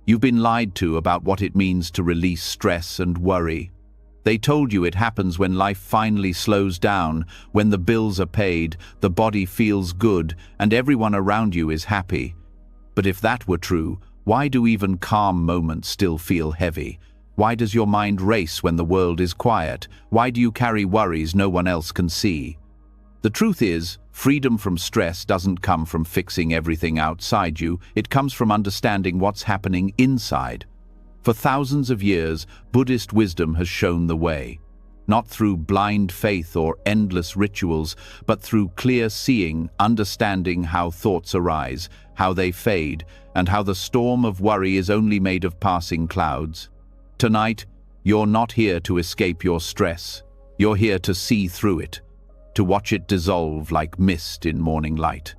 You've been lied to about what it means to release stress and worry. They told you it happens when life finally slows down, when the bills are paid, the body feels good, and everyone around you is happy. But if that were true, why do even calm moments still feel heavy? Why does your mind race when the world is quiet? Why do you carry worries no one else can see? The truth is, freedom from stress doesn't come from fixing everything outside you, it comes from understanding what's happening inside. For thousands of years, Buddhist wisdom has shown the way. Not through blind faith or endless rituals, but through clear seeing, understanding how thoughts arise, how they fade, and how the storm of worry is only made of passing clouds. Tonight, you're not here to escape your stress. You're here to see through it, to watch it dissolve like mist in morning light.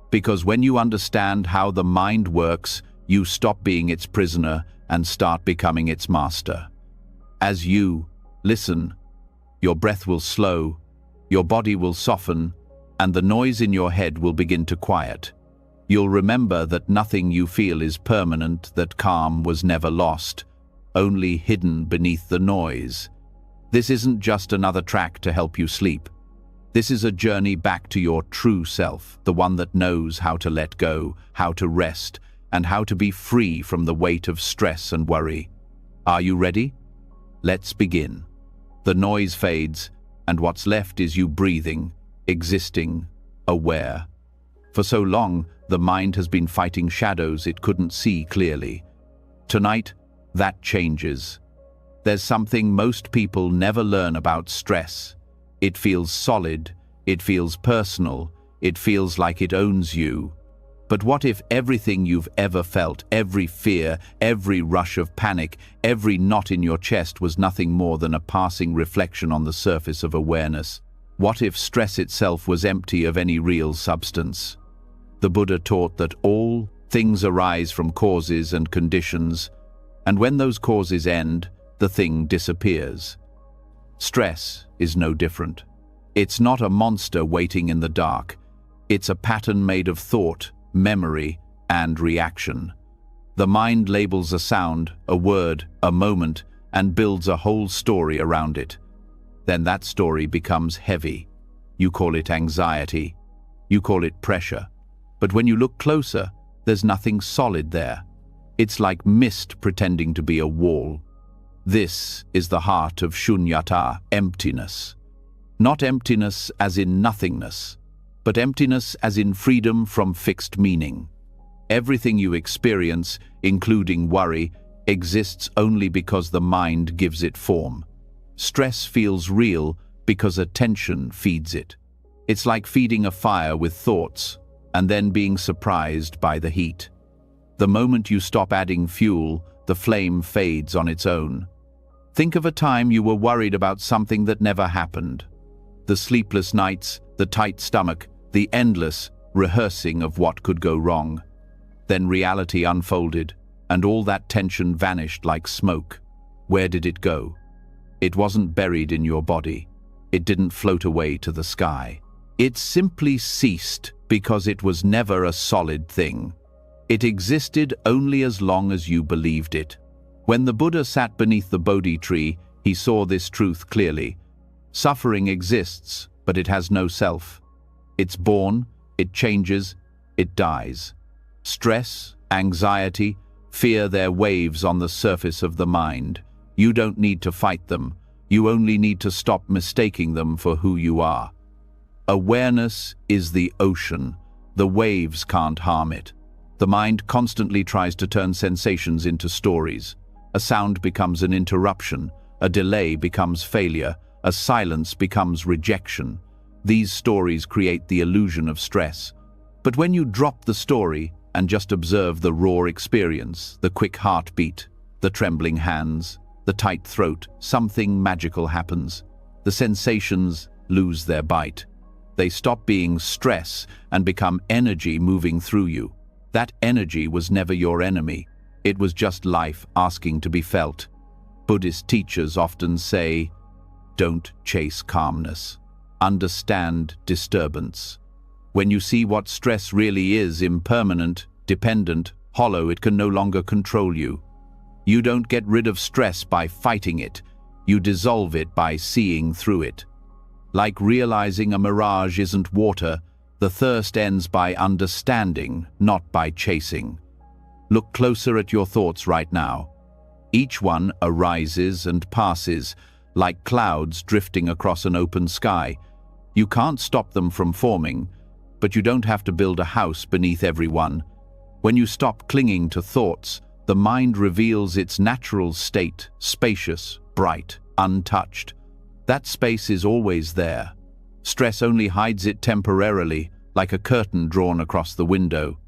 Because when you understand how the mind works, you stop being its prisoner and start becoming its master. As you listen, your breath will slow, your body will soften, and the noise in your head will begin to quiet. You'll remember that nothing you feel is permanent, that calm was never lost, only hidden beneath the noise. This isn't just another track to help you sleep. This is a journey back to your true self, the one that knows how to let go, how to rest, and how to be free from the weight of stress and worry. Are you ready? Let's begin. The noise fades, and what's left is you breathing, existing, aware. For so long, the mind has been fighting shadows it couldn't see clearly. Tonight, that changes. There's something most people never learn about stress. It feels solid, it feels personal, it feels like it owns you. But what if everything you've ever felt, every fear, every rush of panic, every knot in your chest was nothing more than a passing reflection on the surface of awareness? What if stress itself was empty of any real substance? The Buddha taught that all things arise from causes and conditions, and when those causes end, the thing disappears. Stress is no different. It's not a monster waiting in the dark. It's a pattern made of thought, memory, and reaction. The mind labels a sound, a word, a moment, and builds a whole story around it. Then that story becomes heavy. You call it anxiety. You call it pressure. But when you look closer, there's nothing solid there. It's like mist pretending to be a wall. This is the heart of shunyata, emptiness. Not emptiness as in nothingness, but emptiness as in freedom from fixed meaning. Everything you experience, including worry, exists only because the mind gives it form. Stress feels real because attention feeds it. It's like feeding a fire with thoughts and then being surprised by the heat. The moment you stop adding fuel, the flame fades on its own. Think of a time you were worried about something that never happened. The sleepless nights, the tight stomach, the endless rehearsing of what could go wrong. Then reality unfolded, and all that tension vanished like smoke. Where did it go? It wasn't buried in your body. It didn't float away to the sky. It simply ceased because it was never a solid thing. It existed only as long as you believed it. When the Buddha sat beneath the Bodhi tree, he saw this truth clearly. Suffering exists, but it has no self. It's born, it changes, it dies. Stress, anxiety, fear, they're waves on the surface of the mind. You don't need to fight them. You only need to stop mistaking them for who you are. Awareness is the ocean. The waves can't harm it. The mind constantly tries to turn sensations into stories. A sound becomes an interruption. A delay becomes failure. A silence becomes rejection. These stories create the illusion of stress. But when you drop the story and just observe the raw experience, the quick heartbeat, the trembling hands, the tight throat, something magical happens. The sensations lose their bite. They stop being stress and become energy moving through you. That energy was never your enemy. It was just life asking to be felt. Buddhist teachers often say, don't chase calmness. Understand disturbance. When you see what stress really is, impermanent, dependent, hollow, it can no longer control you. You don't get rid of stress by fighting it. You dissolve it by seeing through it. Like realizing a mirage isn't water, the thirst ends by understanding, not by chasing. Look closer at your thoughts right now. Each one arises and passes, like clouds drifting across an open sky. You can't stop them from forming, but you don't have to build a house beneath every one. When you stop clinging to thoughts, the mind reveals its natural state, spacious, bright, untouched. That space is always there. Stress only hides it temporarily, like a curtain drawn across the window.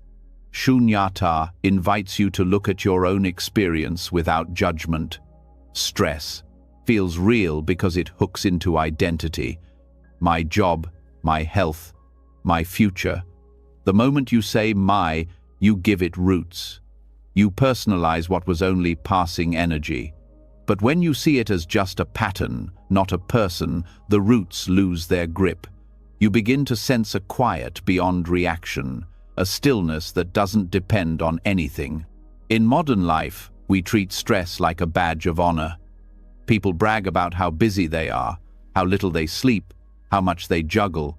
Shunyata invites you to look at your own experience without judgment. Stress feels real because it hooks into identity. My job, my health, my future. The moment you say my, you give it roots. You personalize what was only passing energy. But when you see it as just a pattern, not a person, the roots lose their grip. You begin to sense a quiet beyond reaction, a stillness that doesn't depend on anything. In modern life, we treat stress like a badge of honor. People brag about how busy they are, how little they sleep, how much they juggle.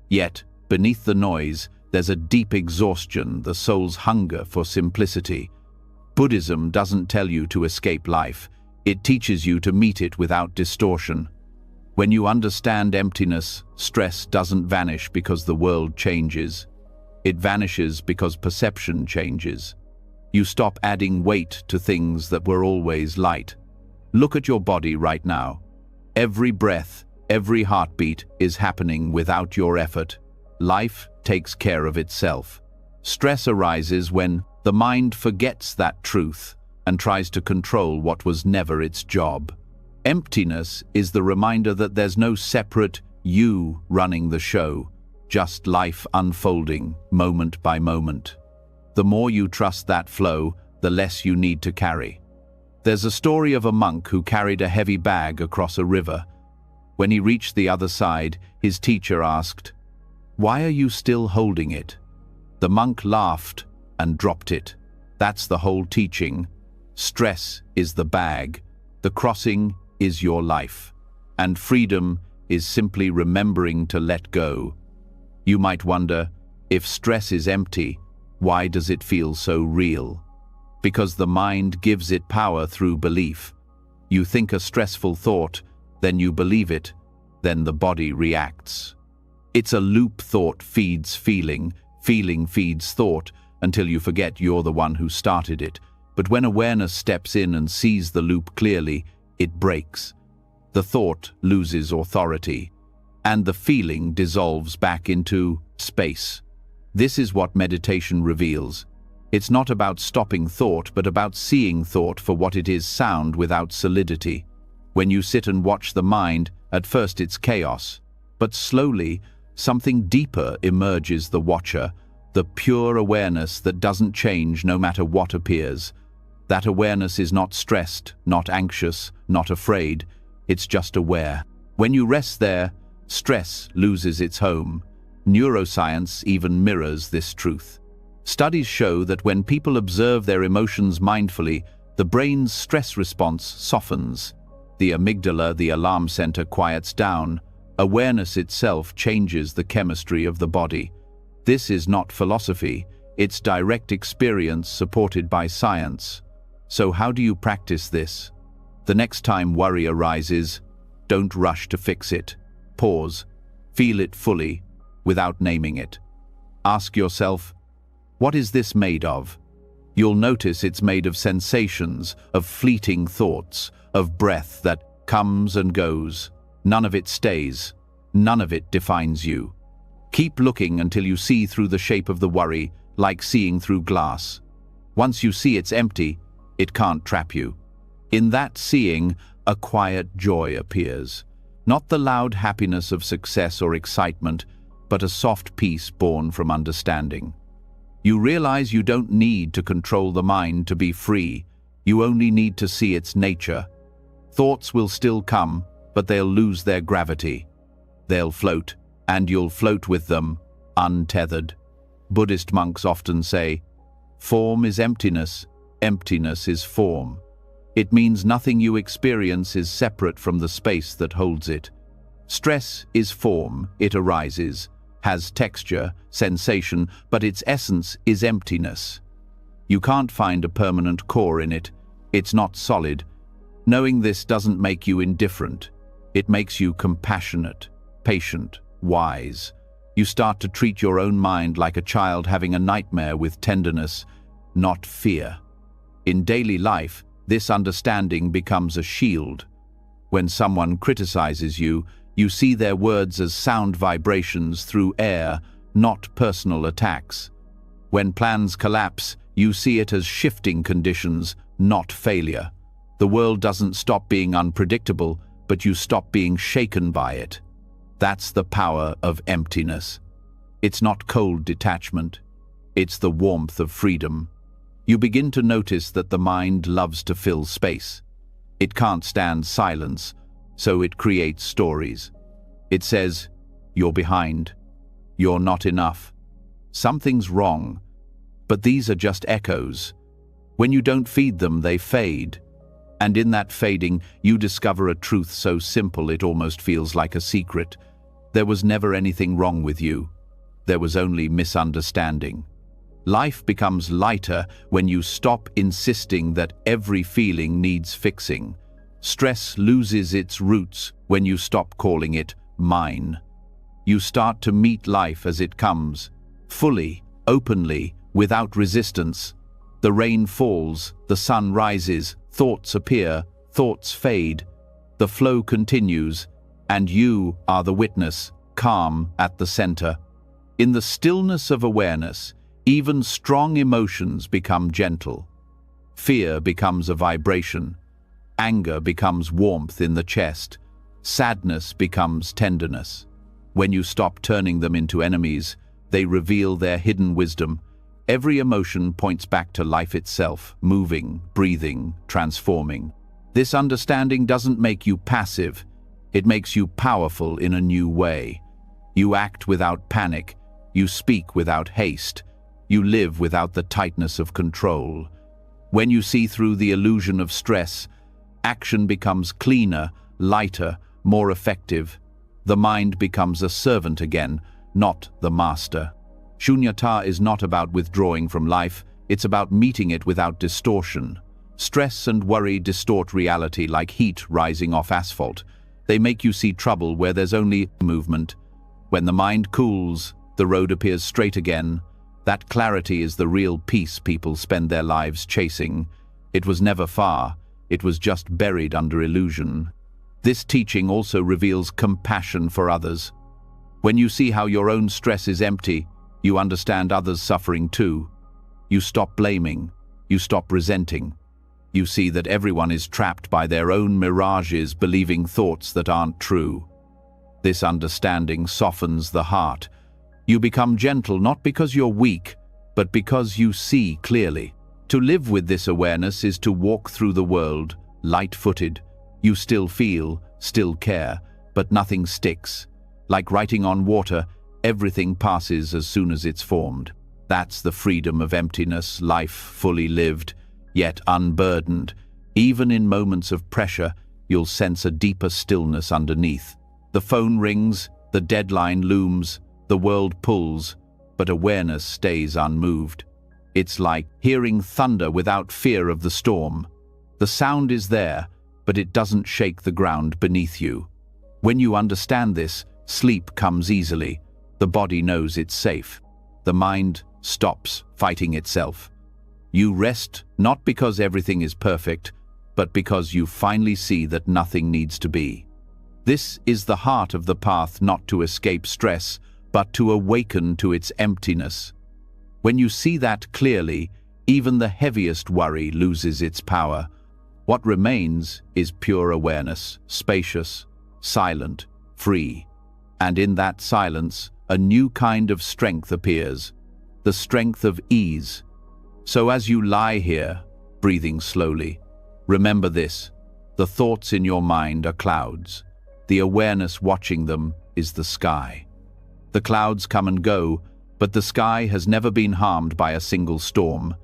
Yet, beneath the noise, there's a deep exhaustion, the soul's hunger for simplicity. Buddhism doesn't tell you to escape life. It teaches you to meet it without distortion. When you understand emptiness, stress doesn't vanish because the world changes. It vanishes because perception changes. You stop adding weight to things that were always light. Look at your body right now. Every breath, every heartbeat is happening without your effort. Life takes care of itself. Stress arises when the mind forgets that truth and tries to control what was never its job. Emptiness is the reminder that there's no separate you running the show, just life unfolding moment by moment. The more you trust that flow, the less you need to carry. There's a story of a monk who carried a heavy bag across a river. When he reached the other side, his teacher asked, "Why are you still holding it?" The monk laughed and dropped it. That's the whole teaching. Stress is the bag, the crossing is your life, and freedom is simply remembering to let go. You might wonder, if stress is empty, why does it feel so real? Because the mind gives it power through belief. You think a stressful thought, then you believe it, then the body reacts. It's a loop. Thought feeds feeling, feeling feeds thought, until you forget you're the one who started it. But when awareness steps in and sees the loop clearly, it breaks. The thought loses authority, and the feeling dissolves back into space. This is what meditation reveals. It's not about stopping thought, but about seeing thought for what it is: sound without solidity. When you sit and watch the mind, at first it's chaos, but slowly something deeper emerges. The watcher, the pure awareness that doesn't change no matter what appears. That awareness is not stressed, not anxious, not afraid. It's just aware. When you rest there, stress loses its home. Neuroscience even mirrors this truth. Studies show that when people observe their emotions mindfully, the brain's stress response softens. The amygdala, the alarm center, quiets down. Awareness itself changes the chemistry of the body. This is not philosophy, it's direct experience supported by science. So how do you practice this? The next time worry arises, don't rush to fix it. Pause. Feel it fully, without naming it. Ask yourself, what is this made of? You'll notice it's made of sensations, of fleeting thoughts, of breath that comes and goes. None of it stays. None of it defines you. Keep looking until you see through the shape of the worry, like seeing through glass. Once you see it's empty, it can't trap you. In that seeing, a quiet joy appears. Not the loud happiness of success or excitement, but a soft peace born from understanding. You realize you don't need to control the mind to be free. You only need to see its nature. Thoughts will still come, but they'll lose their gravity. They'll float, and you'll float with them, untethered. Buddhist monks often say, Form is emptiness. Emptiness is form. It means nothing you experience is separate from the space that holds it. Stress is form. It arises, has texture, sensation, but its essence is emptiness. You can't find a permanent core in it. It's not solid. Knowing this doesn't make you indifferent. It makes you compassionate, patient, wise. You start to treat your own mind like a child having a nightmare with tenderness, not fear. In daily life, this understanding becomes a shield. When someone criticizes you, you see their words as sound vibrations through air, not personal attacks. When plans collapse, you see it as shifting conditions, not failure. The world doesn't stop being unpredictable, but you stop being shaken by it. That's the power of emptiness. It's not cold detachment. It's the warmth of freedom. You begin to notice that the mind loves to fill space. It can't stand silence, so it creates stories. It says, "You're behind. You're not enough. Something's wrong." But these are just echoes. When you don't feed them, they fade. And in that fading, you discover a truth so simple it almost feels like a secret. There was never anything wrong with you. There was only misunderstanding. Life becomes lighter when you stop insisting that every feeling needs fixing. Stress loses its roots when you stop calling it mine. You start to meet life as it comes, fully, openly, without resistance. The rain falls, the sun rises, thoughts appear, thoughts fade. The flow continues, and you are the witness, calm at the center. In the stillness of awareness, even strong emotions become gentle. Fear becomes a vibration. Anger becomes warmth in the chest. Sadness becomes tenderness. When you stop turning them into enemies, they reveal their hidden wisdom. Every emotion points back to life itself, moving, breathing, transforming. This understanding doesn't make you passive. It makes you powerful in a new way. You act without panic. You speak without haste. You live without the tightness of control. When you see through the illusion of stress, action becomes cleaner, lighter, more effective. The mind becomes a servant again, not the master. Shunyata is not about withdrawing from life, it's about meeting it without distortion. Stress and worry distort reality like heat rising off asphalt. They make you see trouble where there's only movement. When the mind cools, the road appears straight again. That clarity is the real peace people spend their lives chasing. It was never far, it was just buried under illusion. This teaching also reveals compassion for others. When you see how your own stress is empty, you understand others' suffering too. You stop blaming, you stop resenting. You see that everyone is trapped by their own mirages, believing thoughts that aren't true. This understanding softens the heart. You become gentle not because you're weak, but because you see clearly. To live with this awareness is to walk through the world, light-footed. You still feel, still care, but nothing sticks. Like writing on water, everything passes as soon as it's formed. That's the freedom of emptiness, life fully lived, yet unburdened. Even in moments of pressure, you'll sense a deeper stillness underneath. The phone rings, the deadline looms, the world pulls, but awareness stays unmoved. It's like hearing thunder without fear of the storm. The sound is there, but it doesn't shake the ground beneath you. When you understand this, sleep comes easily. The body knows it's safe. The mind stops fighting itself. You rest not because everything is perfect, but because you finally see that nothing needs to be. This is the heart of the path, not to escape stress, but to awaken to its emptiness. When you see that clearly, even the heaviest worry loses its power. What remains is pure awareness, spacious, silent, free. And in that silence, a new kind of strength appears, the strength of ease. So as you lie here, breathing slowly, remember this: the thoughts in your mind are clouds. The awareness watching them is the sky. The clouds come and go, but the sky has never been harmed by a single storm.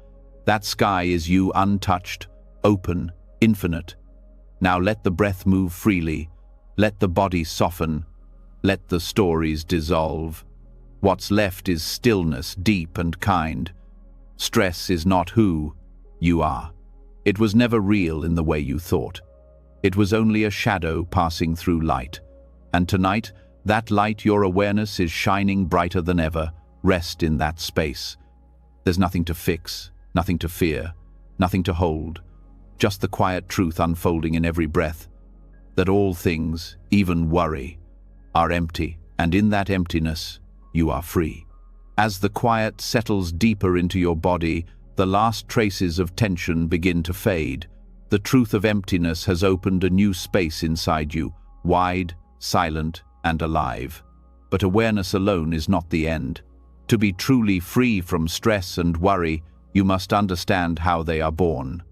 That sky is you, untouched, open, infinite. Now let the breath move freely. Let the body soften. Let the stories dissolve. What's left is stillness, deep and kind. Stress is not who you are. It was never real in the way you thought. It was only a shadow passing through light. And tonight, that light, your awareness, is shining brighter than ever. Rest in that space. There's nothing to fix, nothing to fear, nothing to hold. Just the quiet truth unfolding in every breath. That all things, even worry, are empty, and in that emptiness, you are free. As the quiet settles deeper into your body, the last traces of tension begin to fade. The truth of emptiness has opened a new space inside you, wide, silent, and alive. But awareness alone is not the end. To be truly free from stress and worry, you must understand how they are born.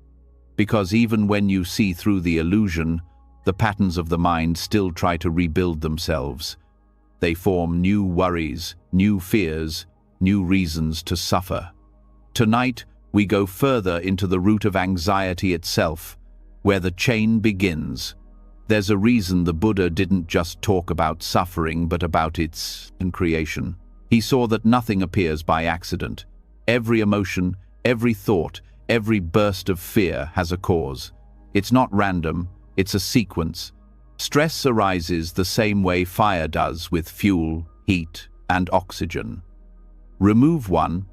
Because even when you see through the illusion, the patterns of the mind still try to rebuild themselves. They form new worries, new fears, new reasons to suffer. Tonight, we go further into the root of anxiety itself, where the chain begins. There's a reason the Buddha didn't just talk about suffering, but about its creation. He saw that nothing appears by accident. Every emotion, every thought, every burst of fear has a cause. It's not random, it's a sequence. Stress arises the same way fire does, with fuel, heat, and oxygen. Remove one,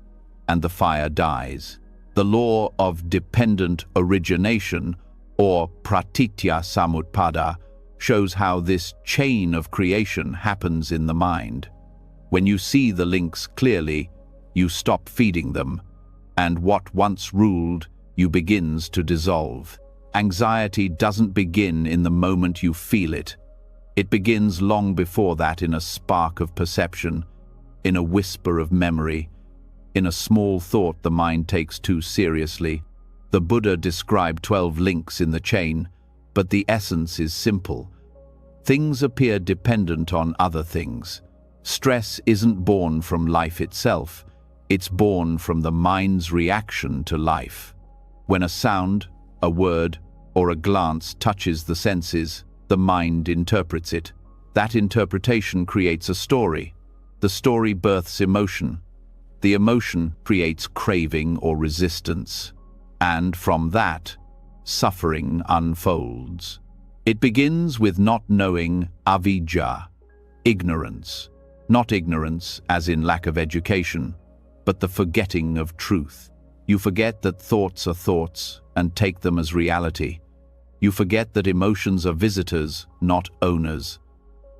and the fire dies. The law of dependent origination, or pratitya samutpada, shows how this chain of creation happens in the mind. When you see the links clearly, you stop feeding them, and what once ruled you begins to dissolve. Anxiety doesn't begin in the moment you feel it. It begins long before that, in a spark of perception, in a whisper of memory, in a small thought the mind takes too seriously. The Buddha described 12 links in the chain, but the essence is simple. Things appear dependent on other things. Stress isn't born from life itself. It's born from the mind's reaction to life. When a sound, a word, or a glance touches the senses, the mind interprets it. That interpretation creates a story. The story births emotion. The emotion creates craving or resistance. And from that, suffering unfolds. It begins with not knowing, avijja, ignorance. Not ignorance as in lack of education, but the forgetting of truth. You forget that thoughts are thoughts and take them as reality. You forget that emotions are visitors, not owners.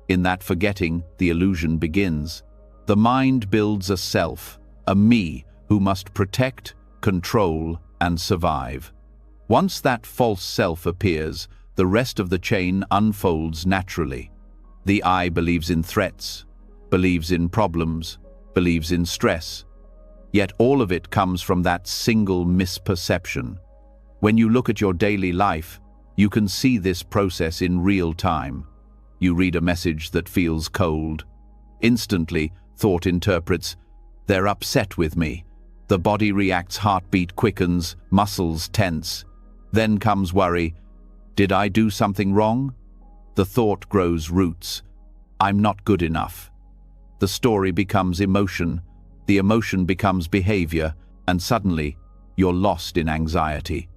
In that forgetting, the illusion begins. The mind builds a self, a me, who must protect, control, and survive. Once that false self appears, the rest of the chain unfolds naturally. The I believes in threats, believes in problems, believes in stress. Yet all of it comes from that single misperception. When you look at your daily life, you can see this process in real time. You read a message that feels cold. Instantly, thought interprets, "They're upset with me." The body reacts, heartbeat quickens, muscles tense. Then comes worry. Did I do something wrong? The thought grows roots. I'm not good enough. The story becomes emotion. The emotion becomes behavior, and suddenly, you're lost in anxiety.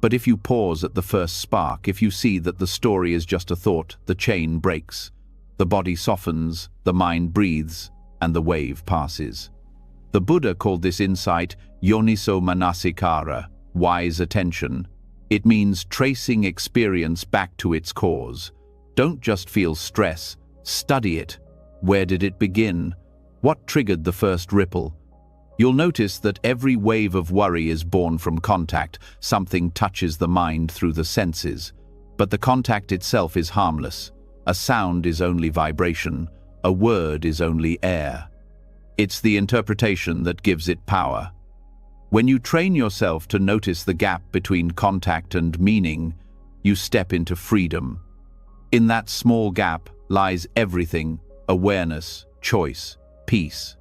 But if you pause at the first spark, if you see that the story is just a thought, the chain breaks. The body softens, the mind breathes, and the wave passes. The Buddha called this insight yoniso manasikara, wise attention. It means tracing experience back to its cause. Don't just feel stress, study it. Where did it begin? What triggered the first ripple? You'll notice that every wave of worry is born from contact. Something touches the mind through the senses. But the contact itself is harmless. A sound is only vibration. A word is only air. It's the interpretation that gives it power. When you train yourself to notice the gap between contact and meaning, you step into freedom. In that small gap lies everything: awareness, choice, peace.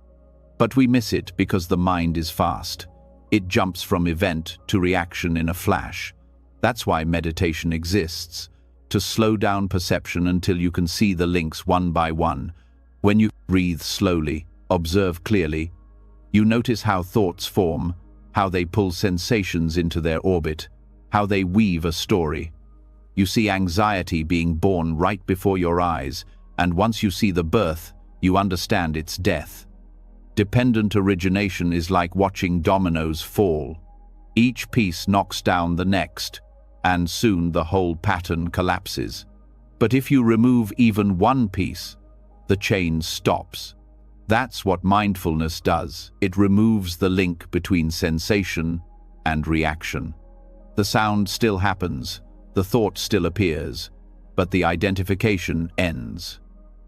But we miss it because the mind is fast. It jumps from event to reaction in a flash. That's why meditation exists, to slow down perception until you can see the links one by one. When you breathe slowly, observe clearly, you notice how thoughts form, how they pull sensations into their orbit, how they weave a story. You see anxiety being born right before your eyes, and once you see the birth, you understand its death. Dependent origination is like watching dominoes fall. Each piece knocks down the next, and soon the whole pattern collapses. But if you remove even one piece, the chain stops. That's what mindfulness does. It removes the link between sensation and reaction. The sound still happens, the thought still appears, but the identification ends.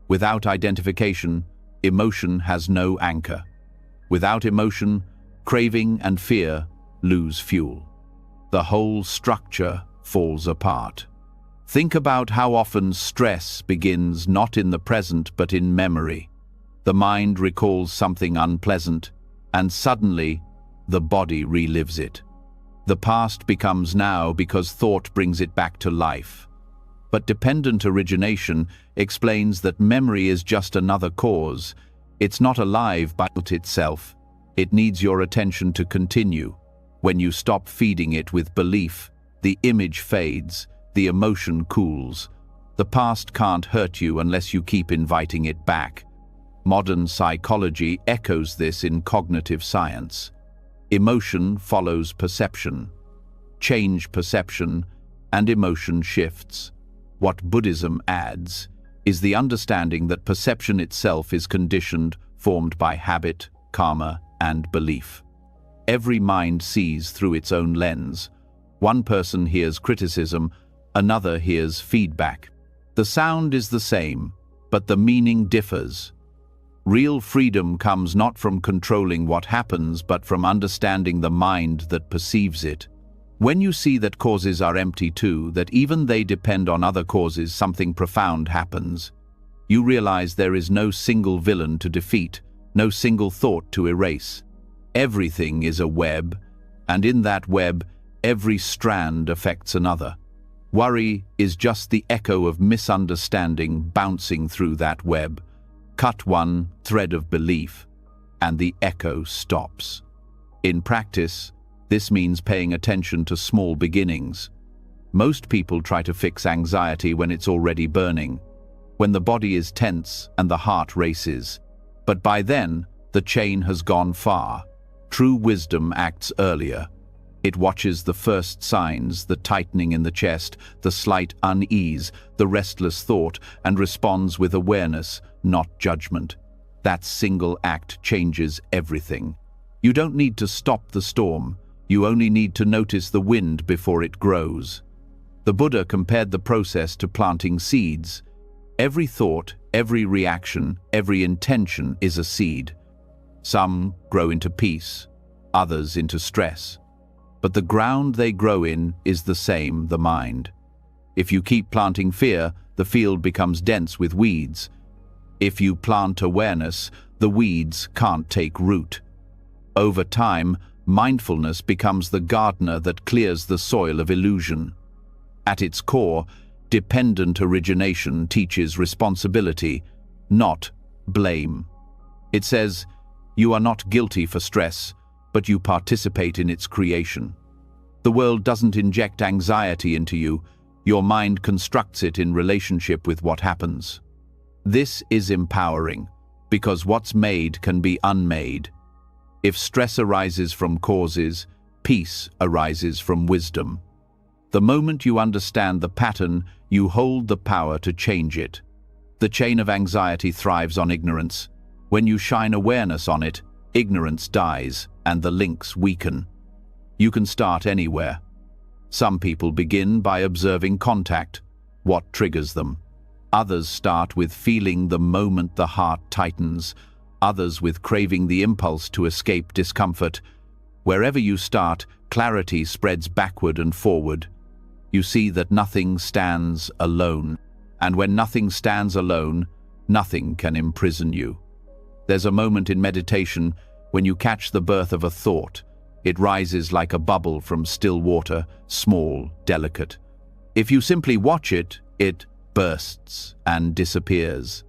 Without identification, emotion has no anchor. Without emotion, craving and fear lose fuel. The whole structure falls apart. Think about how often stress begins not in the present but in memory. The mind recalls something unpleasant, and suddenly, the body relives it. The past becomes now because thought brings it back to life. But dependent origination explains that memory is just another cause. It's not alive by itself. It needs your attention to continue. When you stop feeding it with belief, the image fades, the emotion cools. The past can't hurt you unless you keep inviting it back. Modern psychology echoes this in cognitive science. Emotion follows perception. Change perception, and emotion shifts. What Buddhism adds is the understanding that perception itself is conditioned, formed by habit, karma, and belief. Every mind sees through its own lens. One person hears criticism, another hears feedback. The sound is the same, but the meaning differs. Real freedom comes not from controlling what happens, but from understanding the mind that perceives it. When you see that causes are empty too, that even they depend on other causes, something profound happens. You realize there is no single villain to defeat, no single thought to erase. Everything is a web, and in that web, every strand affects another. Worry is just the echo of misunderstanding bouncing through that web. Cut one thread of belief, and the echo stops. In practice, this means paying attention to small beginnings. Most people try to fix anxiety when it's already burning, when the body is tense and the heart races. But by then, the chain has gone far. True wisdom acts earlier. It watches the first signs, the tightening in the chest, the slight unease, the restless thought, and responds with awareness, not judgment. That single act changes everything. You don't need to stop the storm. You only need to notice the wind before it grows. The Buddha compared the process to planting seeds. Every thought, every reaction, every intention is a seed. Some grow into peace, others into stress. But the ground they grow in is the same, the mind. If you keep planting fear, the field becomes dense with weeds. If you plant awareness, the weeds can't take root. Over time, mindfulness becomes the gardener that clears the soil of illusion. At its core, dependent origination teaches responsibility, not blame. It says, you are not guilty for stress, but you participate in its creation. The world doesn't inject anxiety into you. Your mind constructs it in relationship with what happens. This is empowering, because what's made can be unmade. If stress arises from causes, peace arises from wisdom. The moment you understand the pattern, you hold the power to change it. The chain of anxiety thrives on ignorance. When you shine awareness on it, ignorance dies and the links weaken. You can start anywhere. Some people begin by observing contact, what triggers them. Others start with feeling the moment the heart tightens, others with craving the impulse to escape discomfort. Wherever you start, clarity spreads backward and forward. You see that nothing stands alone, and when nothing stands alone, nothing can imprison you. There's a moment in meditation when you catch the birth of a thought, It rises like a bubble from still water, small, delicate. If you simply watch it, it bursts and disappears.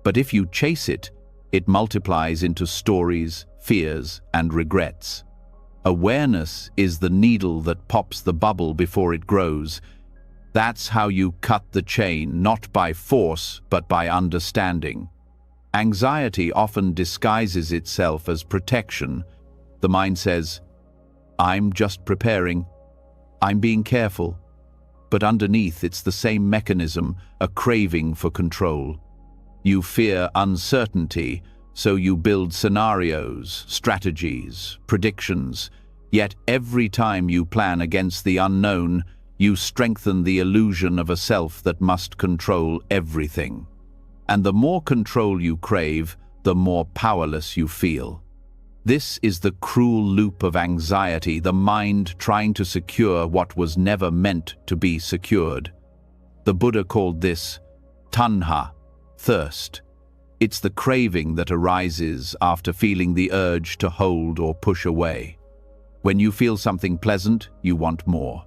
But if you chase it, it multiplies into stories, fears, and regrets. Awareness is the needle that pops the bubble before it grows. That's how you cut the chain, not by force, but by understanding. Anxiety often disguises itself as protection. The mind says, "I'm just preparing. I'm being careful." But underneath, it's the same mechanism, a craving for control. You fear uncertainty, so you build scenarios, strategies, predictions. Yet every time you plan against the unknown, you strengthen the illusion of a self that must control everything. And the more control you crave, the more powerless you feel. This is the cruel loop of anxiety, the mind trying to secure what was never meant to be secured. The Buddha called this tanha, thirst. It's the craving that arises after feeling the urge to hold or push away. When you feel something pleasant, you want more.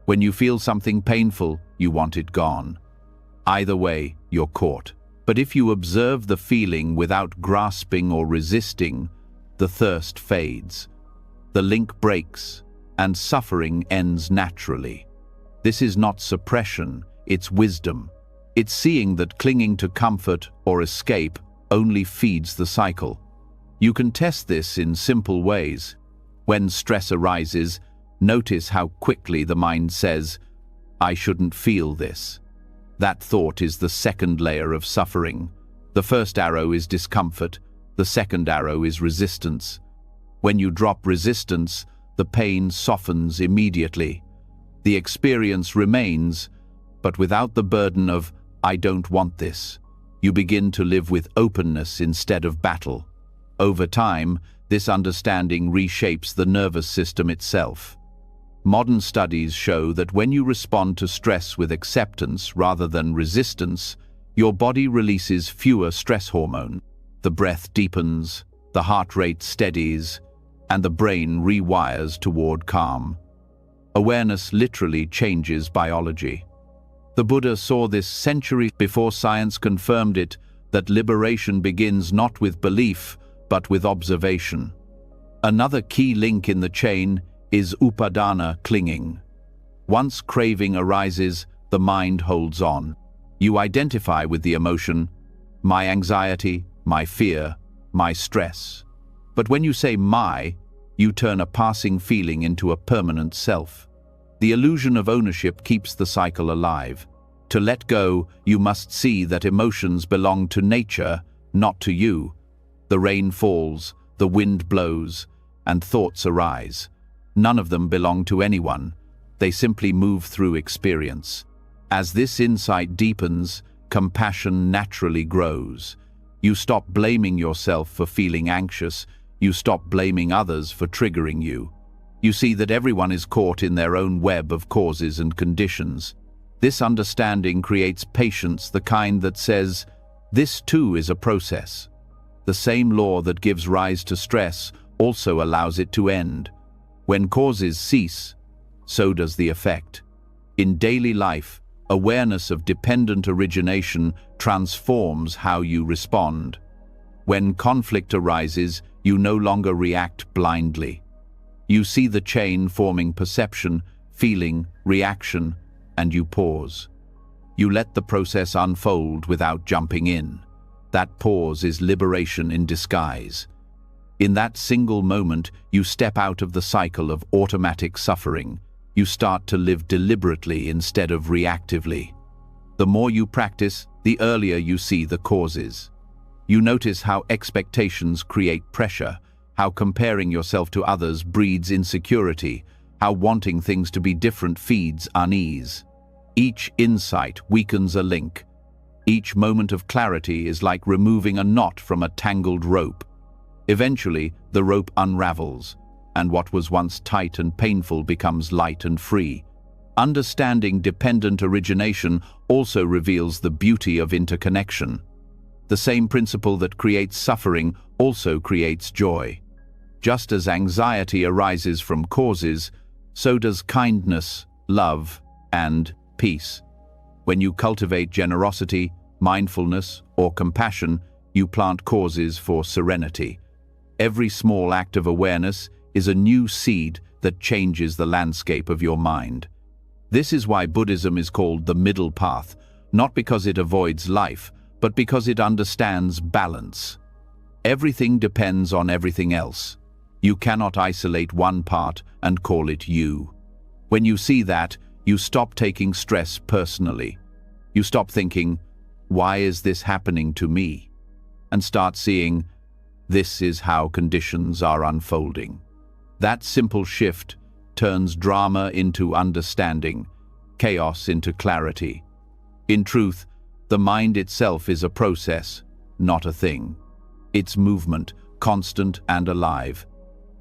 When you feel something painful, you want it gone. Either way, you're caught. But if you observe the feeling without grasping or resisting, the thirst fades. The link breaks, and suffering ends naturally. This is not suppression, it's wisdom. It's seeing that clinging to comfort or escape only feeds the cycle. You can test this in simple ways. When stress arises, notice how quickly the mind says, "I shouldn't feel this." That thought is the second layer of suffering. The first arrow is discomfort, the second arrow is resistance. When you drop resistance, the pain softens immediately. The experience remains, but without the burden of, "I don't want this." You begin to live with openness instead of battle. Over time, this understanding reshapes the nervous system itself. Modern studies show that when you respond to stress with acceptance rather than resistance, your body releases fewer stress hormones. The breath deepens, the heart rate steadies, and the brain rewires toward calm. Awareness literally changes biology. The Buddha saw this centuries before science confirmed it, that liberation begins not with belief, but with observation. Another key link in the chain is upadana, clinging. Once craving arises, the mind holds on. You identify with the emotion, my anxiety, my fear, my stress. But when you say my, you turn a passing feeling into a permanent self. The illusion of ownership keeps the cycle alive. To let go, you must see that emotions belong to nature, not to you. The rain falls, the wind blows, and thoughts arise. None of them belong to anyone. They simply move through experience. As this insight deepens, compassion naturally grows. You stop blaming yourself for feeling anxious. You stop blaming others for triggering you. You see that everyone is caught in their own web of causes and conditions. This understanding creates patience, the kind that says, this too is a process. The same law that gives rise to stress also allows it to end. When causes cease, so does the effect. In daily life, awareness of dependent origination transforms how you respond. When conflict arises, you no longer react blindly. You see the chain forming perception, feeling, reaction, and you pause. You let the process unfold without jumping in. That pause is liberation in disguise. In that single moment, you step out of the cycle of automatic suffering. You start to live deliberately instead of reactively. The more you practice, the earlier you see the causes. You notice how expectations create pressure, how comparing yourself to others breeds insecurity, how wanting things to be different feeds unease. Each insight weakens a link. Each moment of clarity is like removing a knot from a tangled rope. Eventually, the rope unravels, and what was once tight and painful becomes light and free. Understanding dependent origination also reveals the beauty of interconnection. The same principle that creates suffering also creates joy. Just as anxiety arises from causes, so does kindness, love, and peace. When you cultivate generosity, mindfulness, or compassion, you plant causes for serenity. Every small act of awareness is a new seed that changes the landscape of your mind. This is why Buddhism is called the middle path, not because it avoids life, but because it understands balance. Everything depends on everything else. You cannot isolate one part and call it you. When you see that, you stop taking stress personally. You stop thinking, "Why is this happening to me?" and start seeing, "This is how conditions are unfolding." That simple shift turns drama into understanding, chaos into clarity. In truth, the mind itself is a process, not a thing. It's movement, constant and alive.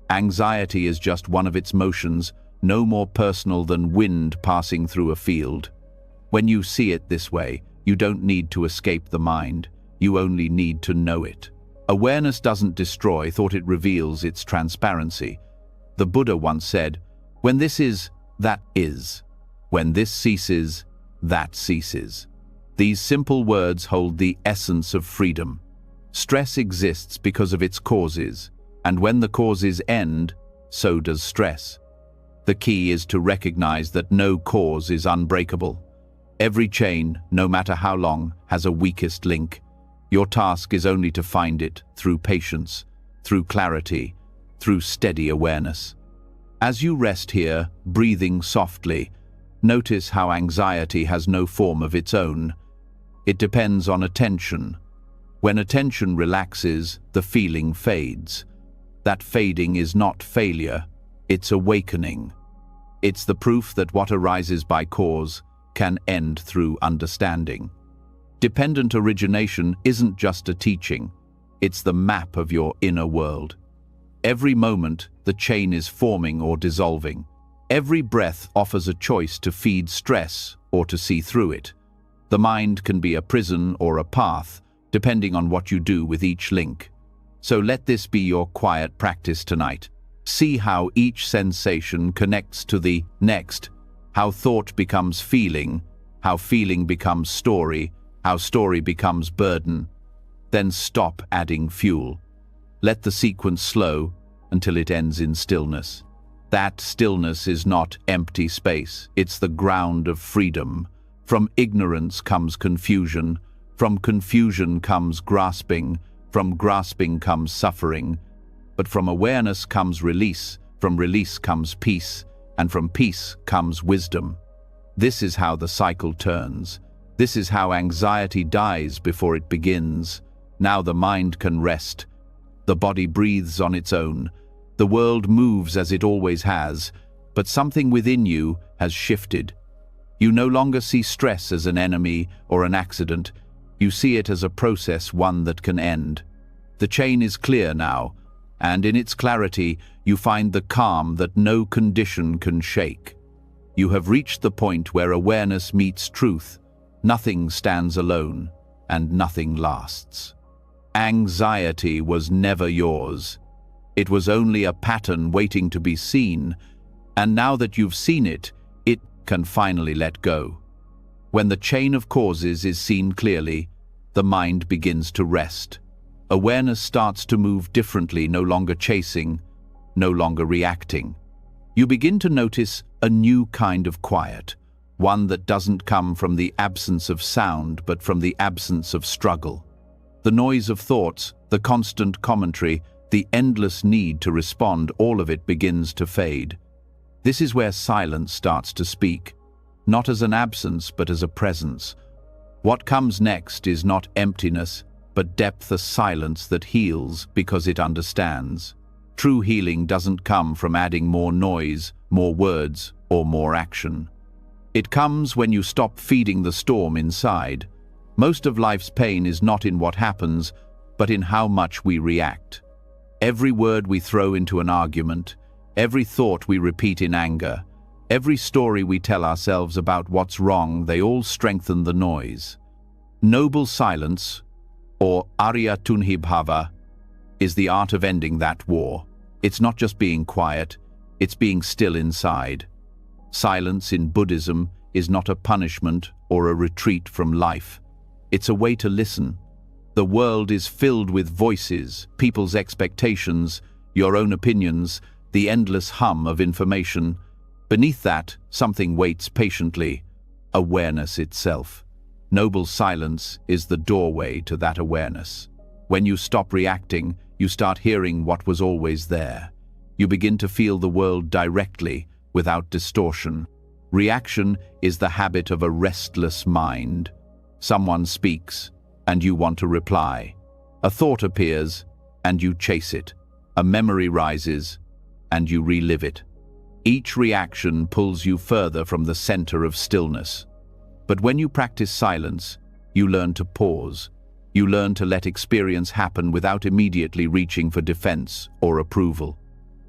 Anxiety is just one of its motions, no more personal than wind passing through a field. When you see it this way, you don't need to escape the mind, you only need to know it. Awareness doesn't destroy thought, it reveals its transparency. The Buddha once said, "When this is, that is. When this ceases, that ceases." These simple words hold the essence of freedom. Stress exists because of its causes, and when the causes end, so does stress. The key is to recognize that no cause is unbreakable. Every chain, no matter how long, has a weakest link. Your task is only to find it through patience, through clarity, through steady awareness. As you rest here, breathing softly, notice how anxiety has no form of its own. It depends on attention. When attention relaxes, the feeling fades. That fading is not failure, it's awakening. It's the proof that what arises by cause can end through understanding. Dependent origination isn't just a teaching, it's the map of your inner world. Every moment, the chain is forming or dissolving. Every breath offers a choice to feed stress or to see through it. The mind can be a prison or a path, depending on what you do with each link. So let this be your quiet practice tonight. See how each sensation connects to the next, how thought becomes feeling, how feeling becomes story, how story becomes burden. Then stop adding fuel. Let the sequence slow until it ends in stillness. That stillness is not empty space, it's the ground of freedom. From ignorance comes confusion, from confusion comes grasping, from grasping comes suffering. But from awareness comes release, from release comes peace, and from peace comes wisdom. This is how the cycle turns. This is how anxiety dies before it begins. Now the mind can rest. The body breathes on its own. The world moves as it always has, but something within you has shifted. You no longer see stress as an enemy or an accident. You see it as a process, one that can end. The chain is clear now, and in its clarity, you find the calm that no condition can shake. You have reached the point where awareness meets truth. Nothing stands alone, and nothing lasts. Anxiety was never yours. It was only a pattern waiting to be seen, and now that you've seen it, it can finally let go. When the chain of causes is seen clearly, the mind begins to rest. Awareness starts to move differently, no longer chasing, no longer reacting. You begin to notice a new kind of quiet, one that doesn't come from the absence of sound, but from the absence of struggle. The noise of thoughts, the constant commentary, the endless need to respond, all of it begins to fade. This is where silence starts to speak, not as an absence, but as a presence. What comes next is not emptiness, but depth, a silence that heals because it understands. True healing doesn't come from adding more noise, more words, or more action. It comes when you stop feeding the storm inside. Most of life's pain is not in what happens, but in how much we react. Every word we throw into an argument, every thought we repeat in anger, every story we tell ourselves about what's wrong, they all strengthen the noise. Noble silence, or Arya Tunhi Bhava, is the art of ending that war. It's not just being quiet, it's being still inside. Silence in Buddhism is not a punishment or a retreat from life. It's a way to listen. The world is filled with voices, people's expectations, your own opinions, the endless hum of information. Beneath that, something waits patiently: awareness itself. Noble silence is the doorway to that awareness. When you stop reacting, you start hearing what was always there. You begin to feel the world directly, without distortion. Reaction is the habit of a restless mind. Someone speaks, and you want to reply. A thought appears, and you chase it. A memory rises, and you relive it. Each reaction pulls you further from the center of stillness. But when you practice silence, you learn to pause. You learn to let experience happen without immediately reaching for defense or approval.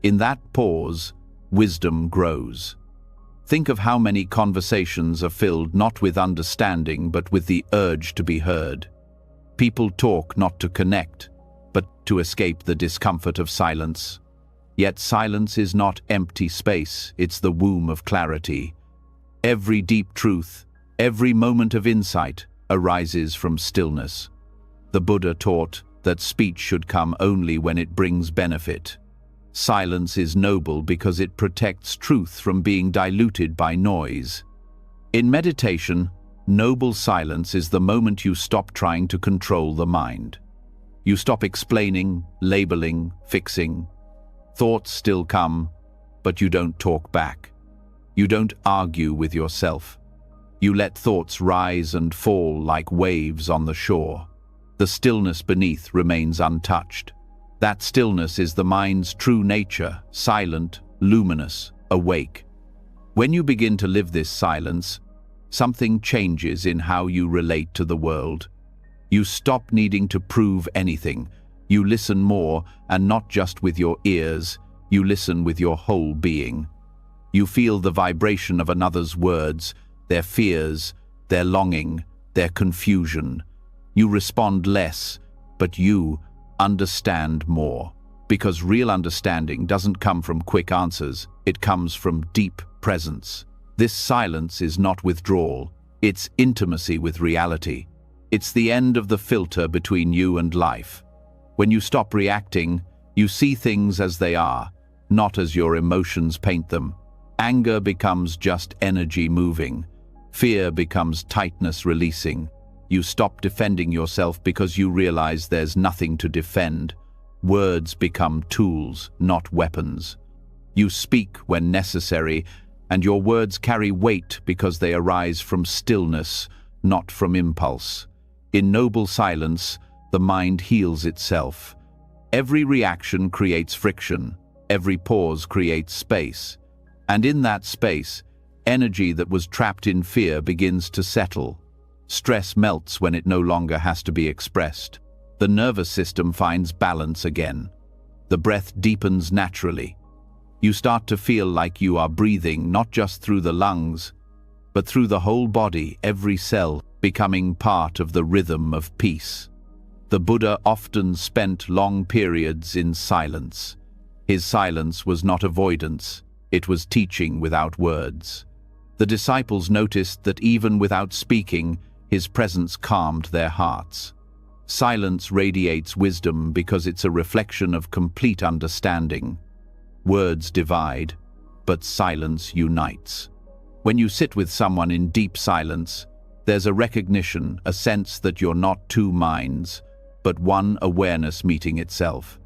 In that pause, wisdom grows. Think of how many conversations are filled not with understanding but with the urge to be heard. People talk not to connect, but to escape the discomfort of silence. Yet silence is not empty space, it's the womb of clarity. Every deep truth, every moment of insight arises from stillness. The Buddha taught that speech should come only when it brings benefit. Silence is noble because it protects truth from being diluted by noise. In meditation, noble silence is the moment you stop trying to control the mind. You stop explaining, labeling, fixing. Thoughts still come, but you don't talk back. You don't argue with yourself. You let thoughts rise and fall like waves on the shore. The stillness beneath remains untouched. That stillness is the mind's true nature, silent, luminous, awake. When you begin to live this silence, something changes in how you relate to the world. You stop needing to prove anything. You listen more, and not just with your ears, you listen with your whole being. You feel the vibration of another's words, their fears, their longing, their confusion. You respond less, but you understand more. Because real understanding doesn't come from quick answers, it comes from deep presence. This silence is not withdrawal, it's intimacy with reality. It's the end of the filter between you and life. When you stop reacting, you see things as they are, not as your emotions paint them. Anger becomes just energy moving. Fear becomes tightness releasing. You stop defending yourself because you realize there's nothing to defend. Words become tools, not weapons. You speak when necessary, and your words carry weight because they arise from stillness, not from impulse. In noble silence, the mind heals itself. Every reaction creates friction. Every pause creates space. And in that space, energy that was trapped in fear begins to settle. Stress melts when it no longer has to be expressed. The nervous system finds balance again. The breath deepens naturally. You start to feel like you are breathing not just through the lungs, but through the whole body, every cell becoming part of the rhythm of peace. The Buddha often spent long periods in silence. His silence was not avoidance, it was teaching without words. The disciples noticed that even without speaking, his presence calmed their hearts. Silence radiates wisdom because it's a reflection of complete understanding. Words divide, but silence unites. When you sit with someone in deep silence, there's a recognition, a sense that you're not two minds, but one awareness meeting itself.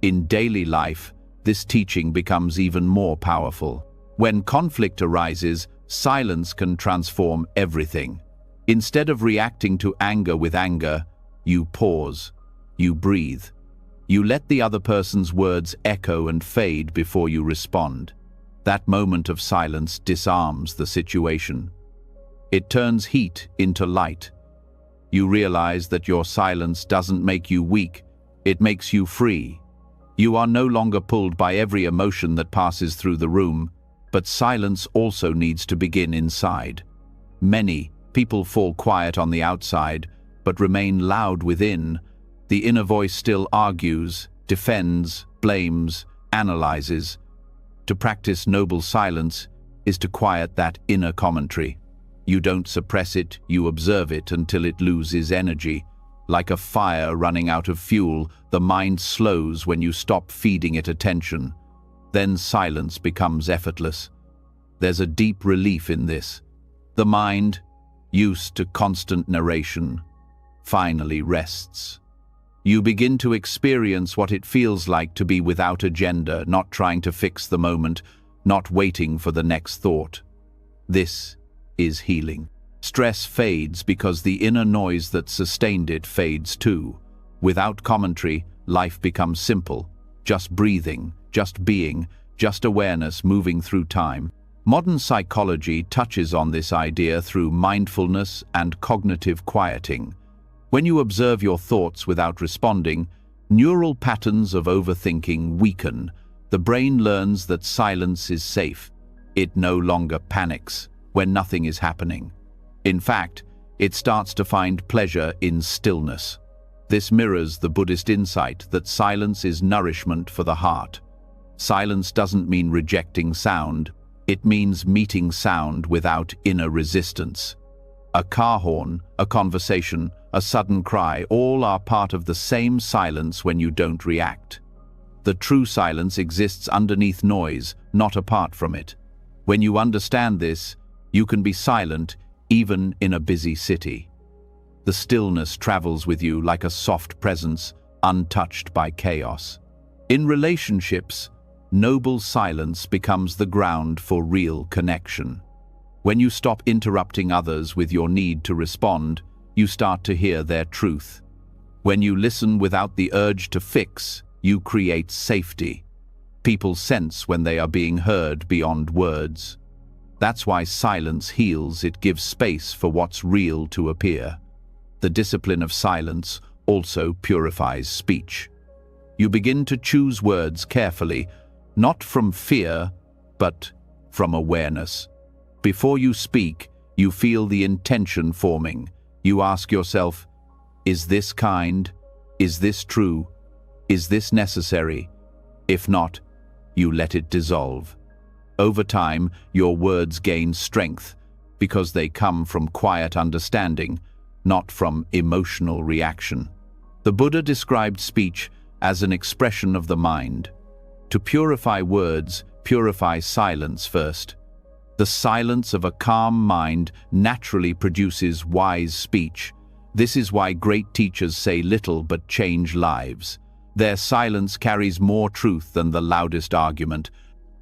In daily life, this teaching becomes even more powerful. When conflict arises, silence can transform everything. Instead of reacting to anger with anger, you pause, you breathe. You let the other person's words echo and fade before you respond. That moment of silence disarms the situation. It turns heat into light. You realize that your silence doesn't make you weak, it makes you free. You are no longer pulled by every emotion that passes through the room, but silence also needs to begin inside. Many people fall quiet on the outside, but remain loud within. The inner voice still argues, defends, blames, analyzes. To practice noble silence is to quiet that inner commentary. You don't suppress it, you observe it until it loses energy. Like a fire running out of fuel, the mind slows when you stop feeding it attention. Then silence becomes effortless. There's a deep relief in this. The mind, used to constant narration, finally rests. You begin to experience what it feels like to be without agenda, not trying to fix the moment, not waiting for the next thought. This is healing. Stress fades because the inner noise that sustained it fades too. Without commentary, life becomes simple. Just breathing, just being, just awareness moving through time. Modern psychology touches on this idea through mindfulness and cognitive quieting. When you observe your thoughts without responding, neural patterns of overthinking weaken. The brain learns that silence is safe. It no longer panics when nothing is happening. In fact, it starts to find pleasure in stillness. This mirrors the Buddhist insight that silence is nourishment for the heart. Silence doesn't mean rejecting sound. It means meeting sound without inner resistance. A car horn, a conversation, a sudden cry, all are part of the same silence when you don't react. The true silence exists underneath noise, not apart from it. When you understand this, you can be silent even in a busy city. The stillness travels with you like a soft presence, untouched by chaos. In relationships, noble silence becomes the ground for real connection. When you stop interrupting others with your need to respond, you start to hear their truth. When you listen without the urge to fix, you create safety. People sense when they are being heard beyond words. That's why silence heals. It gives space for what's real to appear. The discipline of silence also purifies speech. You begin to choose words carefully, not from fear, but from awareness. Before you speak, you feel the intention forming. You ask yourself, is this kind? Is this true? Is this necessary? If not, you let it dissolve. Over time, your words gain strength because they come from quiet understanding, not from emotional reaction. The Buddha described speech as an expression of the mind. To purify words, purify silence first. The silence of a calm mind naturally produces wise speech. This is why great teachers say little but change lives. Their silence carries more truth than the loudest argument.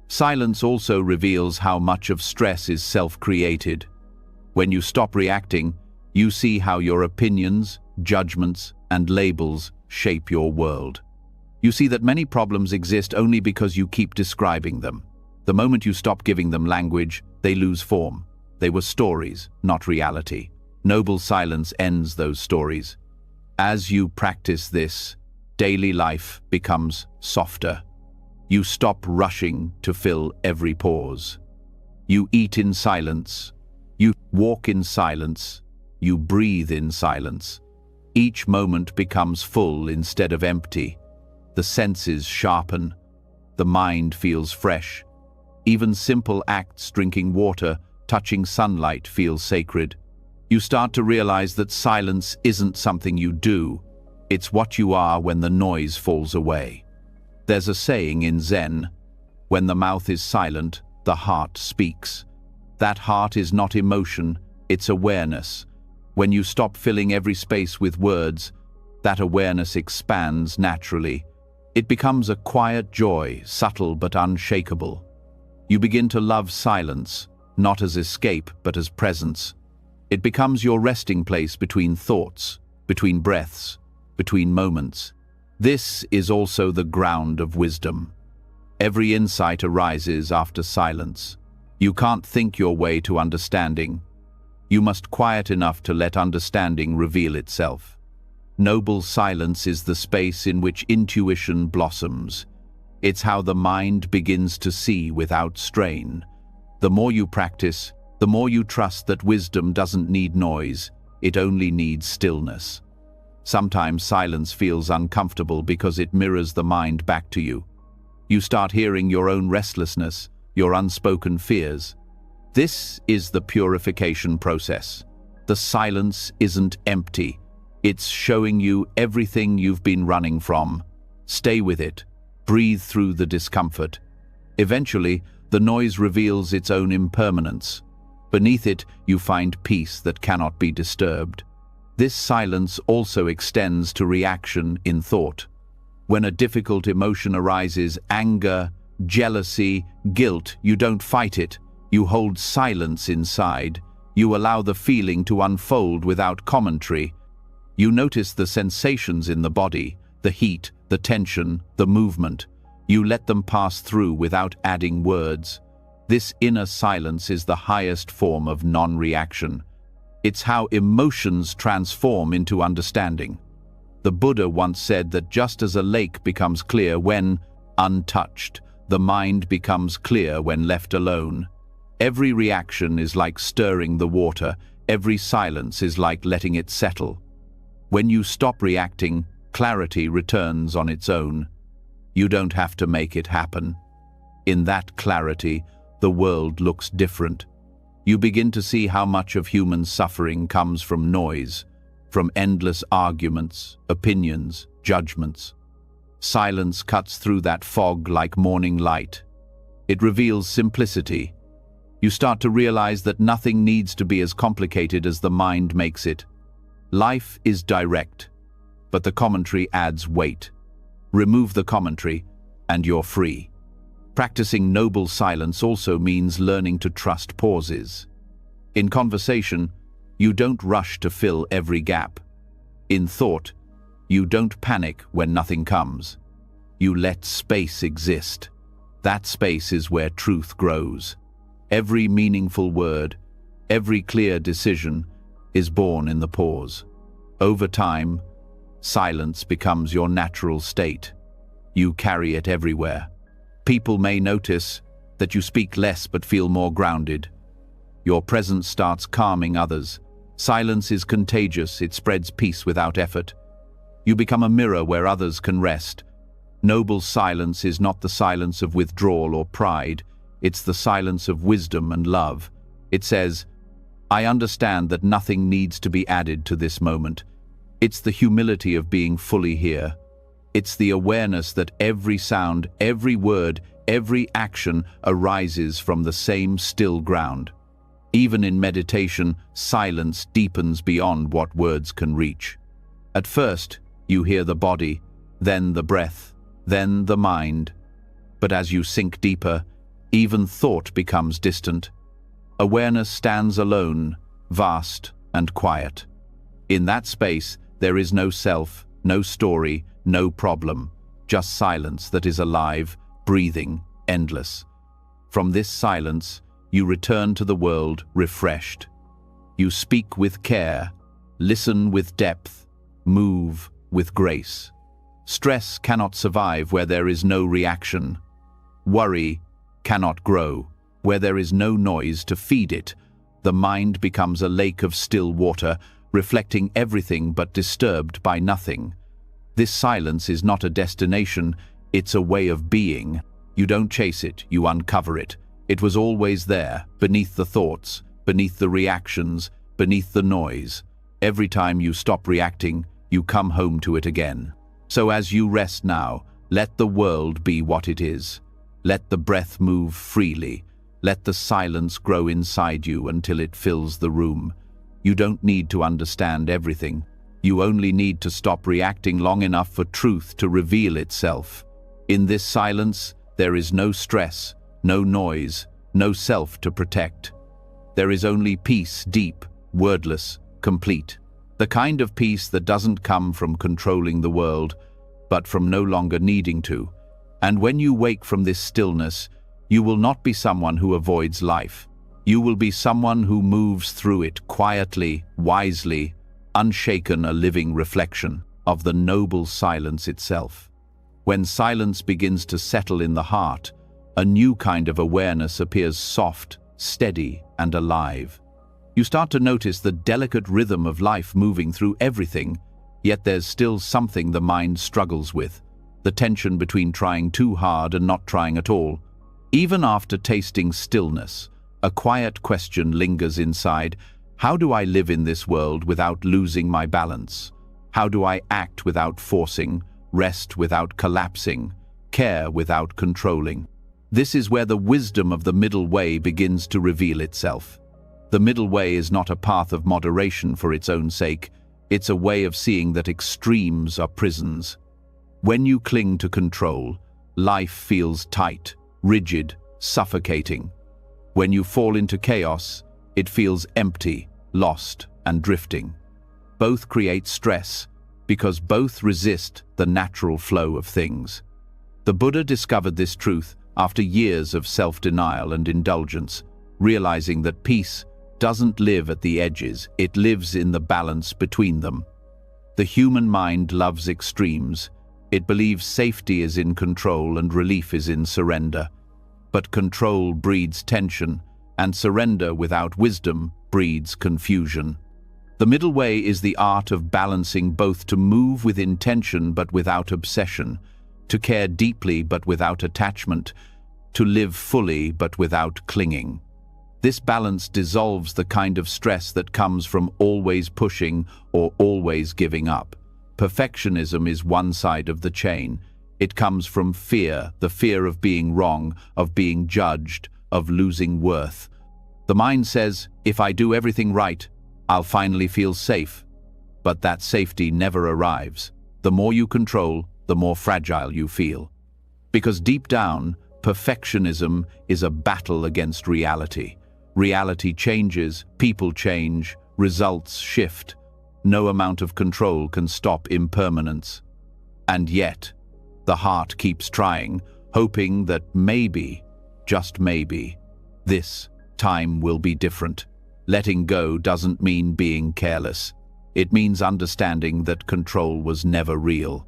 Silence also reveals how much of stress is self-created. When you stop reacting, you see how your opinions, judgments, and labels shape your world. You see that many problems exist only because you keep describing them. The moment you stop giving them language, they lose form. They were stories, not reality. Noble silence ends those stories. As you practice this, daily life becomes softer. You stop rushing to fill every pause. You eat in silence. You walk in silence. You breathe in silence. Each moment becomes full instead of empty. The senses sharpen. The mind feels fresh. Even simple acts, drinking water, touching sunlight, feel sacred. You start to realize that silence isn't something you do. It's what you are when the noise falls away. There's a saying in Zen, when the mouth is silent, the heart speaks. That heart is not emotion, it's awareness. When you stop filling every space with words, that awareness expands naturally. It becomes a quiet joy, subtle but unshakable. You begin to love silence, not as escape but as presence. It becomes your resting place between thoughts, between breaths, between moments. This is also the ground of wisdom. Every insight arises after silence. You can't think your way to understanding. You must quiet enough to let understanding reveal itself. Noble silence is the space in which intuition blossoms. It's how the mind begins to see without strain. The more you practice, the more you trust that wisdom doesn't need noise, it only needs stillness. Sometimes silence feels uncomfortable because it mirrors the mind back to you. You start hearing your own restlessness, your unspoken fears. This is the purification process. The silence isn't empty. It's showing you everything you've been running from. Stay with it. Breathe through the discomfort. Eventually, the noise reveals its own impermanence. Beneath it, you find peace that cannot be disturbed. This silence also extends to reaction in thought. When a difficult emotion arises, anger, jealousy, guilt, you don't fight it. You hold silence inside. You allow the feeling to unfold without commentary. You notice the sensations in the body, the heat, the tension, the movement. You let them pass through without adding words. This inner silence is the highest form of non-reaction. It's how emotions transform into understanding. The Buddha once said that just as a lake becomes clear when untouched, the mind becomes clear when left alone. Every reaction is like stirring the water. Every silence is like letting it settle. When you stop reacting, clarity returns on its own. You don't have to make it happen. In that clarity, the world looks different. You begin to see how much of human suffering comes from noise, from endless arguments, opinions, judgments. Silence cuts through that fog like morning light. It reveals simplicity. You start to realize that nothing needs to be as complicated as the mind makes it. Life is direct, but the commentary adds weight. Remove the commentary, and you're free. Practicing noble silence also means learning to trust pauses. In conversation, you don't rush to fill every gap. In thought, you don't panic when nothing comes. You let space exist. That space is where truth grows. Every meaningful word, every clear decision is born in the pause. Over time, silence becomes your natural state. You carry it everywhere. People may notice that you speak less but feel more grounded. Your presence starts calming others. Silence is contagious, it spreads peace without effort. You become a mirror where others can rest. Noble silence is not the silence of withdrawal or pride, it's the silence of wisdom and love. It says, I understand that nothing needs to be added to this moment. It's the humility of being fully here. It's the awareness that every sound, every word, every action arises from the same still ground. Even in meditation, silence deepens beyond what words can reach. At first, you hear the body, then the breath, then the mind. But as you sink deeper, even thought becomes distant. Awareness stands alone, vast and quiet. In that space, there is no self, no story, no problem, just silence that is alive, breathing, endless. From this silence, you return to the world refreshed. You speak with care, listen with depth, move with grace. Stress cannot survive where there is no reaction. Worry cannot grow where there is no noise to feed it. The mind becomes a lake of still water, reflecting everything but disturbed by nothing. This silence is not a destination, it's a way of being. You don't chase it, you uncover it. It was always there, beneath the thoughts, beneath the reactions, beneath the noise. Every time you stop reacting, you come home to it again. So as you rest now, let the world be what it is. Let the breath move freely. Let the silence grow inside you until it fills the room. You don't need to understand everything. You only need to stop reacting long enough for truth to reveal itself. In this silence, there is no stress, no noise, no self to protect. There is only peace, deep, wordless, complete. The kind of peace that doesn't come from controlling the world, but from no longer needing to. And when you wake from this stillness, you will not be someone who avoids life. You will be someone who moves through it quietly, wisely, unshaken, a living reflection of the noble silence itself. When silence begins to settle in the heart, a new kind of awareness appears, soft, steady, and alive. You start to notice the delicate rhythm of life moving through everything, yet there's still something the mind struggles with. the tension between trying too hard and not trying at all. Even after tasting stillness, a quiet question lingers inside. How do I live in this world without losing my balance? How do I act without forcing, rest without collapsing, care without controlling? This is where the wisdom of the middle way begins to reveal itself. The middle way is not a path of moderation for its own sake. It's a way of seeing that extremes are prisons. When you cling to control, life feels tight, rigid, suffocating. When you fall into chaos, it feels empty, lost, and drifting. Both create stress, because both resist the natural flow of things. The Buddha discovered this truth after years of self-denial and indulgence, realizing that peace doesn't live at the edges, it lives in the balance between them. The human mind loves extremes. It believes safety is in control and relief is in surrender. But control breeds tension, and surrender without wisdom breeds confusion. The middle way is the art of balancing both, to move with intention but without obsession, to care deeply but without attachment, to live fully but without clinging. This balance dissolves the kind of stress that comes from always pushing or always giving up. Perfectionism is one side of the chain. It comes from fear, the fear of being wrong, of being judged, of losing worth. The mind says, if I do everything right, I'll finally feel safe. But that safety never arrives. The more you control, the more fragile you feel. Because deep down, perfectionism is a battle against reality. Reality changes, people change, results shift. No amount of control can stop impermanence. And yet, the heart keeps trying, hoping that maybe, just maybe, this time will be different. Letting go doesn't mean being careless. It means understanding that control was never real.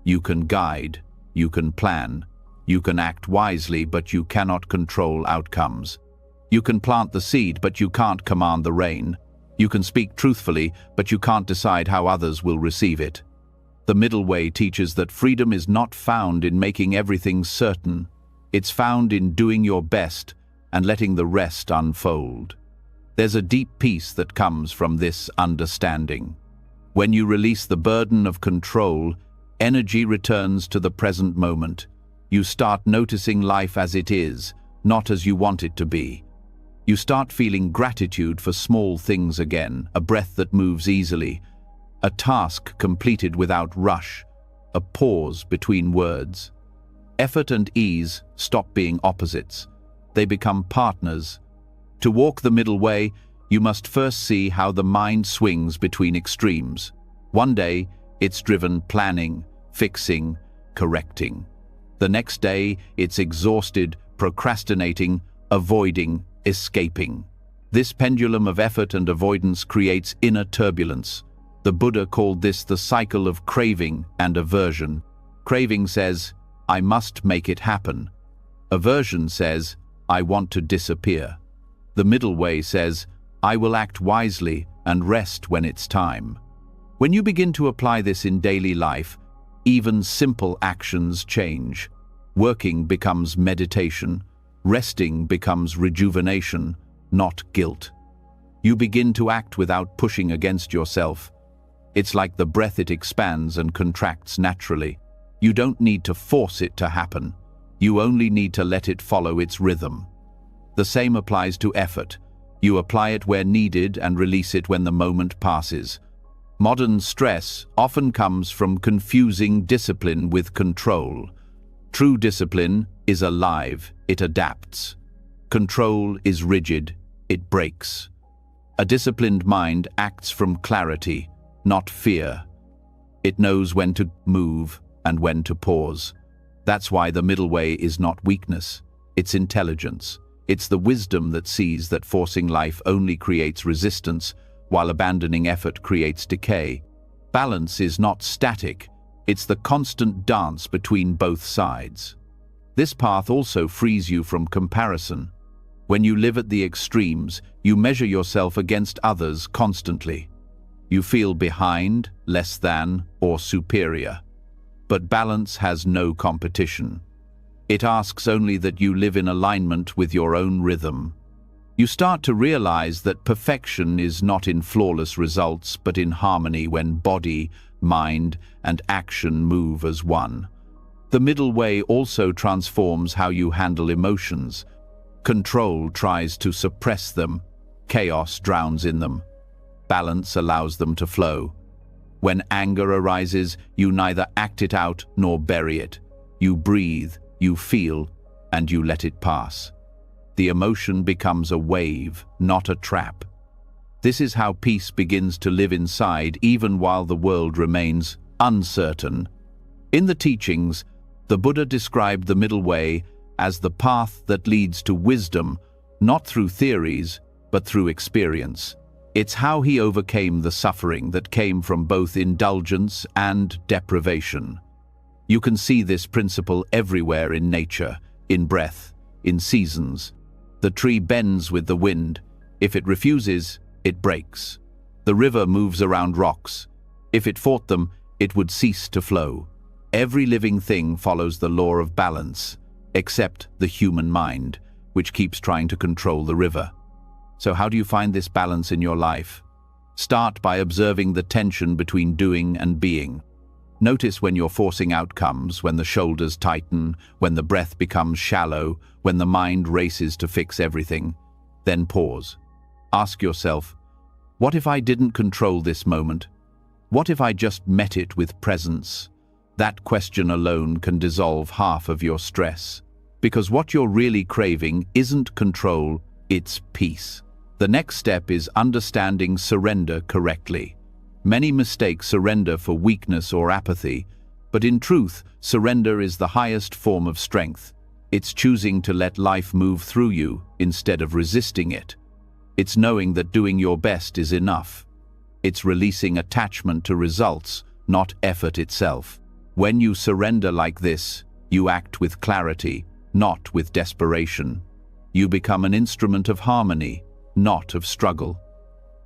You can guide, you can plan, you can act wisely, but you cannot control outcomes. You can plant the seed, but you can't command the rain. You can speak truthfully, but you can't decide how others will receive it. The middle way teaches that freedom is not found in making everything certain. It's found in doing your best and letting the rest unfold. There's a deep peace that comes from this understanding. When you release the burden of control, energy returns to the present moment. You start noticing life as it is, not as you want it to be. You start feeling gratitude for small things again, a breath that moves easily, a task completed without rush, a pause between words. Effort and ease stop being opposites. They become partners. To walk the middle way, you must first see how the mind swings between extremes. One day, it's driven planning, fixing, correcting. The next day, it's exhausted, procrastinating, avoiding, escaping. This pendulum of effort and avoidance creates inner turbulence. The Buddha called this the cycle of craving and aversion. Craving says, I must make it happen. Aversion says, I want to disappear. The middle way says, I will act wisely and rest when it's time. When you begin to apply this in daily life, even simple actions change. Working becomes meditation. Resting becomes rejuvenation, not guilt. You begin to act without pushing against yourself. It's like the breath, it expands and contracts naturally. You don't need to force it to happen. You only need to let it follow its rhythm. The same applies to effort. You apply it where needed and release it when the moment passes. Modern stress often comes from confusing discipline with control. True discipline is alive, it adapts. Control is rigid, it breaks. A disciplined mind acts from clarity, not fear. It knows when to move and when to pause. That's why the middle way is not weakness, it's intelligence. It's the wisdom that sees that forcing life only creates resistance, while abandoning effort creates decay. Balance is not static, it's the constant dance between both sides. This path also frees you from comparison. When you live at the extremes, you measure yourself against others constantly. You feel behind, less than, or superior. But balance has no competition. It asks only that you live in alignment with your own rhythm. You start to realize that perfection is not in flawless results, but in harmony when body, mind, and action move as one. The middle way also transforms how you handle emotions. Control tries to suppress them. Chaos drowns in them. Balance allows them to flow. When anger arises, you neither act it out nor bury it. You breathe, you feel, and you let it pass. The emotion becomes a wave, not a trap. This is how peace begins to live inside, even while the world remains uncertain. In the teachings, the Buddha described the middle way as the path that leads to wisdom, not through theories, but through experience. It's how he overcame the suffering that came from both indulgence and deprivation. You can see this principle everywhere in nature, in breath, in seasons. The tree bends with the wind. If it refuses, it breaks. The river moves around rocks. If it fought them, it would cease to flow. Every living thing follows the law of balance, except the human mind, which keeps trying to control the river. So how do you find this balance in your life? Start by observing the tension between doing and being. Notice when you're forcing outcomes, when the shoulders tighten, when the breath becomes shallow, when the mind races to fix everything. Then pause. Ask yourself, what if I didn't control this moment? What if I just met it with presence? That question alone can dissolve half of your stress. Because what you're really craving isn't control, it's peace. The next step is understanding surrender correctly. Many mistake surrender for weakness or apathy, but in truth, surrender is the highest form of strength. It's choosing to let life move through you instead of resisting it. It's knowing that doing your best is enough. It's releasing attachment to results, not effort itself. When you surrender like this, you act with clarity, not with desperation. You become an instrument of harmony, not of struggle.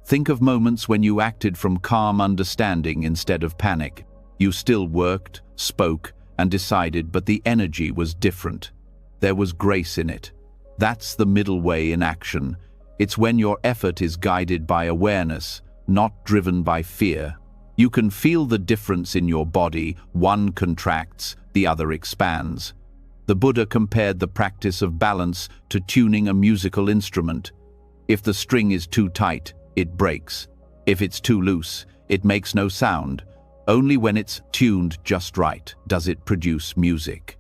Think of moments when you acted from calm understanding instead of panic. You still worked, spoke, and decided, but the energy was different. There was grace in it. That's the middle way in action. It's when your effort is guided by awareness, not driven by fear. You can feel the difference in your body. One contracts, the other expands. The Buddha compared the practice of balance to tuning a musical instrument. If the string is too tight, it breaks. If it's too loose, it makes no sound. Only when it's tuned just right does it produce music.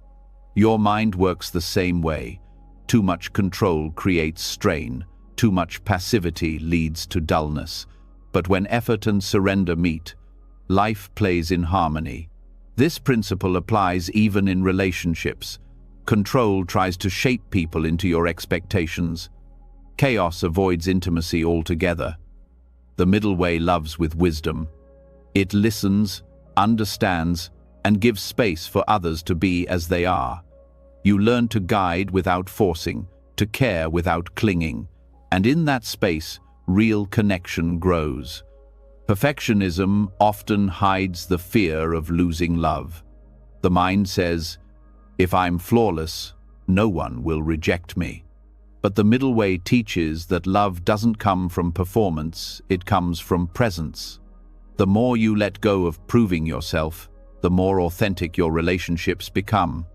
Your mind works the same way. Too much control creates strain. Too much passivity leads to dullness. But when effort and surrender meet, life plays in harmony. This principle applies even in relationships. Control tries to shape people into your expectations. Chaos avoids intimacy altogether. The middle way loves with wisdom. It listens, understands, and gives space for others to be as they are. You learn to guide without forcing, to care without clinging, and in that space, real connection grows. Perfectionism often hides the fear of losing love. The mind says, if I'm flawless, no one will reject me. But the middle way teaches that love doesn't come from performance, it comes from presence. The more you let go of proving yourself, the more authentic your relationships become.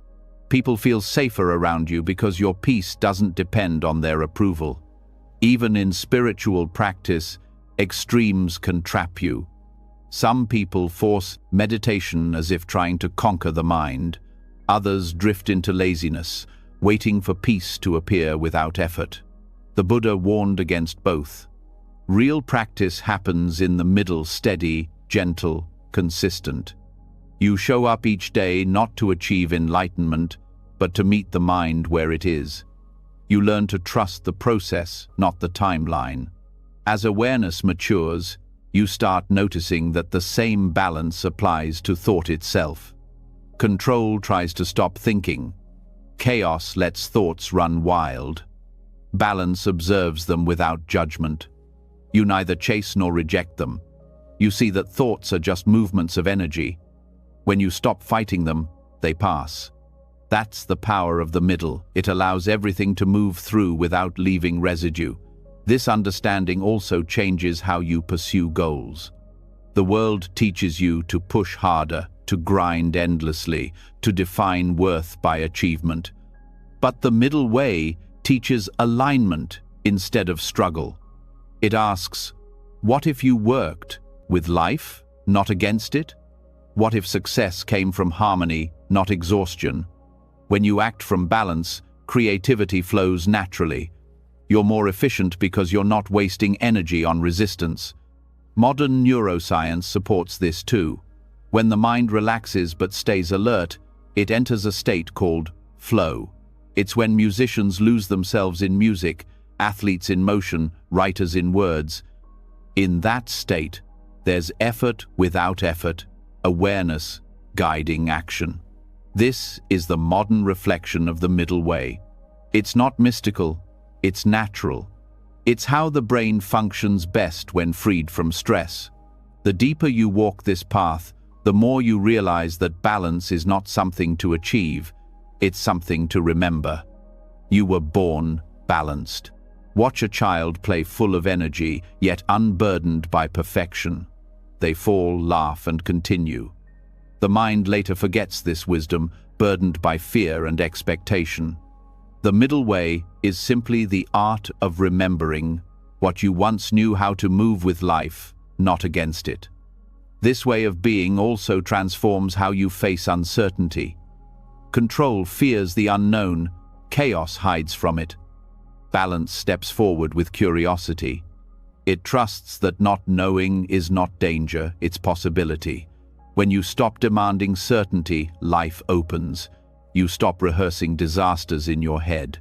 People feel safer around you because your peace doesn't depend on their approval. Even in spiritual practice, extremes can trap you. Some people force meditation as if trying to conquer the mind. Others drift into laziness, waiting for peace to appear without effort. The Buddha warned against both. Real practice happens in the middle, steady, gentle, consistent. You show up each day not to achieve enlightenment, but to meet the mind where it is. You learn to trust the process, not the timeline. As awareness matures, you start noticing that the same balance applies to thought itself. Control tries to stop thinking. Chaos lets thoughts run wild. Balance observes them without judgment. You neither chase nor reject them. You see that thoughts are just movements of energy. When you stop fighting them, they pass. That's the power of the middle. It allows everything to move through without leaving residue. This understanding also changes how you pursue goals. The world teaches you to push harder, to grind endlessly, to define worth by achievement. But the middle way teaches alignment instead of struggle. It asks, what if you worked with life, not against it? What if success came from harmony, not exhaustion? When you act from balance, creativity flows naturally. You're more efficient because you're not wasting energy on resistance. Modern neuroscience supports this too. When the mind relaxes but stays alert, it enters a state called flow. It's when musicians lose themselves in music, athletes in motion, writers in words. In that state, there's effort without effort, awareness guiding action. This is the modern reflection of the middle way. It's not mystical, it's natural. It's how the brain functions best when freed from stress. The deeper you walk this path, the more you realize that balance is not something to achieve, it's something to remember. You were born balanced. Watch a child play full of energy, yet unburdened by perfection. They fall, laugh, and continue. The mind later forgets this wisdom, burdened by fear and expectation. The middle way is simply the art of remembering what you once knew how to move with life, not against it. This way of being also transforms how you face uncertainty. Control fears the unknown, chaos hides from it. Balance steps forward with curiosity. It trusts that not knowing is not danger, it's possibility. When you stop demanding certainty, life opens. You stop rehearsing disasters in your head.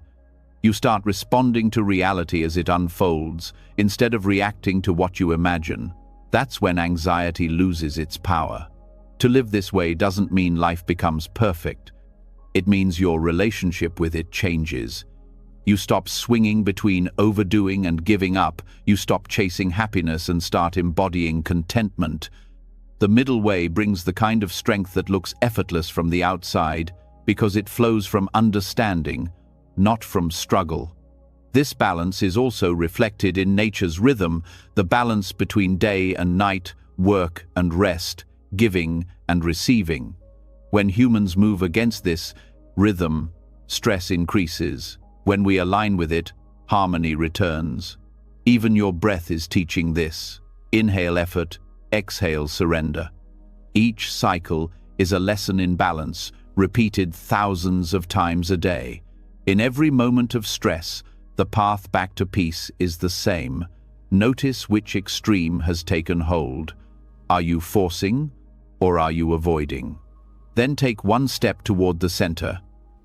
You start responding to reality as it unfolds, instead of reacting to what you imagine. That's when anxiety loses its power. To live this way doesn't mean life becomes perfect. It means your relationship with it changes. You stop swinging between overdoing and giving up. You stop chasing happiness and start embodying contentment. The middle way brings the kind of strength that looks effortless from the outside, because it flows from understanding, not from struggle. This balance is also reflected in nature's rhythm, the balance between day and night, work and rest, giving and receiving. When humans move against this rhythm, stress increases. When we align with it, harmony returns. Even your breath is teaching this. Inhale effort, exhale surrender. Each cycle is a lesson in balance, repeated thousands of times a day. In every moment of stress, the path back to peace is the same. Notice which extreme has taken hold. Are you forcing or are you avoiding? Then take one step toward the center.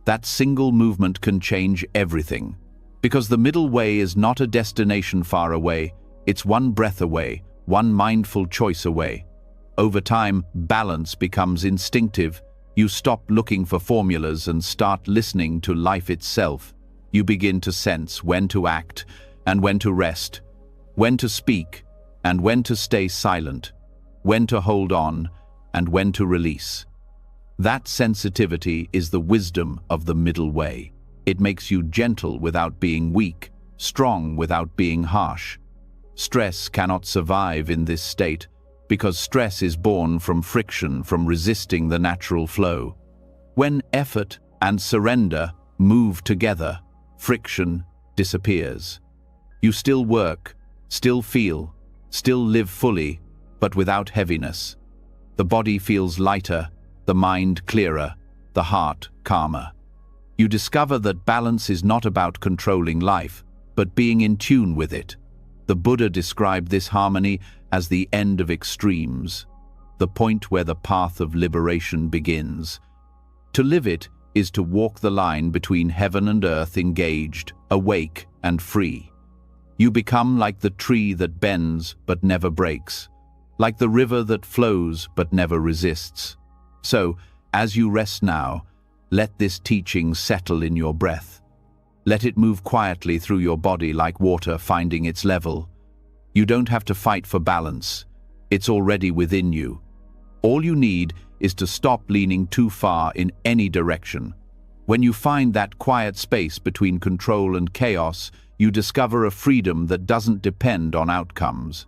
That single movement can change everything. Because the middle way is not a destination far away, it's one breath away, one mindful choice away. Over time, balance becomes instinctive. You stop looking for formulas and start listening to life itself. You begin to sense when to act and when to rest, when to speak and when to stay silent, when to hold on and when to release. That sensitivity is the wisdom of the middle way. It makes you gentle without being weak, strong without being harsh. Stress cannot survive in this state, because stress is born from friction, from resisting the natural flow. When effort and surrender move together, friction disappears. You still work, still feel, still live fully, but without heaviness. The body feels lighter, the mind clearer, the heart calmer. You discover that balance is not about controlling life, but being in tune with it. The Buddha described this harmony as the end of extremes, the point where the path of liberation begins. To live it is to walk the line between heaven and earth, engaged, awake, and free. You become like the tree that bends but never breaks, like the river that flows but never resists. So, as you rest now, let this teaching settle in your breath. Let it move quietly through your body like water finding its level. You don't have to fight for balance. It's already within you. All you need is to stop leaning too far in any direction. When you find that quiet space between control and chaos, you discover a freedom that doesn't depend on outcomes.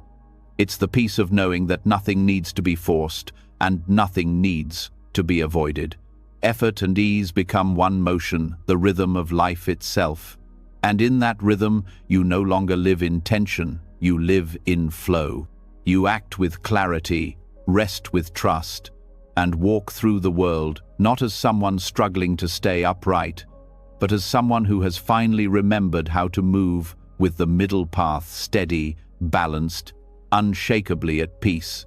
It's the peace of knowing that nothing needs to be forced and nothing needs to be avoided. Effort and ease become one motion, the rhythm of life itself. And in that rhythm, you no longer live in tension, you live in flow. You act with clarity, rest with trust, and walk through the world not as someone struggling to stay upright, but as someone who has finally remembered how to move with the middle path, steady, balanced, unshakably at peace.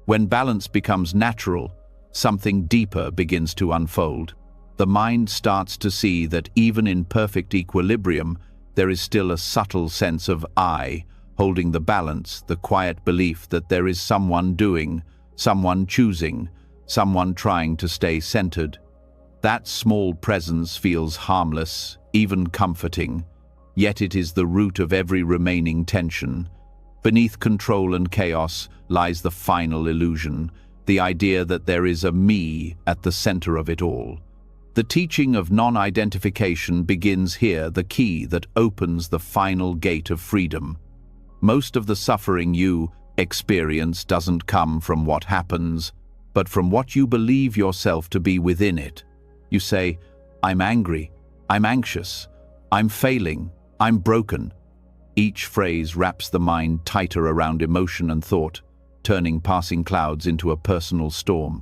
When balance becomes natural, something deeper begins to unfold. The mind starts to see that even in perfect equilibrium, there is still a subtle sense of I, holding the balance, the quiet belief that there is someone doing, someone choosing, someone trying to stay centered. That small presence feels harmless, even comforting, yet it is the root of every remaining tension. Beneath control and chaos lies the final illusion, the idea that there is a me at the center of it all. The teaching of non-identification begins here, the key that opens the final gate of freedom. Most of the suffering you experience doesn't come from what happens, but from what you believe yourself to be within it. You say, I'm angry, I'm anxious, I'm failing, I'm broken. Each phrase wraps the mind tighter around emotion and thought, turning passing clouds into a personal storm.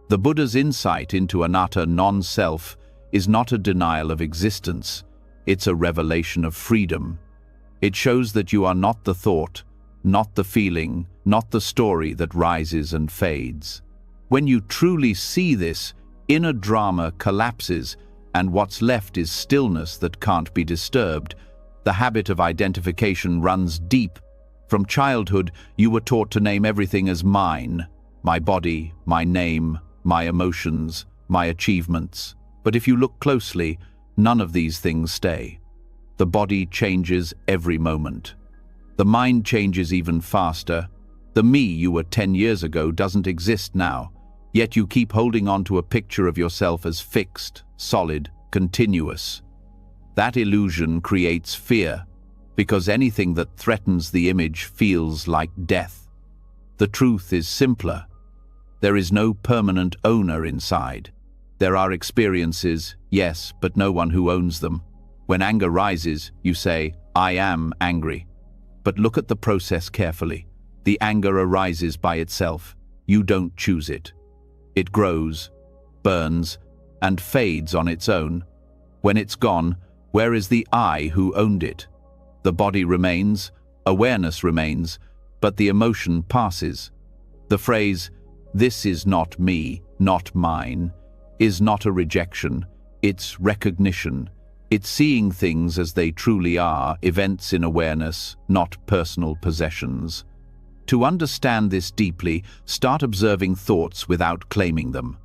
The Buddha's insight into anatta, non-self, is not a denial of existence, it's a revelation of freedom. It shows that you are not the thought, not the feeling, not the story that rises and fades. When you truly see this, inner drama collapses, and what's left is stillness that can't be disturbed. The habit of identification runs deep. From childhood, you were taught to name everything as mine, my body, my name, my emotions, my achievements. But if you look closely, none of these things stay. The body changes every moment. The mind changes even faster. The me you were 10 years ago doesn't exist now, yet you keep holding on to a picture of yourself as fixed, solid, continuous. That illusion creates fear, because anything that threatens the image feels like death. The truth is simpler. There is no permanent owner inside. There are experiences, yes, but no one who owns them. When anger rises, you say, I am angry. But look at the process carefully. The anger arises by itself. You don't choose it. It grows, burns, and fades on its own. When it's gone, where is the I who owned it? The body remains, awareness remains, but the emotion passes. The phrase, "This is not me, not mine," is not a rejection, it's recognition. It's seeing things as they truly are, events in awareness, not personal possessions. To understand this deeply, start observing thoughts without claiming them.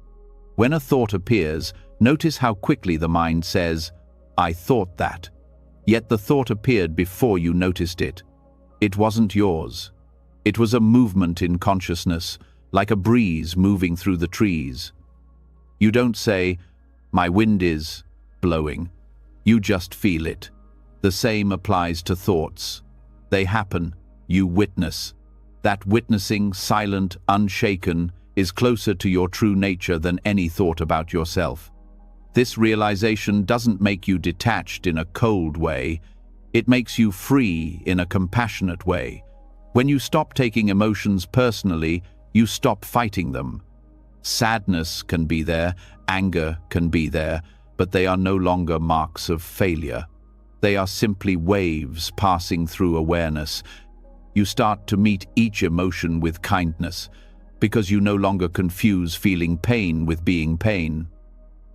When a thought appears, notice how quickly the mind says, I thought that. Yet the thought appeared before you noticed it. It wasn't yours. It was a movement in consciousness, like a breeze moving through the trees. You don't say, my wind is blowing. You just feel it. The same applies to thoughts. They happen. You witness. That witnessing, silent, unshaken, is closer to your true nature than any thought about yourself. This realization doesn't make you detached in a cold way. It makes you free in a compassionate way. When you stop taking emotions personally, you stop fighting them. Sadness can be there, anger can be there, but they are no longer marks of failure. They are simply waves passing through awareness. You start to meet each emotion with kindness, because you no longer confuse feeling pain with being pain.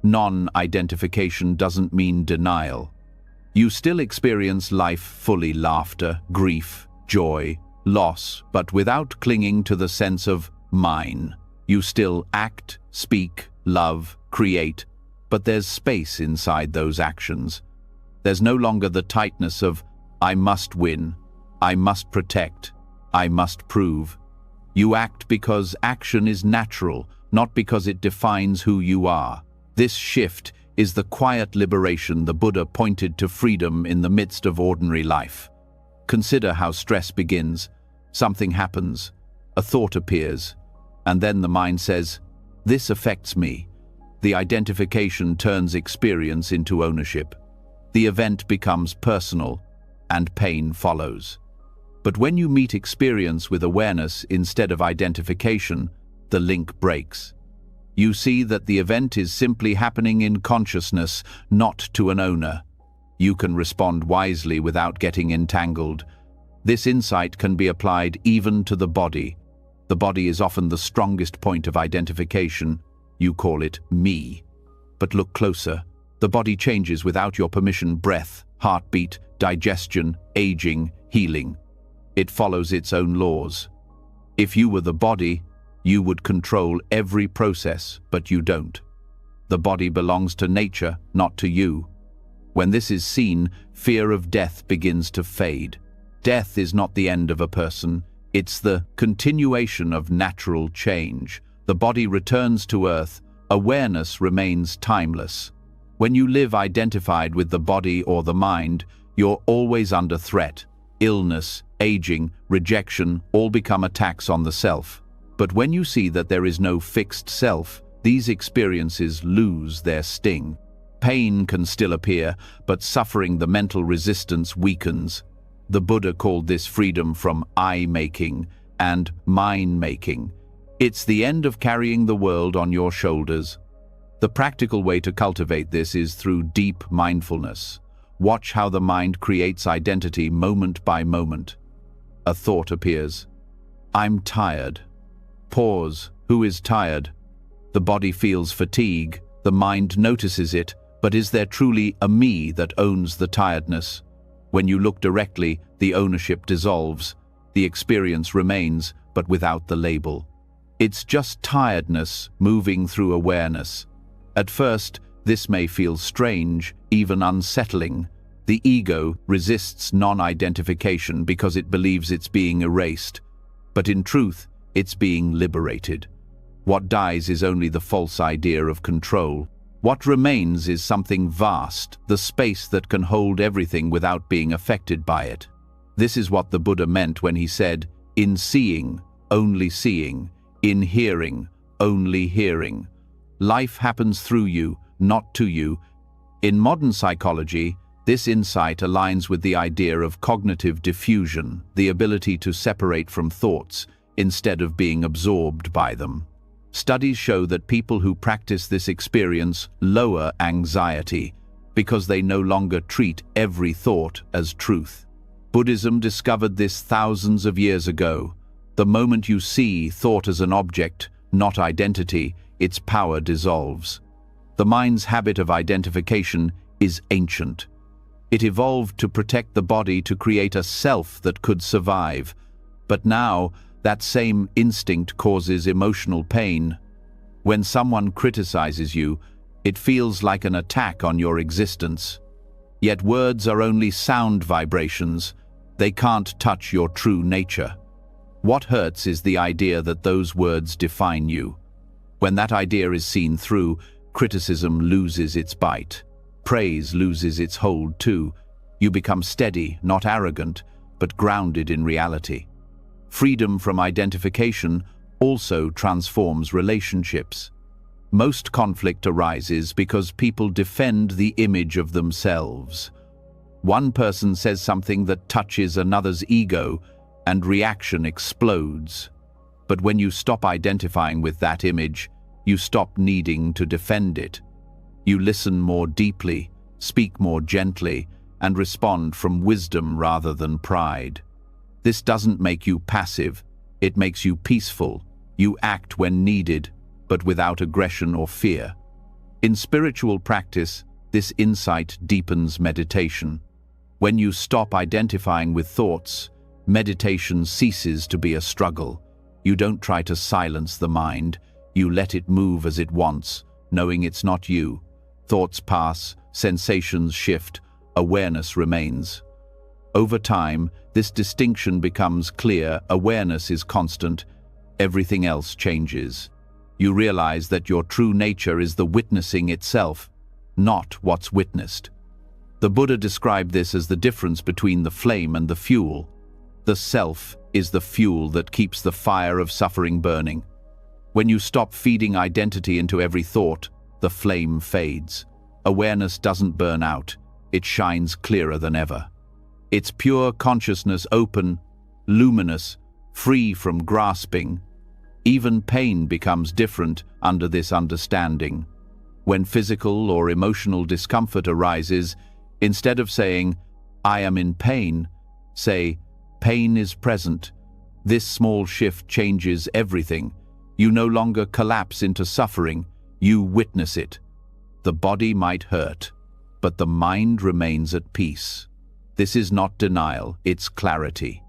Non-identification doesn't mean denial. You still experience life fully: laughter, grief, joy, loss, but without clinging to the sense of mine. You still act, speak, love, create, but there's space inside those actions. There's no longer the tightness of, I must win, I must protect, I must prove. You act because action is natural, not because it defines who you are. This shift is the quiet liberation the Buddha pointed to freedom in the midst of ordinary life. Consider how stress begins. Something happens, a thought appears, and then the mind says, "This affects me." The identification turns experience into ownership. The event becomes personal, and pain follows. But when you meet experience with awareness instead of identification, the link breaks. You see that the event is simply happening in consciousness, not to an owner. You can respond wisely without getting entangled. This insight can be applied even to the body. The body is often the strongest point of identification. You call it me. But look closer. The body changes without your permission: breath, heartbeat, digestion, aging, healing. It follows its own laws. If you were the body, you would control every process, but you don't. The body belongs to nature, not to you. When this is seen, fear of death begins to fade. Death is not the end of a person, it's the continuation of natural change. The body returns to earth, awareness remains timeless. When you live identified with the body or the mind, you're always under threat. Illness, aging, rejection all become attacks on the self. But when you see that there is no fixed self, these experiences lose their sting. Pain can still appear, but suffering, the mental resistance weakens. The Buddha called this freedom from I-making and mine-making. It's the end of carrying the world on your shoulders. The practical way to cultivate this is through deep mindfulness. Watch how the mind creates identity moment by moment. A thought appears. I'm tired. Pause. Who is tired? The body feels fatigue. The mind notices it. But is there truly a me that owns the tiredness? When you look directly, the ownership dissolves. The experience remains, but without the label. It's just tiredness moving through awareness. At first, this may feel strange, even unsettling. The ego resists non-identification because it believes it's being erased. But in truth, it's being liberated. What dies is only the false idea of control. What remains is something vast, the space that can hold everything without being affected by it. This is what the Buddha meant when he said, "In seeing, only seeing. In hearing, only hearing." Life happens through you, not to you. In modern psychology, this insight aligns with the idea of cognitive diffusion, the ability to separate from thoughts instead of being absorbed by them. Studies show that people who practice this experience lower anxiety because they no longer treat every thought as truth. Buddhism discovered this thousands of years ago. The moment you see thought as an object, not identity, its power dissolves. The mind's habit of identification is ancient. It evolved to protect the body, to create a self that could survive. But now, that same instinct causes emotional pain. When someone criticizes you, it feels like an attack on your existence. Yet words are only sound vibrations. They can't touch your true nature. What hurts is the idea that those words define you. When that idea is seen through, criticism loses its bite. Praise loses its hold too. You become steady, not arrogant, but grounded in reality. Freedom from identification also transforms relationships. Most conflict arises because people defend the image of themselves. One person says something that touches another's ego, and reaction explodes. But when you stop identifying with that image, you stop needing to defend it. You listen more deeply, speak more gently, and respond from wisdom rather than pride. This doesn't make you passive, it makes you peaceful. You act when needed, but without aggression or fear. In spiritual practice, this insight deepens meditation. When you stop identifying with thoughts, meditation ceases to be a struggle. You don't try to silence the mind, you let it move as it wants, knowing it's not you. Thoughts pass, sensations shift, awareness remains. Over time, this distinction becomes clear. Awareness is constant, everything else changes. You realize that your true nature is the witnessing itself, not what's witnessed. The Buddha described this as the difference between the flame and the fuel. The self is the fuel that keeps the fire of suffering burning. When you stop feeding identity into every thought, the flame fades. Awareness doesn't burn out, it shines clearer than ever. It's pure consciousness, open, luminous, free from grasping. Even pain becomes different under this understanding. When physical or emotional discomfort arises, instead of saying, "I am in pain," say, "Pain is present." This small shift changes everything. You no longer collapse into suffering, you witness it. The body might hurt, but the mind remains at peace. This is not denial, it's clarity.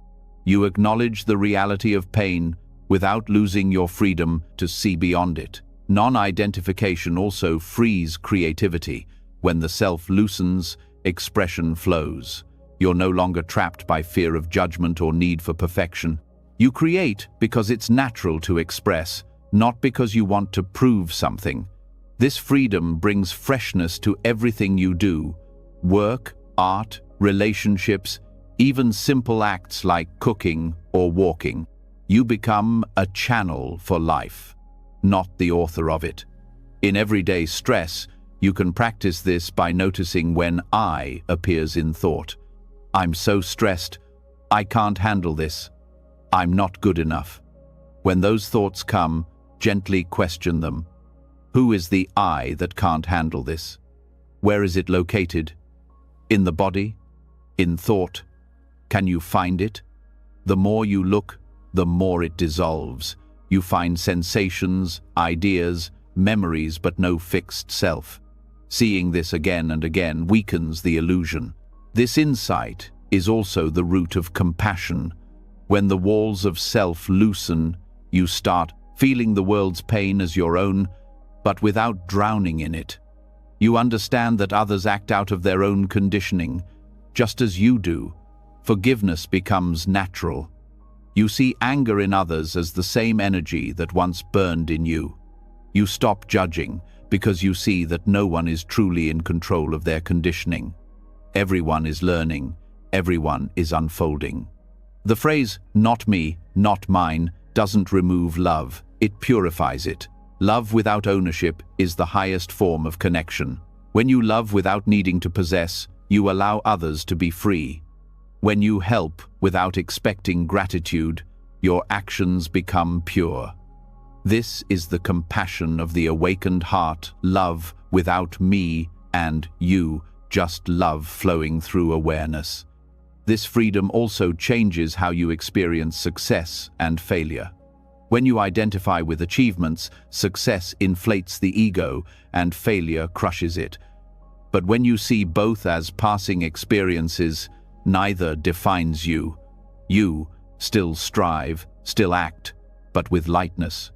You acknowledge the reality of pain without losing your freedom to see beyond it. Non-identification also frees creativity. When the self loosens, expression flows. You're no longer trapped by fear of judgment or need for perfection. You create because it's natural to express, not because you want to prove something. This freedom brings freshness to everything you do. Work, art, relationships, even simple acts like cooking or walking. You become a channel for life, not the author of it. In everyday stress, you can practice this by noticing when I appears in thought. I'm so stressed, I can't handle this. I'm not good enough. When those thoughts come, gently question them. Who is the I that can't handle this? Where is it located? In the body? In thought? Can you find it? The more you look, the more it dissolves. You find sensations, ideas, memories, but no fixed self. Seeing this again and again weakens the illusion. This insight is also the root of compassion. When the walls of self loosen, you start feeling the world's pain as your own, but without drowning in it. You understand that others act out of their own conditioning, just as you do. Forgiveness becomes natural. You see anger in others as the same energy that once burned in you. You stop judging because you see that no one is truly in control of their conditioning. Everyone is learning, everyone is unfolding. The phrase, "not me, not mine," doesn't remove love, it purifies it. Love without ownership is the highest form of connection. When you love without needing to possess, you allow others to be free. When you help without expecting gratitude, your actions become pure. This is the compassion of the awakened heart, love without me and you, just love flowing through awareness. This freedom also changes how you experience success and failure. When you identify with achievements, success inflates the ego and failure crushes it. But when you see both as passing experiences, neither defines you. You still strive, still act, but with lightness.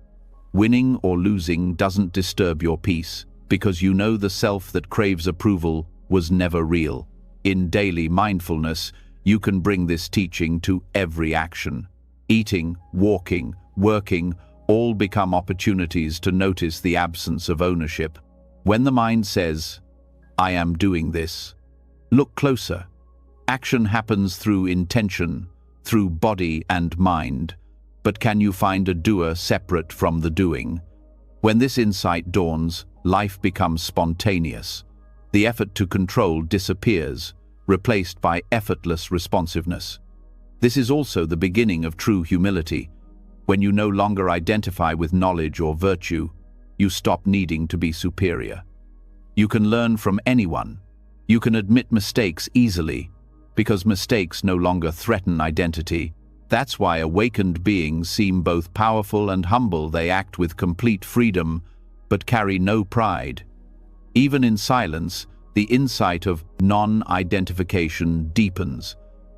Winning or losing doesn't disturb your peace, because you know the self that craves approval was never real. In daily mindfulness, you can bring this teaching to every action. Eating, walking, working, all become opportunities to notice the absence of ownership. When the mind says, "I am doing this," look closer. Action happens through intention, through body and mind. But can you find a doer separate from the doing? When this insight dawns, life becomes spontaneous. The effort to control disappears, replaced by effortless responsiveness. This is also the beginning of true humility. When you no longer identify with knowledge or virtue, you stop needing to be superior. You can learn from anyone. You can admit mistakes easily, because mistakes no longer threaten identity. That's why awakened beings seem both powerful and humble. They act with complete freedom, but carry no pride. Even in silence, the insight of non-identification deepens.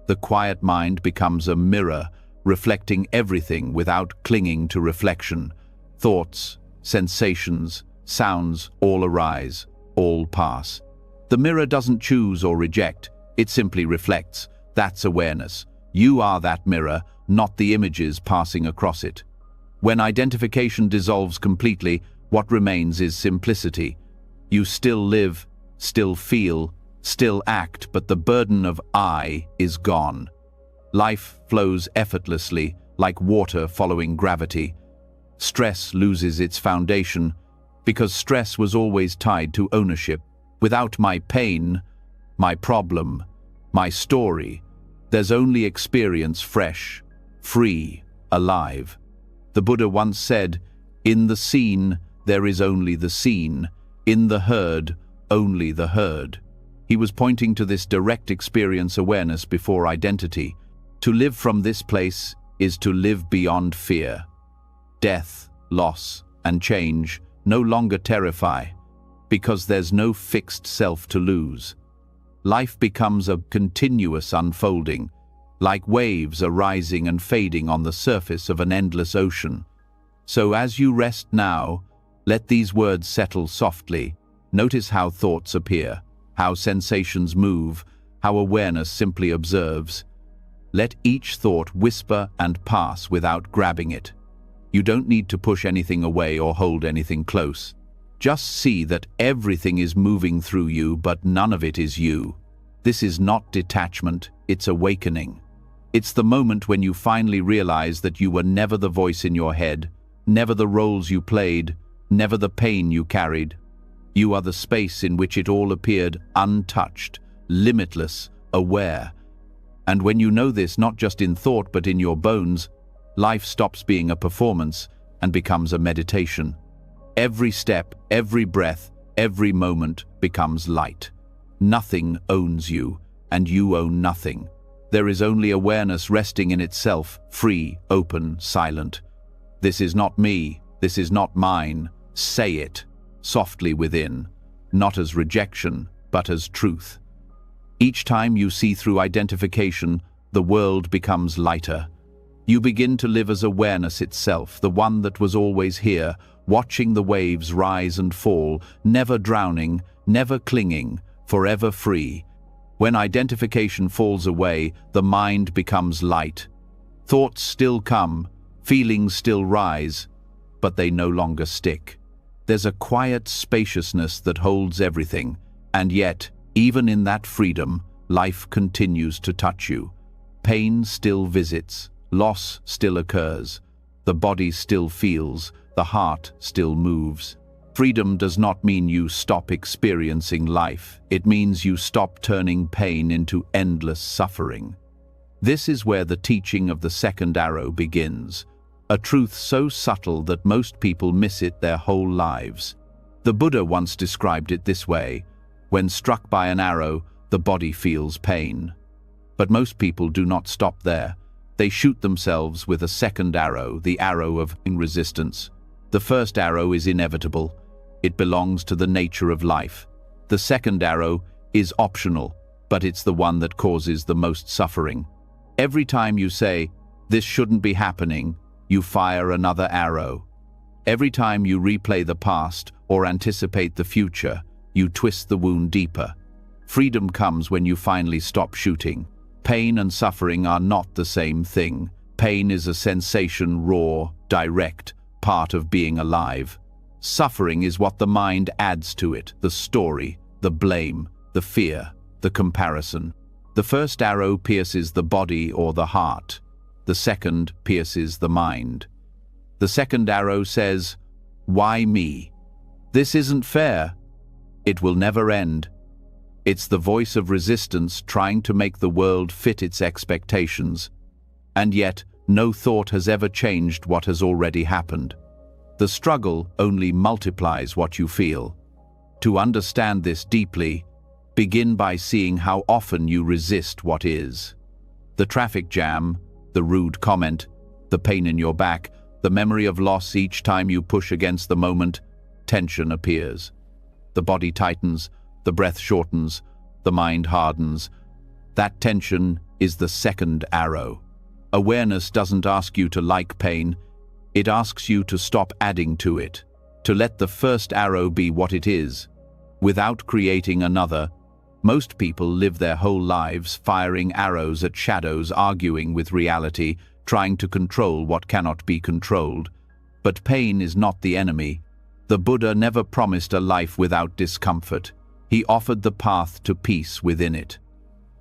The quiet mind becomes a mirror, reflecting everything without clinging to reflection. Thoughts, sensations, sounds all arise, all pass. The mirror doesn't choose or reject, it simply reflects. That's awareness. You are that mirror, not the images passing across it. When identification dissolves completely, what remains is simplicity. You still live, still feel, still act, but the burden of I is gone. Life flows effortlessly, like water following gravity. Stress loses its foundation, because stress was always tied to ownership. Without my pain, my problem, my story, there's only experience fresh, free, alive. The Buddha once said, "In the seen, there is only the seen. In the heard, only the heard." He was pointing to this direct experience awareness before identity. To live from this place is to live beyond fear. Death, loss, and change no longer terrify, because there's no fixed self to lose. Life becomes a continuous unfolding, like waves arising and fading on the surface of an endless ocean. So as you rest now, let these words settle softly. Notice how thoughts appear, how sensations move, how awareness simply observes. Let each thought whisper and pass without grabbing it. You don't need to push anything away or hold anything close. Just see that everything is moving through you, but none of it is you. This is not detachment, it's awakening. It's the moment when you finally realize that you were never the voice in your head, never the roles you played, never the pain you carried. You are the space in which it all appeared, untouched, limitless, aware. And when you know this, not just in thought but in your bones, life stops being a performance and becomes a meditation. Every step, every breath, every moment becomes light. Nothing owns you, and you own nothing. There is only awareness resting in itself, free, open, silent. This is not me, this is not mine. Say it, softly within, not as rejection, but as truth. Each time you see through identification, the world becomes lighter. You begin to live as awareness itself, the one that was always here, watching the waves rise and fall, never drowning, never clinging, forever free. When identification falls away, the mind becomes light. Thoughts still come, feelings still rise, but they no longer stick. There's a quiet spaciousness that holds everything, and yet, even in that freedom, life continues to touch you. Pain still visits, loss still occurs, the body still feels, the heart still moves. Freedom does not mean you stop experiencing life. It means you stop turning pain into endless suffering. This is where the teaching of the second arrow begins, a truth so subtle that most people miss it their whole lives. The Buddha once described it this way: when struck by an arrow, the body feels pain. But most people do not stop there. They shoot themselves with a second arrow, the arrow of resistance. The first arrow is inevitable. It belongs to the nature of life. The second arrow is optional, but it's the one that causes the most suffering. Every time you say, "This shouldn't be happening," you fire another arrow. Every time you replay the past or anticipate the future, you twist the wound deeper. Freedom comes when you finally stop shooting. Pain and suffering are not the same thing. Pain is a sensation, raw, direct, part of being alive. Suffering is what the mind adds to it, the story, the blame, the fear, the comparison. The first arrow pierces the body or the heart. The second pierces the mind. The second arrow says, "Why me? This isn't fair. It will never end." It's the voice of resistance trying to make the world fit its expectations. And yet, no thought has ever changed what has already happened. The struggle only multiplies what you feel. To understand this deeply, begin by seeing how often you resist what is. The traffic jam, the rude comment, the pain in your back, the memory of loss each time you push against the moment, tension appears. The body tightens, the breath shortens, the mind hardens. That tension is the second arrow. Awareness doesn't ask you to like pain, it asks you to stop adding to it, to let the first arrow be what it is, without creating another. Most people live their whole lives firing arrows at shadows, arguing with reality, trying to control what cannot be controlled. But pain is not the enemy. The Buddha never promised a life without discomfort. He offered the path to peace within it.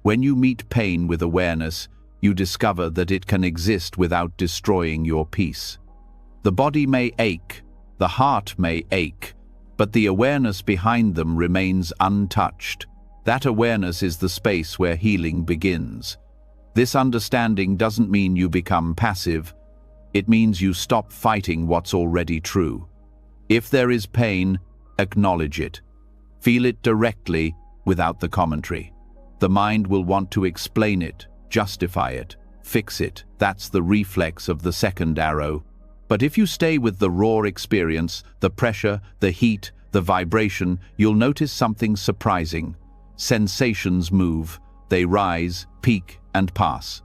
When you meet pain with awareness, you discover that it can exist without destroying your peace. The body may ache, the heart may ache, but the awareness behind them remains untouched. That awareness is the space where healing begins. This understanding doesn't mean you become passive. It means you stop fighting what's already true. If there is pain, acknowledge it. Feel it directly without the commentary. The mind will want to explain it, justify it, fix it. That's the reflex of the second arrow. But if you stay with the raw experience, the pressure, the heat, the vibration, you'll notice something surprising. Sensations move, they rise, peak, and pass.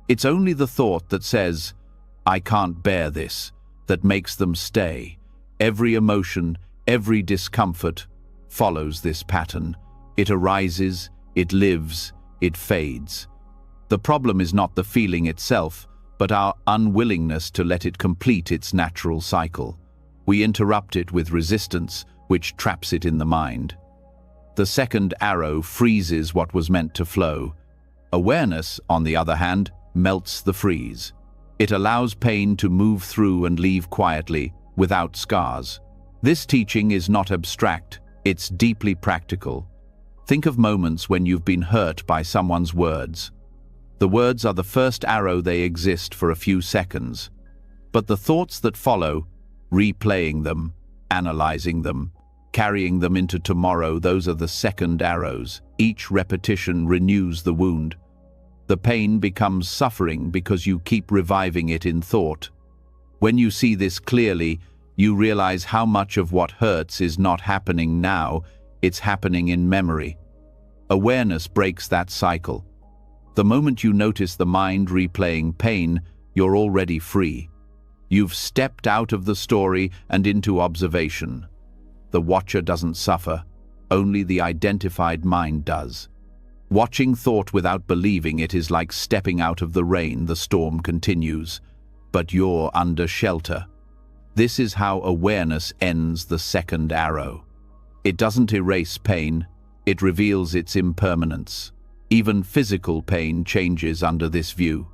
It's only the thought that says, "I can't bear this," that makes them stay. Every emotion, every discomfort follows this pattern. It arises, it lives, it fades. The problem is not the feeling itself, but our unwillingness to let it complete its natural cycle. We interrupt it with resistance, which traps it in the mind. The second arrow freezes what was meant to flow. Awareness, on the other hand, melts the freeze. It allows pain to move through and leave quietly, without scars. This teaching is not abstract, it's deeply practical. Think of moments when you've been hurt by someone's words. The words are the first arrow, they exist for a few seconds. But the thoughts that follow, replaying them, analyzing them, carrying them into tomorrow, those are the second arrows. Each repetition renews the wound. The pain becomes suffering because you keep reviving it in thought. When you see this clearly, you realize how much of what hurts is not happening now, it's happening in memory. Awareness breaks that cycle. The moment you notice the mind replaying pain, you're already free. You've stepped out of the story and into observation. The watcher doesn't suffer, only the identified mind does. Watching thought without believing it is like stepping out of the rain. The storm continues, but you're under shelter. This is how awareness ends the second arrow. It doesn't erase pain, it reveals its impermanence. Even physical pain changes under this view.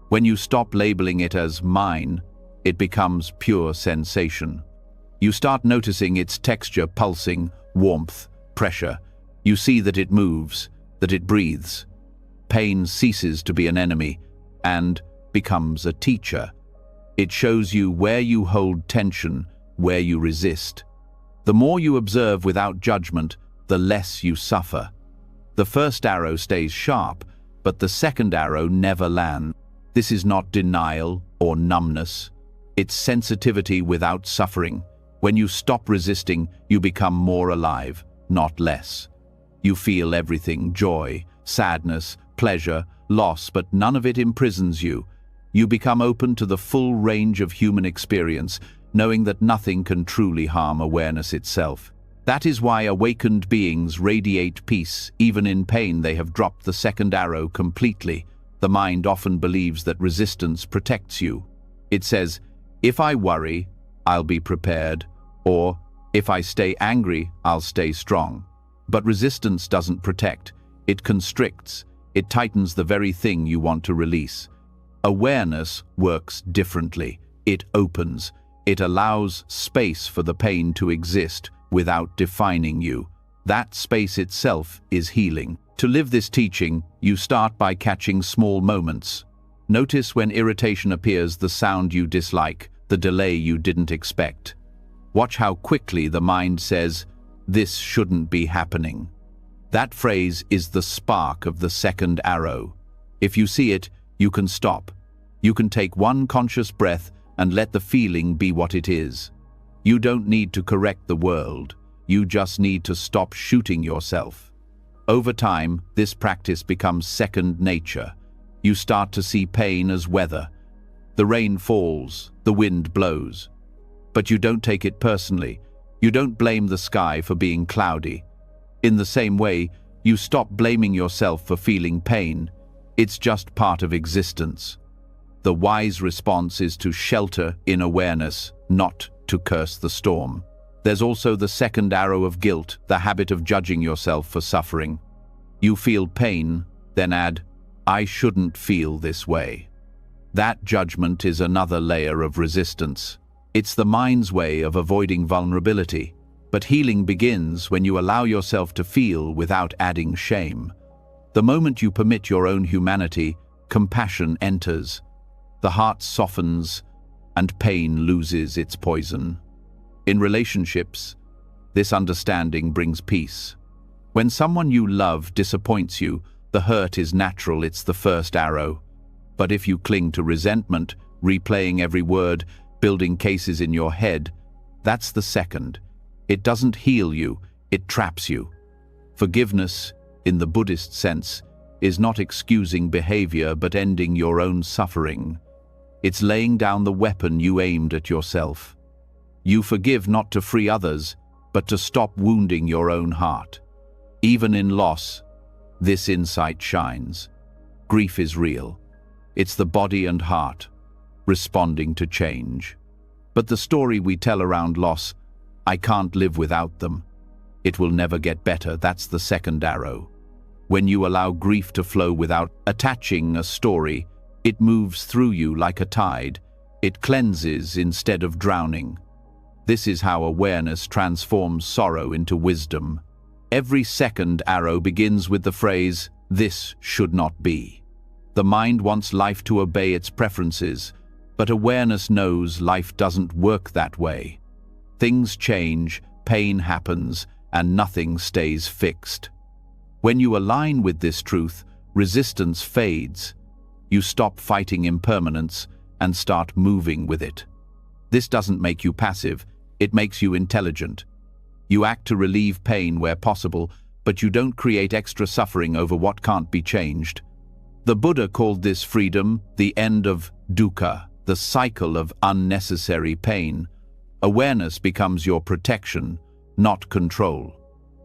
When you stop labeling it as mine, it becomes pure sensation. You start noticing its texture, pulsing, warmth, pressure. You see that it moves, that it breathes. Pain ceases to be an enemy and becomes a teacher. It shows you where you hold tension, where you resist. The more you observe without judgment, the less you suffer. The first arrow stays sharp, but the second arrow never lands. This is not denial or numbness. It's sensitivity without suffering. When you stop resisting, you become more alive, not less. You feel everything: joy, sadness, pleasure, loss, but none of it imprisons you. You become open to the full range of human experience, knowing that nothing can truly harm awareness itself. That is why awakened beings radiate peace. Even in pain, they have dropped the second arrow completely. The mind often believes that resistance protects you. It says, "If I worry, I'll be prepared," or "If I stay angry, I'll stay strong." But resistance doesn't protect. It constricts. It tightens the very thing you want to release. Awareness works differently. It opens. It allows space for the pain to exist without defining you. That space itself is healing. To live this teaching, you start by catching small moments. Notice when irritation appears, the sound you dislike, the delay you didn't expect. Watch how quickly the mind says, "This shouldn't be happening." That phrase is the spark of the second arrow. If you see it, you can stop. You can take one conscious breath and let the feeling be what it is. You don't need to correct the world. You just need to stop shooting yourself. Over time, this practice becomes second nature. You start to see pain as weather. The rain falls, the wind blows. But you don't take it personally. You don't blame the sky for being cloudy. In the same way, you stop blaming yourself for feeling pain. It's just part of existence. The wise response is to shelter in awareness, not to curse the storm. There's also the second arrow of guilt, the habit of judging yourself for suffering. You feel pain, then add, "I shouldn't feel this way." That judgment is another layer of resistance. It's the mind's way of avoiding vulnerability. But healing begins when you allow yourself to feel without adding shame. The moment you permit your own humanity, compassion enters. The heart softens, and pain loses its poison. In relationships, this understanding brings peace. When someone you love disappoints you, the hurt is natural, it's the first arrow. But if you cling to resentment, replaying every word, building cases in your head, that's the second. It doesn't heal you, it traps you. Forgiveness, in the Buddhist sense, is not excusing behavior but ending your own suffering. It's laying down the weapon you aimed at yourself. You forgive not to free others, but to stop wounding your own heart. Even in loss, this insight shines. Grief is real. It's the body and heart responding to change. But the story we tell around loss, "I can't live without them. It will never get better," that's the second arrow. When you allow grief to flow without attaching a story, it moves through you like a tide. It cleanses instead of drowning. This is how awareness transforms sorrow into wisdom. Every second arrow begins with the phrase, "This should not be." The mind wants life to obey its preferences, but awareness knows life doesn't work that way. Things change, pain happens, and nothing stays fixed. When you align with this truth, resistance fades. You stop fighting impermanence and start moving with it. This doesn't make you passive, it makes you intelligent. You act to relieve pain where possible, but you don't create extra suffering over what can't be changed. The Buddha called this freedom the end of dukkha, the cycle of unnecessary pain. Awareness becomes your protection, not control.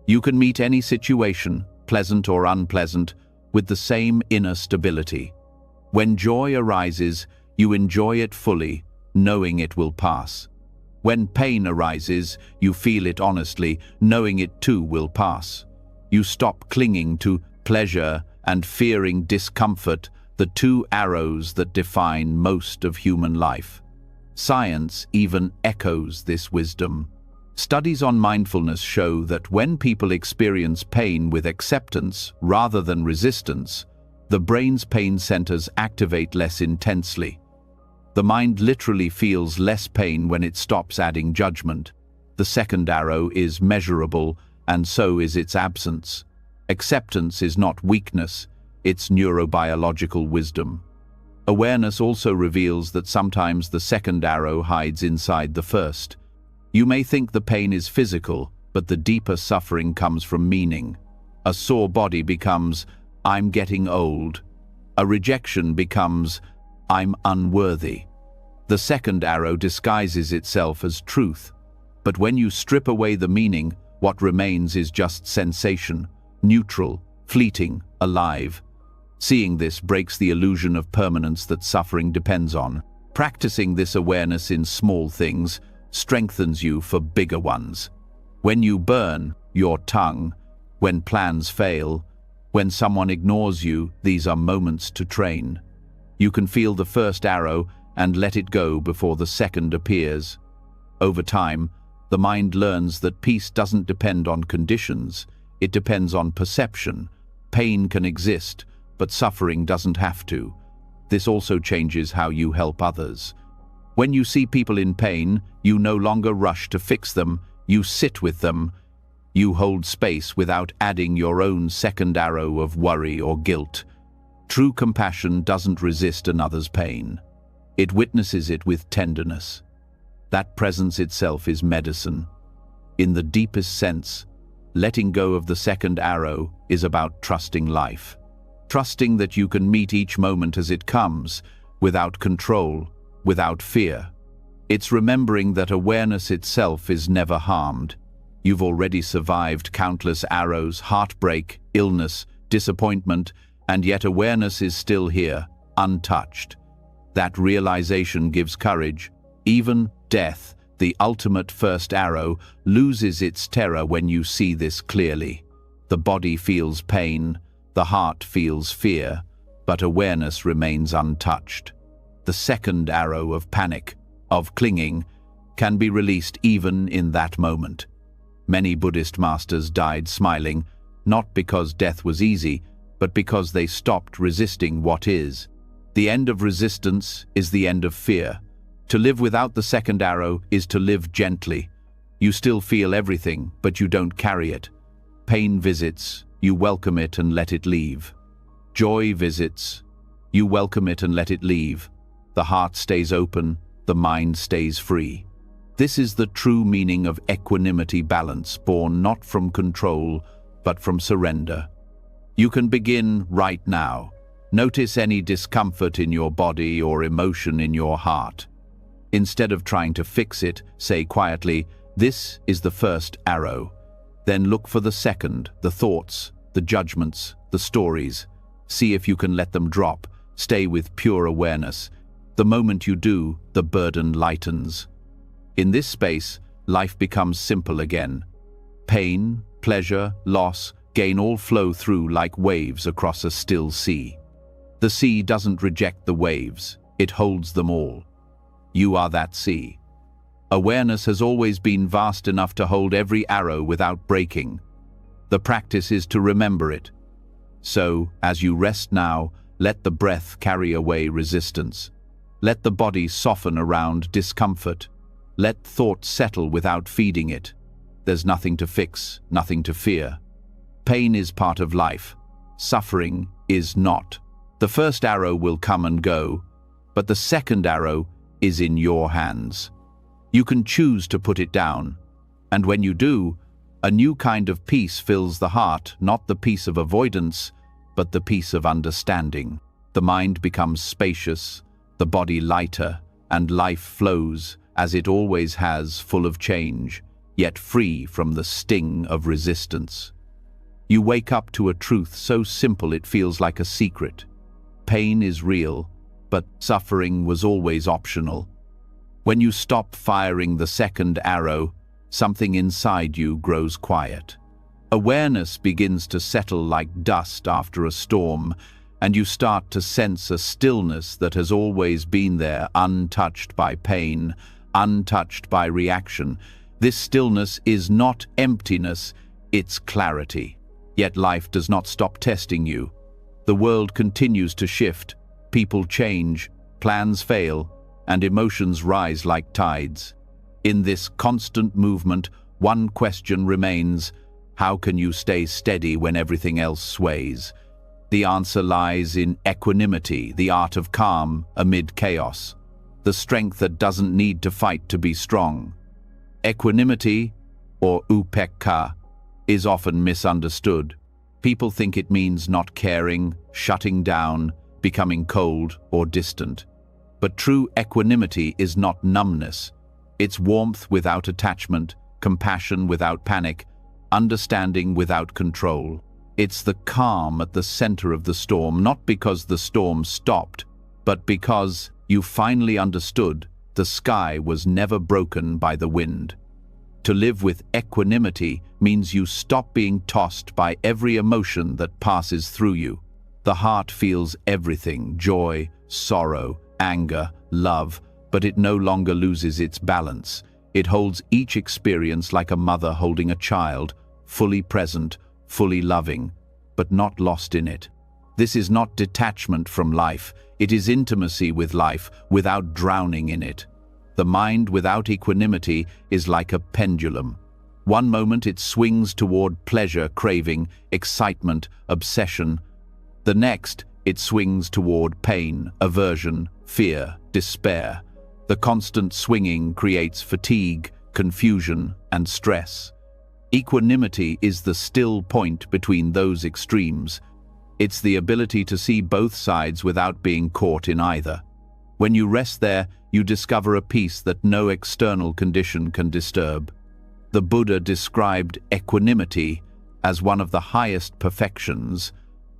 You can meet any situation, pleasant or unpleasant, with the same inner stability. When joy arises, you enjoy it fully, knowing it will pass. When pain arises, you feel it honestly, knowing it too will pass. You stop clinging to pleasure and fearing discomfort, the two arrows that define most of human life. Science even echoes this wisdom. Studies on mindfulness show that when people experience pain with acceptance rather than resistance, the brain's pain centers activate less intensely. The mind literally feels less pain when it stops adding judgment. The second arrow is measurable, and so is its absence. Acceptance is not weakness, it's neurobiological wisdom. Awareness also reveals that sometimes the second arrow hides inside the first. You may think the pain is physical, but the deeper suffering comes from meaning. A sore body becomes, "I'm getting old." A rejection becomes, "I'm unworthy." The second arrow disguises itself as truth. But when you strip away the meaning, what remains is just sensation, neutral, fleeting, alive. Seeing this breaks the illusion of permanence that suffering depends on. Practicing this awareness in small things strengthens you for bigger ones. When you burn your tongue, when plans fail, when someone ignores you, these are moments to train. You can feel the first arrow and let it go before the second appears. Over time, the mind learns that peace doesn't depend on conditions, it depends on perception. Pain can exist, but suffering doesn't have to. This also changes how you help others. When you see people in pain, you no longer rush to fix them, you sit with them. You hold space without adding your own second arrow of worry or guilt. True compassion doesn't resist another's pain. It witnesses it with tenderness. That presence itself is medicine. In the deepest sense, letting go of the second arrow is about trusting life. Trusting that you can meet each moment as it comes, without control, without fear. It's remembering that awareness itself is never harmed. You've already survived countless arrows, heartbreak, illness, disappointment, and yet awareness is still here, untouched. That realization gives courage, even Death, the ultimate first arrow, loses its terror when you see this clearly. The body feels pain, the heart feels fear, but awareness remains untouched. The second arrow of panic, of clinging, can be released even in that moment. Many Buddhist masters died smiling, not because death was easy, but because they stopped resisting what is. The end of resistance is the end of fear. To live without the second arrow is to live gently. You still feel everything, but you don't carry it. Pain visits, you welcome it and let it leave. Joy visits, you welcome it and let it leave. The heart stays open, the mind stays free. This is the true meaning of equanimity balance, born not from control, but from surrender. You can begin right now. Notice any discomfort in your body or emotion in your heart. Instead of trying to fix it, say quietly, "This is the first arrow." Then look for the second, the thoughts, the judgments, the stories. See if you can let them drop. Stay with pure awareness. The moment you do, the burden lightens. In this space, life becomes simple again. Pain, pleasure, loss, gain all flow through like waves across a still sea. The sea doesn't reject the waves, it holds them all. You are that sea. Awareness has always been vast enough to hold every arrow without breaking. The practice is to remember it. So, as you rest now, let the breath carry away resistance. Let the body soften around discomfort. Let thought settle without feeding it. There's nothing to fix, nothing to fear. Pain is part of life. Suffering is not. The first arrow will come and go, but the second arrow is in your hands. You can choose to put it down, and when you do, a new kind of peace fills the heart, not the peace of avoidance, but the peace of understanding. The mind becomes spacious, the body lighter, and life flows, as it always has, full of change, yet free from the sting of resistance. You wake up to a truth so simple it feels like a secret. Pain is real, but suffering was always optional. When you stop firing the second arrow, something inside you grows quiet. Awareness begins to settle like dust after a storm, and you start to sense a stillness that has always been there, untouched by pain, untouched by reaction. This stillness is not emptiness, it's clarity. Yet life does not stop testing you. The world continues to shift, people change, plans fail, and emotions rise like tides. In this constant movement, one question remains: how can you stay steady when everything else sways? The answer lies in equanimity, the art of calm amid chaos, the strength that doesn't need to fight to be strong. Equanimity, or upekkha, is often misunderstood. People think it means not caring, shutting down, becoming cold or distant. But true equanimity is not numbness. It's warmth without attachment, compassion without panic, understanding without control. It's the calm at the center of the storm, not because the storm stopped, but because you finally understood the sky was never broken by the wind. To live with equanimity means you stop being tossed by every emotion that passes through you. The heart feels everything: joy, sorrow, anger, love, but it no longer loses its balance. It holds each experience like a mother holding a child, fully present, fully loving, but not lost in it. This is not detachment from life, it is intimacy with life without drowning in it. The mind without equanimity is like a pendulum. One moment it swings toward pleasure, craving, excitement, obsession. The next, it swings toward pain, aversion, fear, despair. The constant swinging creates fatigue, confusion, and stress. Equanimity is the still point between those extremes. It's the ability to see both sides without being caught in either. When you rest there, you discover a peace that no external condition can disturb. The Buddha described equanimity as one of the highest perfections,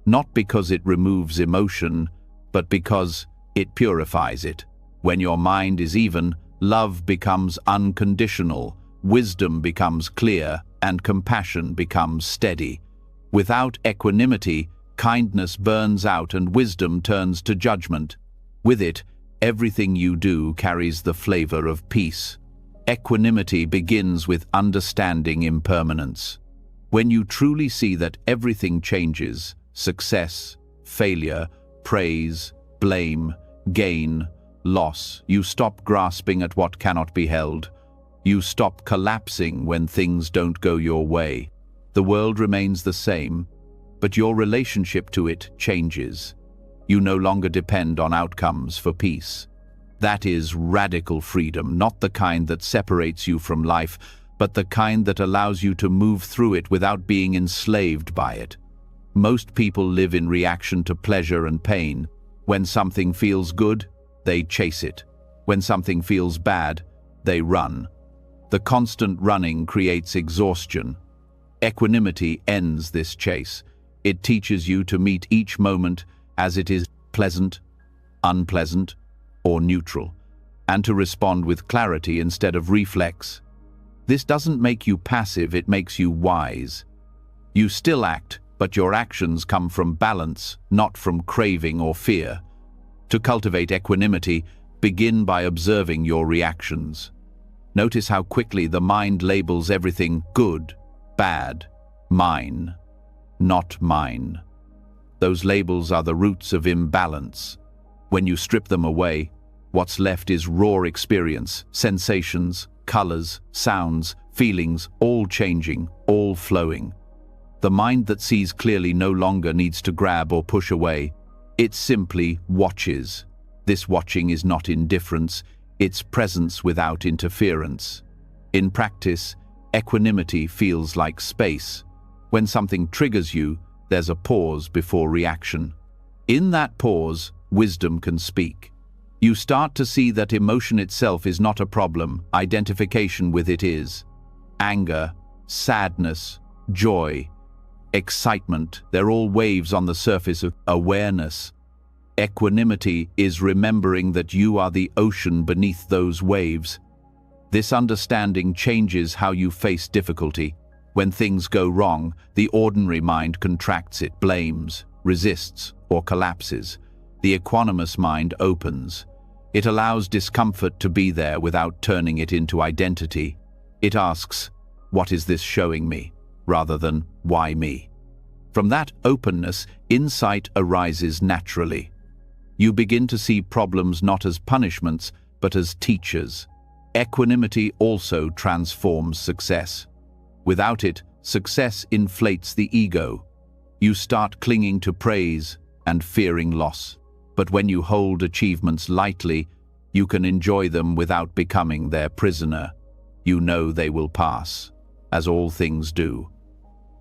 not because it removes emotion, but because it purifies it. When your mind is even, love becomes unconditional, wisdom becomes clear, and compassion becomes steady. Without equanimity, kindness burns out and wisdom turns to judgment. With it, everything you do carries the flavor of peace. Equanimity begins with understanding impermanence. When you truly see that everything changes, success, failure, praise, blame, gain, loss, you stop grasping at what cannot be held. You stop collapsing when things don't go your way. The world remains the same, but your relationship to it changes. You no longer depend on outcomes for peace. That is radical freedom, not the kind that separates you from life, but the kind that allows you to move through it without being enslaved by it. Most people live in reaction to pleasure and pain. When something feels good, they chase it. When something feels bad, they run. The constant running creates exhaustion. Equanimity ends this chase. It teaches you to meet each moment as it is, pleasant, unpleasant, or neutral, and to respond with clarity instead of reflex. This doesn't make you passive, it makes you wise. You still act, but your actions come from balance, not from craving or fear. To cultivate equanimity, begin by observing your reactions. Notice how quickly the mind labels everything good, bad, mine, not mine. Those labels are the roots of imbalance. When you strip them away, what's left is raw experience, sensations, colors, sounds, feelings, all changing, all flowing. The mind that sees clearly no longer needs to grab or push away. It simply watches. This watching is not indifference, it's presence without interference. In practice, equanimity feels like space. When something triggers you, there's a pause before reaction. In that pause, wisdom can speak. You start to see that emotion itself is not a problem, identification with it is. Anger, sadness, joy, excitement, they're all waves on the surface of awareness. Equanimity is remembering that you are the ocean beneath those waves. This understanding changes how you face difficulty. When things go wrong, the ordinary mind contracts, it blames, resists, or collapses. The equanimous mind opens. It allows discomfort to be there without turning it into identity. It asks, "What is this showing me?" rather than, "Why me?" From that openness, insight arises naturally. You begin to see problems not as punishments, but as teachers. Equanimity also transforms success. Without it, success inflates the ego. You start clinging to praise and fearing loss. But when you hold achievements lightly, you can enjoy them without becoming their prisoner. You know they will pass, as all things do.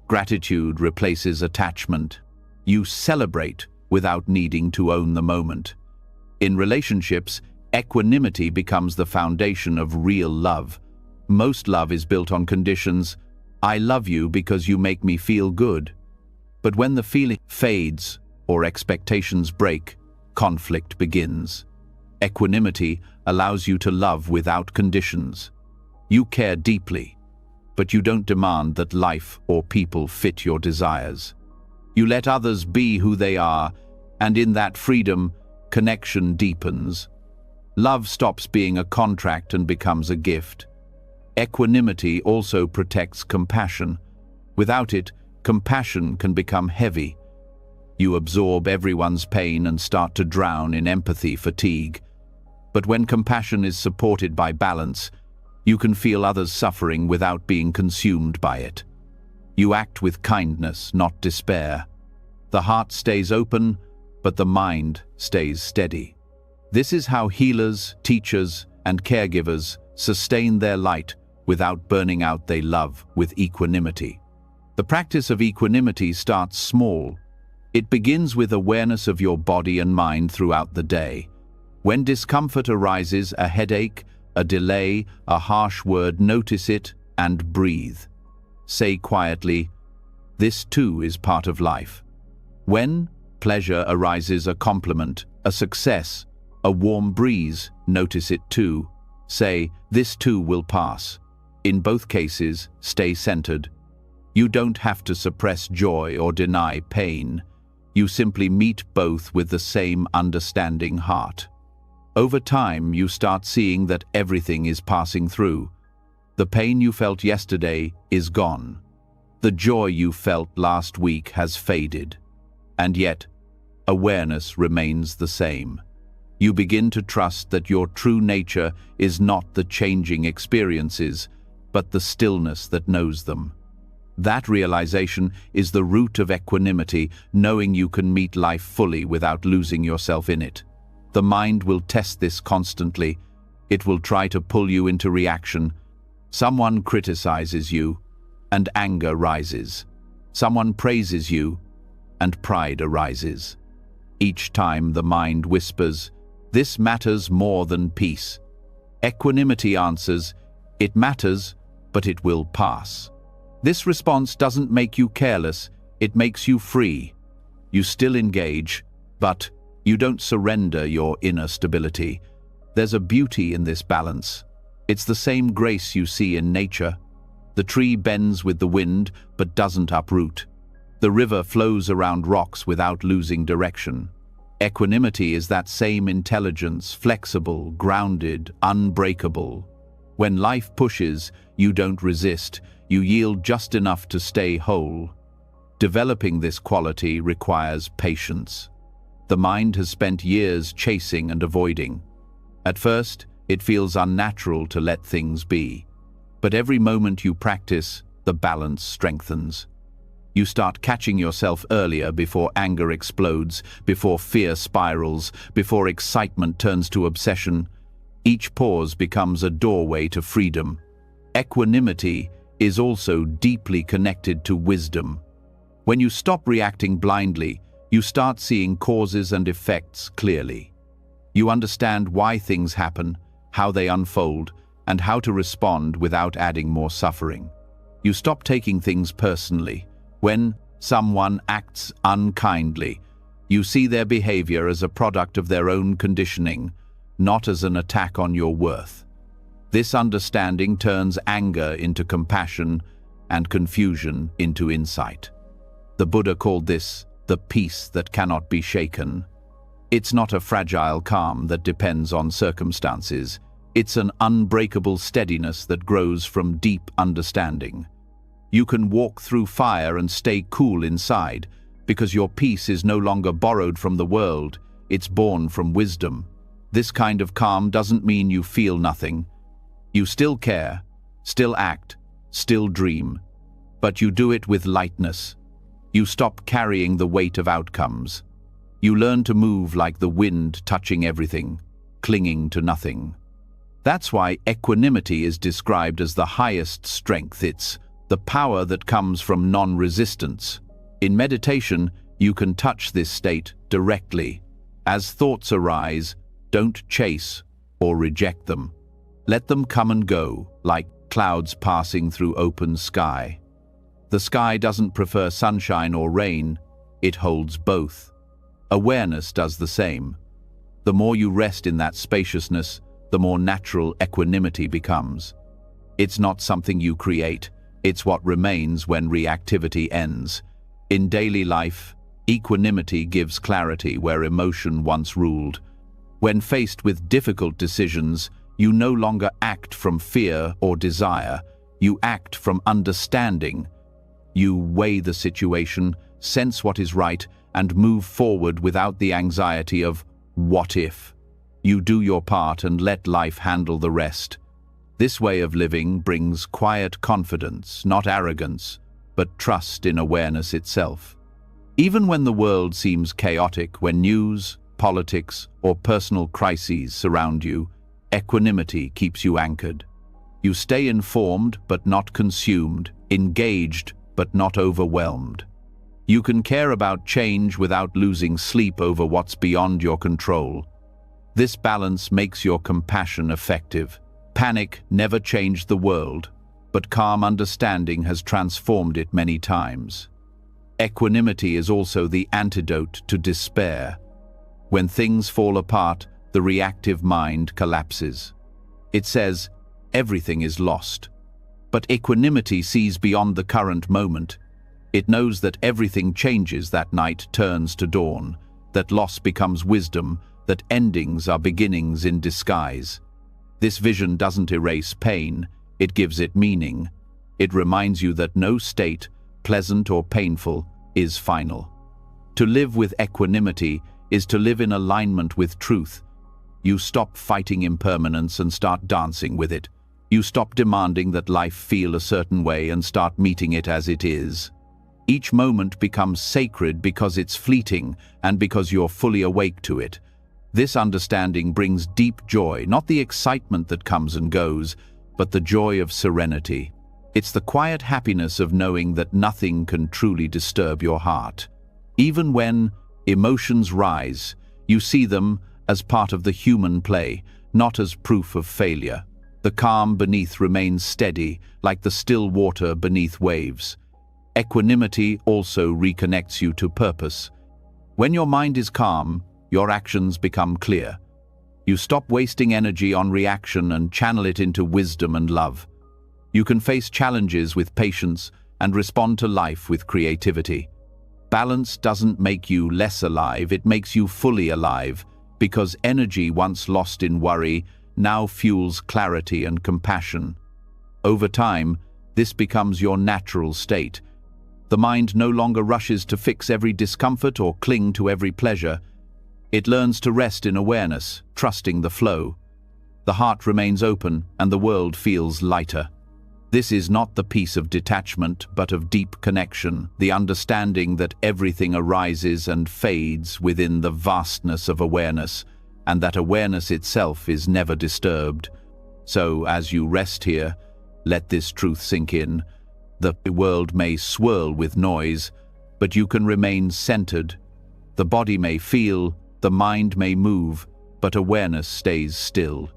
Gratitude replaces attachment. You celebrate without needing to own the moment. In relationships, equanimity becomes the foundation of real love. Most love is built on conditions. I love you because you make me feel good. But when the feeling fades or expectations break, conflict begins. Equanimity allows you to love without conditions. You care deeply, but you don't demand that life or people fit your desires. You let others be who they are, and in that freedom, connection deepens. Love stops being a contract and becomes a gift. Equanimity also protects compassion. Without it, compassion can become heavy. You absorb everyone's pain and start to drown in empathy fatigue. But when compassion is supported by balance, you can feel others suffering without being consumed by it. You act with kindness, not despair. The heart stays open, but the mind stays steady. This is how healers, teachers, and caregivers sustain their light without burning out they love with equanimity. The practice of equanimity starts small. It begins with awareness of your body and mind throughout the day. When discomfort arises, a headache, a delay, a harsh word, notice it and breathe. Say quietly, "This too is part of life." When pleasure arises, a compliment, a success, a warm breeze, notice it too. Say, "This too will pass." In both cases, stay centered. You don't have to suppress joy or deny pain. You simply meet both with the same understanding heart. Over time, you start seeing that everything is passing through. The pain you felt yesterday is gone. The joy you felt last week has faded. And yet, awareness remains the same. You begin to trust that your true nature is not the changing experiences, but the stillness that knows them. That realization is the root of equanimity, knowing you can meet life fully without losing yourself in it. The mind will test this constantly. It will try to pull you into reaction. Someone criticizes you, and anger rises. Someone praises you, and pride arises. Each time the mind whispers, "This matters more than peace." Equanimity answers, "It matters, but it will pass." This response doesn't make you careless, it makes you free. You still engage, but you don't surrender your inner stability. There's a beauty in this balance. It's the same grace you see in nature. The tree bends with the wind, but doesn't uproot. The river flows around rocks without losing direction. Equanimity is that same intelligence, flexible, grounded, unbreakable. When life pushes, you don't resist, you yield just enough to stay whole. Developing this quality requires patience. The mind has spent years chasing and avoiding. At first, it feels unnatural to let things be. But every moment you practice, the balance strengthens. You start catching yourself earlier before anger explodes, before fear spirals, before excitement turns to obsession. Each pause becomes a doorway to freedom. Equanimity is also deeply connected to wisdom. When you stop reacting blindly, you start seeing causes and effects clearly. You understand why things happen, how they unfold, and how to respond without adding more suffering. You stop taking things personally. When someone acts unkindly, you see their behavior as a product of their own conditioning, not as an attack on your worth. This understanding turns anger into compassion and confusion into insight. The Buddha called this the peace that cannot be shaken. It's not a fragile calm that depends on circumstances. It's an unbreakable steadiness that grows from deep understanding. You can walk through fire and stay cool inside, because your peace is no longer borrowed from the world, it's born from wisdom. This kind of calm doesn't mean you feel nothing. You still care, still act, still dream, but you do it with lightness. You stop carrying the weight of outcomes. You learn to move like the wind, touching everything, clinging to nothing. That's why equanimity is described as the highest strength. It's the power that comes from non-resistance. In meditation, you can touch this state directly. As thoughts arise, don't chase or reject them. Let them come and go, like clouds passing through open sky. The sky doesn't prefer sunshine or rain, it holds both. Awareness does the same. The more you rest in that spaciousness, the more natural equanimity becomes. It's not something you create, it's what remains when reactivity ends. In daily life, equanimity gives clarity where emotion once ruled. When faced with difficult decisions, you no longer act from fear or desire, you act from understanding. You weigh the situation, sense what is right, and move forward without the anxiety of what if. You do your part and let life handle the rest. This way of living brings quiet confidence, not arrogance, but trust in awareness itself. Even when the world seems chaotic, when news, politics, or personal crises surround you, equanimity keeps you anchored. You stay informed but not consumed, engaged but not overwhelmed. You can care about change without losing sleep over what's beyond your control. This balance makes your compassion effective. Panic never changed the world, but calm understanding has transformed it many times. Equanimity is also the antidote to despair. When things fall apart, the reactive mind collapses. It says, everything is lost. But equanimity sees beyond the current moment. It knows that everything changes, that night turns to dawn, that loss becomes wisdom, that endings are beginnings in disguise. This vision doesn't erase pain, it gives it meaning. It reminds you that no state, pleasant or painful, is final. To live with equanimity is to live in alignment with truth. You stop fighting impermanence and start dancing with it. You stop demanding that life feel a certain way and start meeting it as it is. Each moment becomes sacred because it's fleeting and because you're fully awake to it. This understanding brings deep joy, not the excitement that comes and goes, but the joy of serenity. It's the quiet happiness of knowing that nothing can truly disturb your heart. Even when emotions rise, you see them as part of the human play, not as proof of failure. The calm beneath remains steady, like the still water beneath waves. Equanimity also reconnects you to purpose. When your mind is calm, your actions become clear. You stop wasting energy on reaction and channel it into wisdom and love. You can face challenges with patience and respond to life with creativity. Balance doesn't make you less alive, it makes you fully alive, because energy once lost in worry now fuels clarity and compassion. Over time, this becomes your natural state. The mind no longer rushes to fix every discomfort or cling to every pleasure. It learns to rest in awareness, trusting the flow. The heart remains open and the world feels lighter. This is not the peace of detachment, but of deep connection, the understanding that everything arises and fades within the vastness of awareness, and that awareness itself is never disturbed. So, as you rest here, let this truth sink in. The world may swirl with noise, but you can remain centered. The body may feel, the mind may move, but awareness stays still.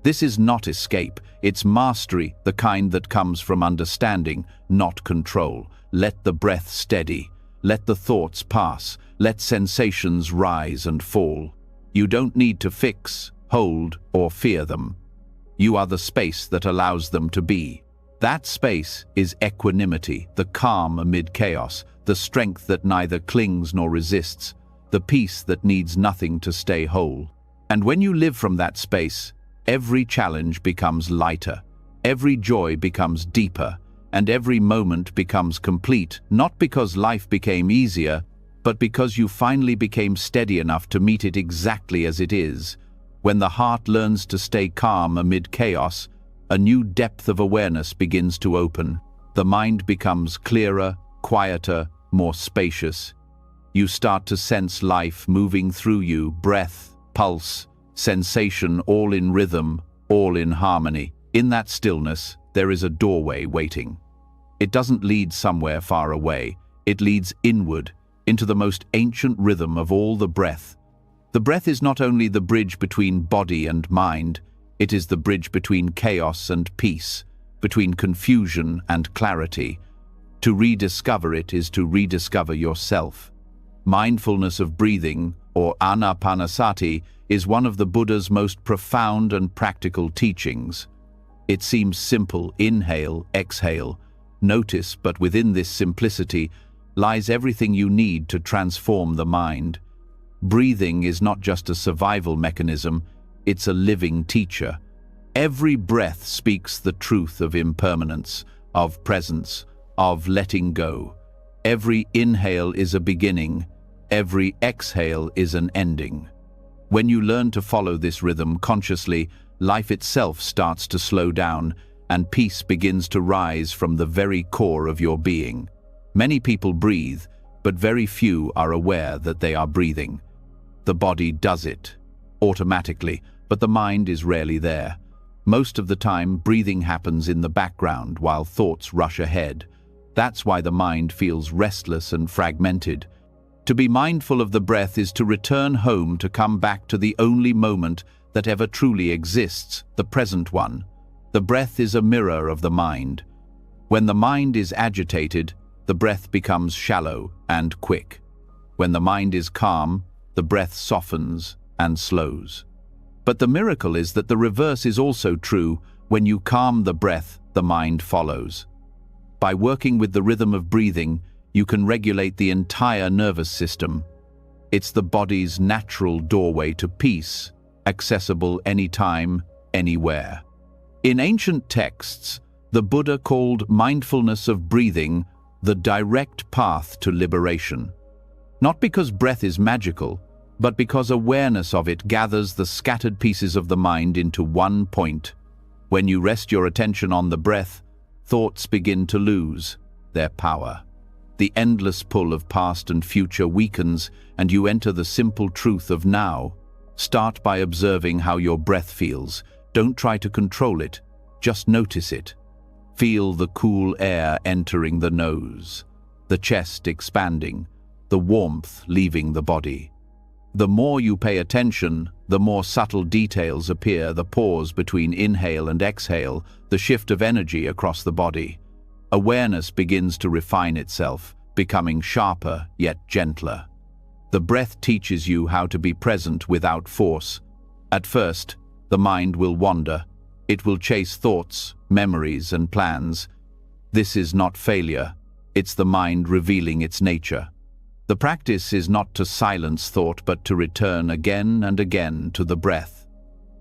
This is not escape, it's mastery, the kind that comes from understanding, not control. Let the breath steady, let the thoughts pass, let sensations rise and fall. You don't need to fix, hold, or fear them. You are the space that allows them to be. That space is equanimity, the calm amid chaos, the strength that neither clings nor resists, the peace that needs nothing to stay whole. And when you live from that space, every challenge becomes lighter, every joy becomes deeper, and every moment becomes complete, not because life became easier, but because you finally became steady enough to meet it exactly as it is. When the heart learns to stay calm amid chaos, a new depth of awareness begins to open. The mind becomes clearer, quieter, more spacious. You start to sense life moving through you, breath, pulse, sensation, all in rhythm, all in harmony. In that stillness, there is a doorway waiting. It doesn't lead somewhere far away. It leads inward, into the most ancient rhythm of all, the breath. The breath is not only the bridge between body and mind, it is the bridge between chaos and peace, between confusion and clarity. To rediscover it is to rediscover yourself. Mindfulness of breathing, or anapanasati, is one of the Buddha's most profound and practical teachings. It seems simple: inhale, exhale, notice, but within this simplicity lies everything you need to transform the mind. Breathing is not just a survival mechanism, it's a living teacher. Every breath speaks the truth of impermanence, of presence, of letting go. Every inhale is a beginning, every exhale is an ending. When you learn to follow this rhythm consciously, life itself starts to slow down, and peace begins to rise from the very core of your being. Many people breathe, but very few are aware that they are breathing. The body does it automatically, but the mind is rarely there. Most of the time, breathing happens in the background while thoughts rush ahead. That's why the mind feels restless and fragmented. To be mindful of the breath is to return home, to come back to the only moment that ever truly exists, the present one. The breath is a mirror of the mind. When the mind is agitated, the breath becomes shallow and quick. When the mind is calm, the breath softens and slows. But the miracle is that the reverse is also true. When you calm the breath, the mind follows. By working with the rhythm of breathing, you can regulate the entire nervous system. It's the body's natural doorway to peace, accessible anytime, anywhere. In ancient texts, the Buddha called mindfulness of breathing the direct path to liberation. Not because breath is magical, but because awareness of it gathers the scattered pieces of the mind into one point. When you rest your attention on the breath, thoughts begin to lose their power. The endless pull of past and future weakens, and you enter the simple truth of now. Start by observing how your breath feels. Don't try to control it, just notice it. Feel the cool air entering the nose, the chest expanding, the warmth leaving the body. The more you pay attention, the more subtle details appear, the pause between inhale and exhale, the shift of energy across the body. Awareness begins to refine itself, becoming sharper yet gentler. The breath teaches you how to be present without force. At first, the mind will wander. It will chase thoughts, memories, and plans. This is not failure. It's the mind revealing its nature. The practice is not to silence thought, but to return again and again to the breath.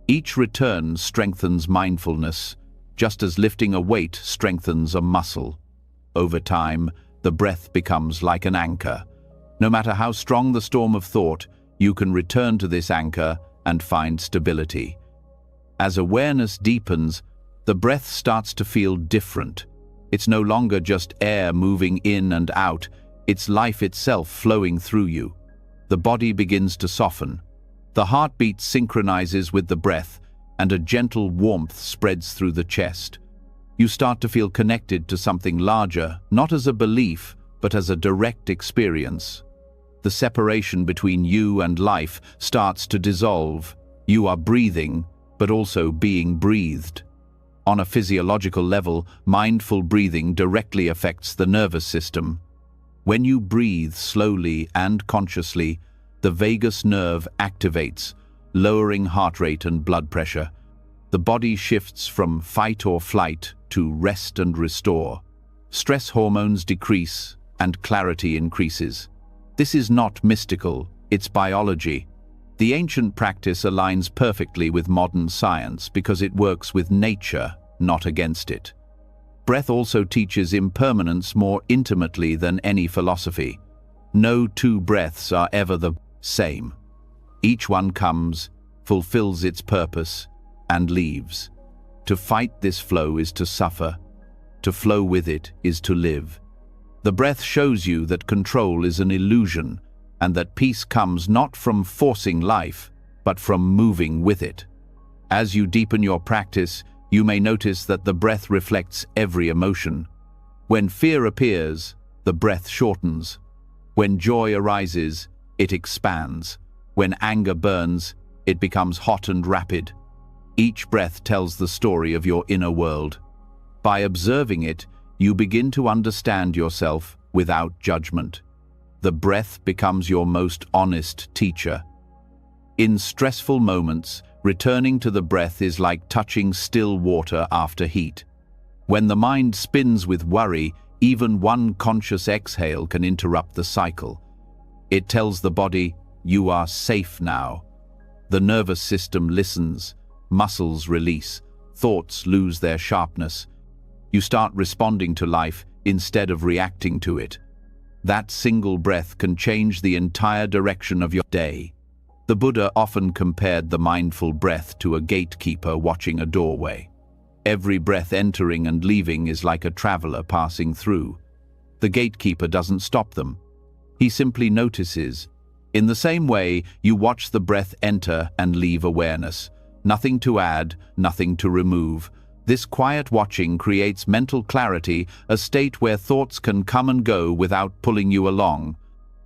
Each return strengthens mindfulness, just as lifting a weight strengthens a muscle. Over time, the breath becomes like an anchor. No matter how strong the storm of thought, you can return to this anchor and find stability. As awareness deepens, the breath starts to feel different. It's no longer just air moving in and out, it's life itself flowing through you. The body begins to soften. The heartbeat synchronizes with the breath, and a gentle warmth spreads through the chest. You start to feel connected to something larger, not as a belief, but as a direct experience. The separation between you and life starts to dissolve. You are breathing, but also being breathed. On a physiological level, mindful breathing directly affects the nervous system. When you breathe slowly and consciously, the vagus nerve activates, lowering heart rate and blood pressure. The body shifts from fight or flight to rest and restore. Stress hormones decrease and clarity increases. This is not mystical, it's biology. The ancient practice aligns perfectly with modern science because it works with nature, not against it. Breath also teaches impermanence more intimately than any philosophy. No two breaths are ever the same. Each one comes, fulfills its purpose, and leaves. To fight this flow is to suffer. To flow with it is to live. The breath shows you that control is an illusion, and that peace comes not from forcing life, but from moving with it. As you deepen your practice, you may notice that the breath reflects every emotion. When fear appears, the breath shortens. When joy arises, it expands. When anger burns, it becomes hot and rapid. Each breath tells the story of your inner world. By observing it, you begin to understand yourself without judgment. The breath becomes your most honest teacher. In stressful moments, returning to the breath is like touching still water after heat. When the mind spins with worry, even one conscious exhale can interrupt the cycle. It tells the body, "You are safe now." The nervous system listens, muscles release, thoughts lose their sharpness. You start responding to life instead of reacting to it. That single breath can change the entire direction of your day. The Buddha often compared the mindful breath to a gatekeeper watching a doorway. Every breath entering and leaving is like a traveler passing through. The gatekeeper doesn't stop them. He simply notices. In the same way, you watch the breath enter and leave awareness. Nothing to add, nothing to remove. This quiet watching creates mental clarity, a state where thoughts can come and go without pulling you along.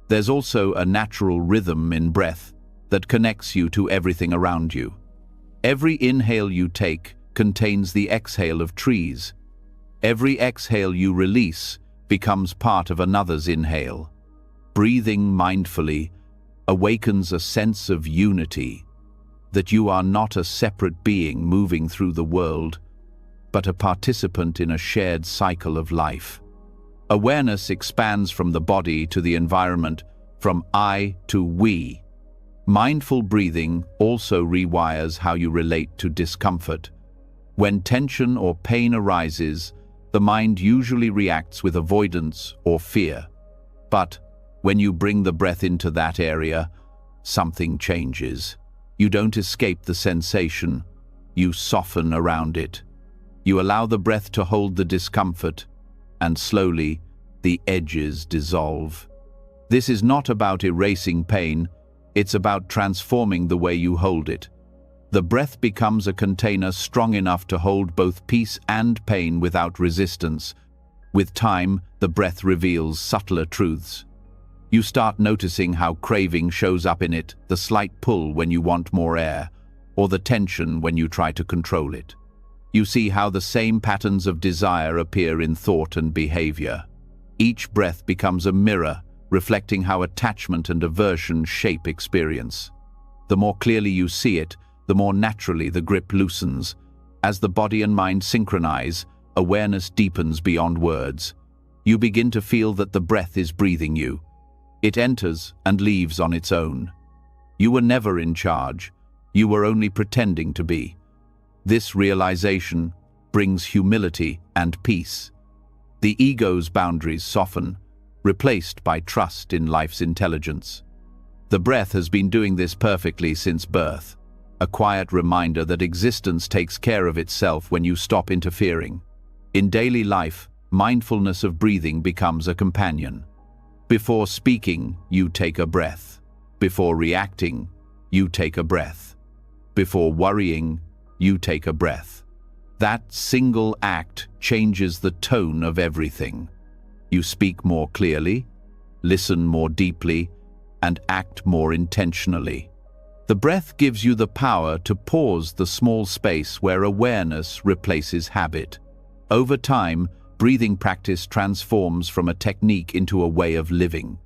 There's also a natural rhythm in breath that connects you to everything around you. Every inhale you take contains the exhale of trees. Every exhale you release becomes part of another's inhale. Breathing mindfully awakens a sense of unity. that you are not a separate being moving through the world, but a participant in a shared cycle of life. Awareness expands from the body to the environment, from I to we. Mindful breathing also rewires how you relate to discomfort. When tension or pain arises, the mind usually reacts with avoidance or fear. But when you bring the breath into that area, something changes. You don't escape the sensation, you soften around it. You allow the breath to hold the discomfort, and slowly, the edges dissolve. This is not about erasing pain, it's about transforming the way you hold it. The breath becomes a container strong enough to hold both peace and pain without resistance. With time, the breath reveals subtler truths. You start noticing how craving shows up in it, the slight pull when you want more air, or the tension when you try to control it. You see how the same patterns of desire appear in thought and behavior. Each breath becomes a mirror, reflecting how attachment and aversion shape experience. The more clearly you see it, the more naturally the grip loosens. As the body and mind synchronize, awareness deepens beyond words. You begin to feel that the breath is breathing you. It enters and leaves on its own. You were never in charge. You were only pretending to be. This realization brings humility and peace. The ego's boundaries soften, replaced by trust in life's intelligence. The breath has been doing this perfectly since birth, a quiet reminder that existence takes care of itself when you stop interfering. In daily life, mindfulness of breathing becomes a companion. Before speaking, you take a breath. Before reacting, you take a breath. Before worrying, you take a breath. That single act changes the tone of everything. You speak more clearly, listen more deeply, and act more intentionally. The breath gives you the power to pause the small space where awareness replaces habit. Over time, breathing practice transforms from a technique into a way of living.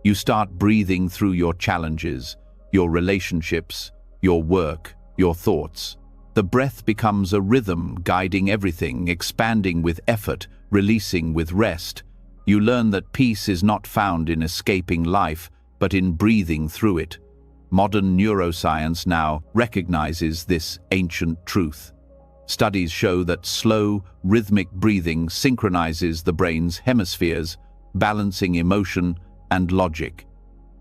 You start breathing through your challenges, your relationships, your work, your thoughts. The breath becomes a rhythm guiding everything, expanding with effort, releasing with rest. You learn that peace is not found in escaping life, but in breathing through it. Modern neuroscience now recognizes this ancient truth. Studies show that slow, rhythmic breathing synchronizes the brain's hemispheres, balancing emotion and logic.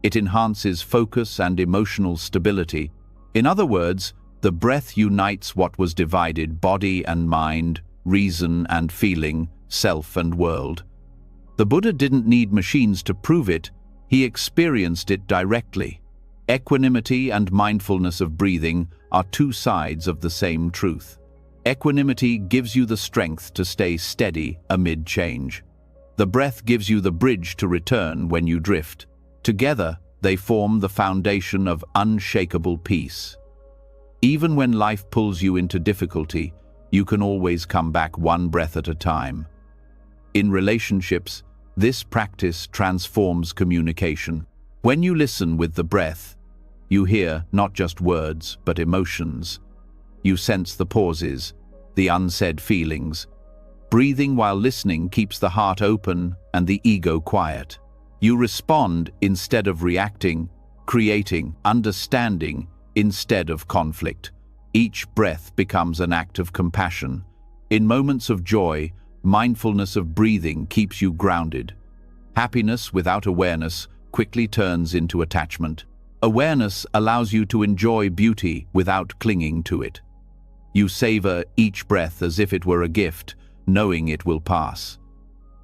It enhances focus and emotional stability. In other words, the breath unites what was divided: body and mind, reason and feeling, self and world. The Buddha didn't need machines to prove it, he experienced it directly. Equanimity and mindfulness of breathing are two sides of the same truth. Equanimity gives you the strength to stay steady amid change. The breath gives you the bridge to return when you drift. Together, they form the foundation of unshakable peace. Even when life pulls you into difficulty, you can always come back one breath at a time. In relationships, this practice transforms communication. When you listen with the breath, you hear not just words, but emotions. You sense the pauses, the unsaid feelings. Breathing while listening keeps the heart open and the ego quiet. You respond instead of reacting, creating understanding instead of conflict. Each breath becomes an act of compassion. In moments of joy, mindfulness of breathing keeps you grounded. Happiness without awareness quickly turns into attachment. Awareness allows you to enjoy beauty without clinging to it. You savor each breath as if it were a gift, knowing it will pass.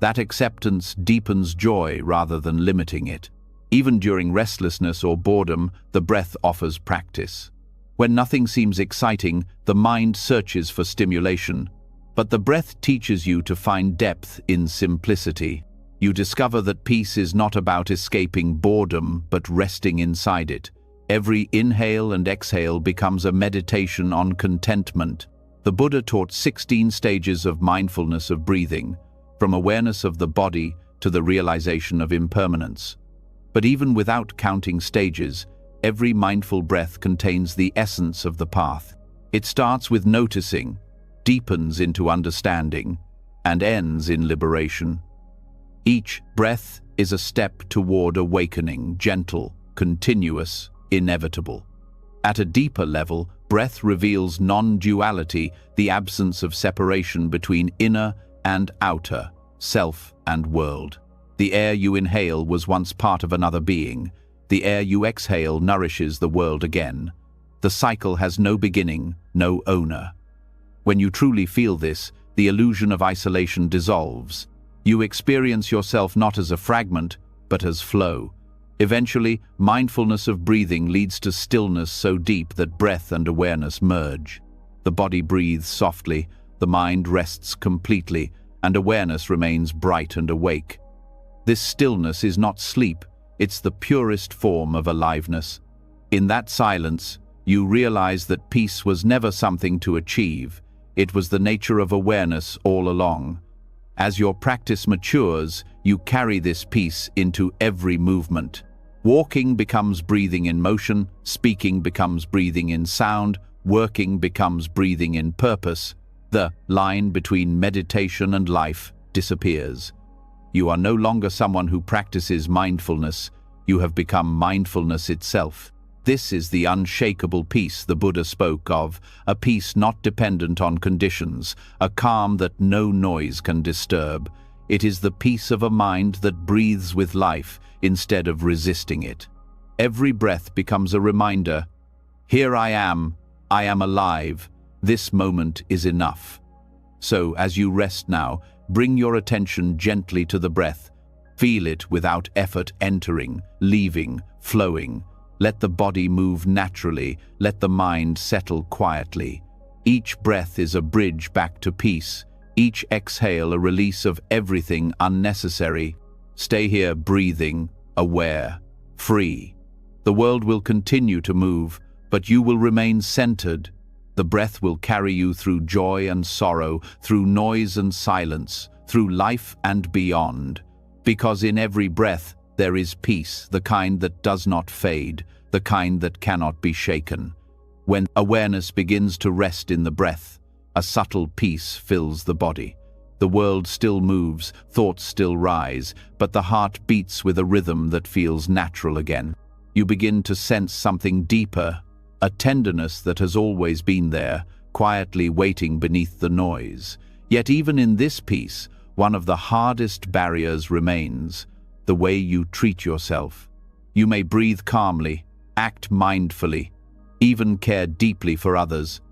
That acceptance deepens joy rather than limiting it. Even during restlessness or boredom, the breath offers practice. When nothing seems exciting, the mind searches for stimulation. But the breath teaches you to find depth in simplicity. You discover that peace is not about escaping boredom, but resting inside it. Every inhale and exhale becomes a meditation on contentment. The Buddha taught 16 stages of mindfulness of breathing, from awareness of the body to the realization of impermanence. But even without counting stages, every mindful breath contains the essence of the path. It starts with noticing, deepens into understanding, and ends in liberation. Each breath is a step toward awakening, gentle, continuous, inevitable. At a deeper level, breath reveals non-duality, the absence of separation between inner and outer, self and world. The air you inhale was once part of another being. The air you exhale nourishes the world again. The cycle has no beginning, no owner. When you truly feel this, the illusion of isolation dissolves. You experience yourself not as a fragment, but as flow. Eventually, mindfulness of breathing leads to stillness so deep that breath and awareness merge. The body breathes softly, the mind rests completely, and awareness remains bright and awake. This stillness is not sleep, it's the purest form of aliveness. In that silence, you realize that peace was never something to achieve. It was the nature of awareness all along. As your practice matures, you carry this peace into every movement. Walking becomes breathing in motion, speaking becomes breathing in sound, working becomes breathing in purpose. The line between meditation and life disappears. You are no longer someone who practices mindfulness. You have become mindfulness itself. This is the unshakable peace the Buddha spoke of, a peace not dependent on conditions, a calm that no noise can disturb. It is the peace of a mind that breathes with life instead of resisting it. Every breath becomes a reminder, here I am alive, this moment is enough. So, as you rest now, bring your attention gently to the breath. Feel it without effort entering, leaving, flowing. Let the body move naturally, let the mind settle quietly. Each breath is a bridge back to peace, each exhale a release of everything unnecessary. Stay here breathing, aware, free. The world will continue to move, but you will remain centered. The breath will carry you through joy and sorrow, through noise and silence, through life and beyond. Because in every breath, there is peace, the kind that does not fade, the kind that cannot be shaken. When awareness begins to rest in the breath, a subtle peace fills the body. The world still moves, thoughts still rise, but the heart beats with a rhythm that feels natural again. You begin to sense something deeper, a tenderness that has always been there, quietly waiting beneath the noise. Yet even in this peace, one of the hardest barriers remains: the way you treat yourself. You may breathe calmly, act mindfully, even care deeply for others,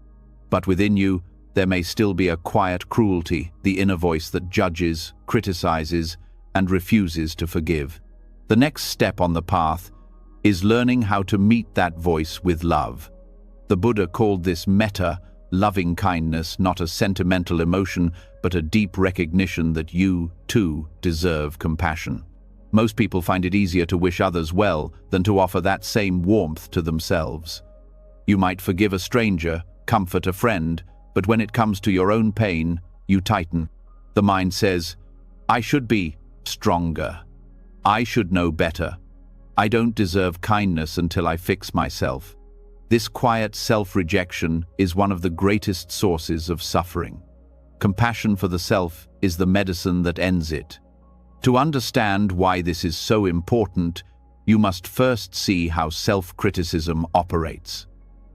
but within you, there may still be a quiet cruelty, the inner voice that judges, criticizes, and refuses to forgive. The next step on the path is learning how to meet that voice with love. The Buddha called this metta, loving kindness, not a sentimental emotion, but a deep recognition that you, too, deserve compassion. Most people find it easier to wish others well than to offer that same warmth to themselves. You might forgive a stranger, comfort a friend, but when it comes to your own pain, you tighten. The mind says, I should be stronger. I should know better. I don't deserve kindness until I fix myself. This quiet self-rejection is one of the greatest sources of suffering. Compassion for the self is the medicine that ends it. To understand why this is so important, you must first see how self-criticism operates.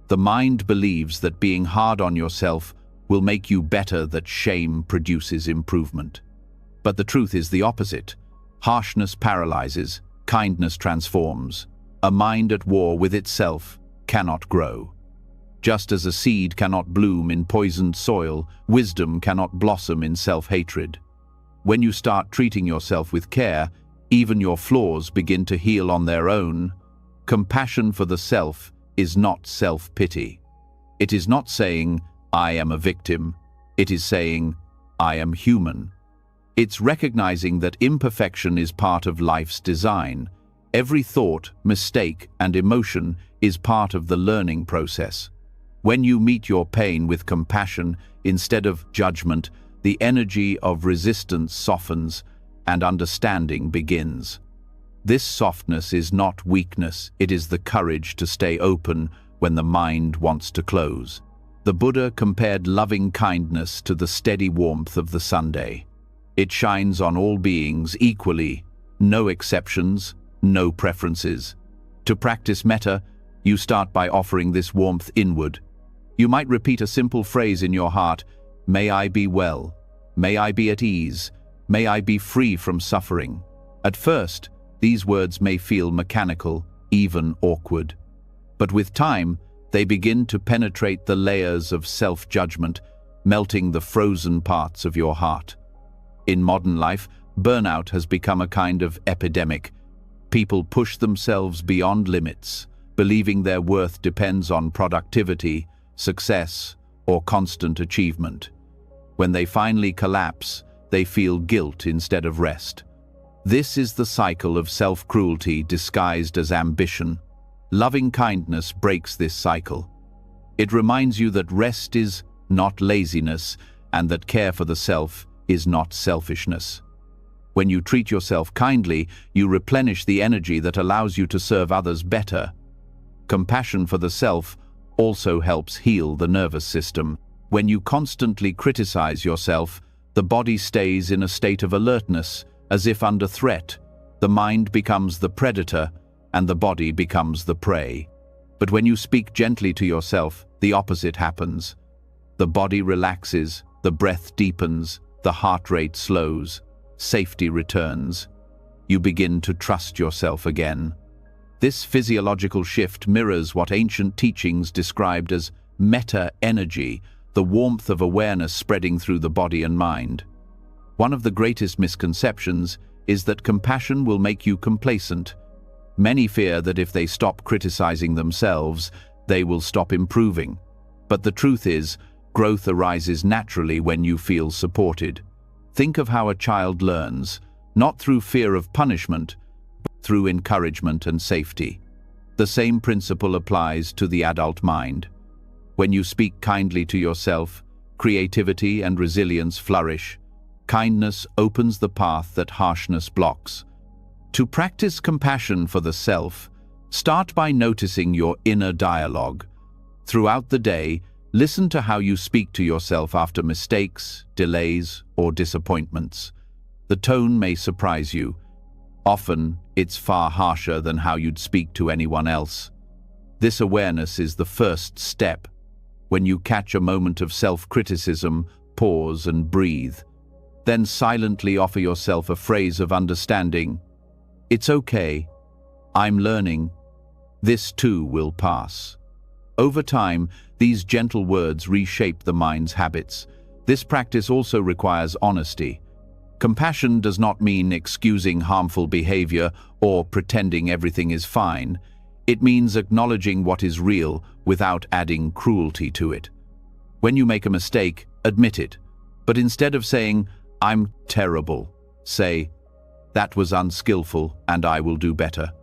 The mind believes that being hard on yourself will make you better, that shame produces improvement. But the truth is the opposite. Harshness paralyzes, kindness transforms. A mind at war with itself cannot grow. Just as a seed cannot bloom in poisoned soil, wisdom cannot blossom in self-hatred. When you start treating yourself with care, even your flaws begin to heal on their own. Compassion for the self is not self-pity. It is not saying, I am a victim. It is saying, I am human. It's recognizing that imperfection is part of life's design. Every thought, mistake, and emotion is part of the learning process. When you meet your pain with compassion instead of judgment, the energy of resistance softens and understanding begins. This softness is not weakness, it is the courage to stay open when the mind wants to close. The Buddha compared loving kindness to the steady warmth of the Sunday. It shines on all beings equally, no exceptions, no preferences. To practice metta, you start by offering this warmth inward. You might repeat a simple phrase in your heart: "May I be well. May I be at ease. May I be free from suffering." At first, these words may feel mechanical, even awkward. But with time, they begin to penetrate the layers of self-judgment, melting the frozen parts of your heart. In modern life, burnout has become a kind of epidemic. People push themselves beyond limits, believing their worth depends on productivity, success, or constant achievement. When they finally collapse, they feel guilt instead of rest. This is the cycle of self-cruelty disguised as ambition. Loving kindness breaks this cycle. It reminds you that rest is not laziness and that care for the self is not selfishness. When you treat yourself kindly, you replenish the energy that allows you to serve others better. Compassion for the self also helps heal the nervous system. When you constantly criticize yourself, the body stays in a state of alertness, as if under threat. The mind becomes the predator, and the body becomes the prey. But when you speak gently to yourself, the opposite happens. The body relaxes, the breath deepens, the heart rate slows, safety returns. You begin to trust yourself again. This physiological shift mirrors what ancient teachings described as meta-energy, the warmth of awareness spreading through the body and mind. One of the greatest misconceptions is that compassion will make you complacent. Many fear that if they stop criticizing themselves, they will stop improving. But the truth is, growth arises naturally when you feel supported. Think of how a child learns, not through fear of punishment, but through encouragement and safety. The same principle applies to the adult mind. When you speak kindly to yourself, creativity and resilience flourish. Kindness opens the path that harshness blocks. To practice compassion for the self, start by noticing your inner dialogue. Throughout the day, listen to how you speak to yourself after mistakes, delays, or disappointments. The tone may surprise you. Often, it's far harsher than how you'd speak to anyone else. This awareness is the first step. When you catch a moment of self-criticism, pause and breathe. Then silently offer yourself a phrase of understanding. "It's okay. I'm learning. This too will pass." Over time, these gentle words reshape the mind's habits. This practice also requires honesty. Compassion does not mean excusing harmful behavior or pretending everything is fine. It means acknowledging what is real without adding cruelty to it. When you make a mistake, admit it. But instead of saying, "I'm terrible," say, "That was unskillful and I will do better."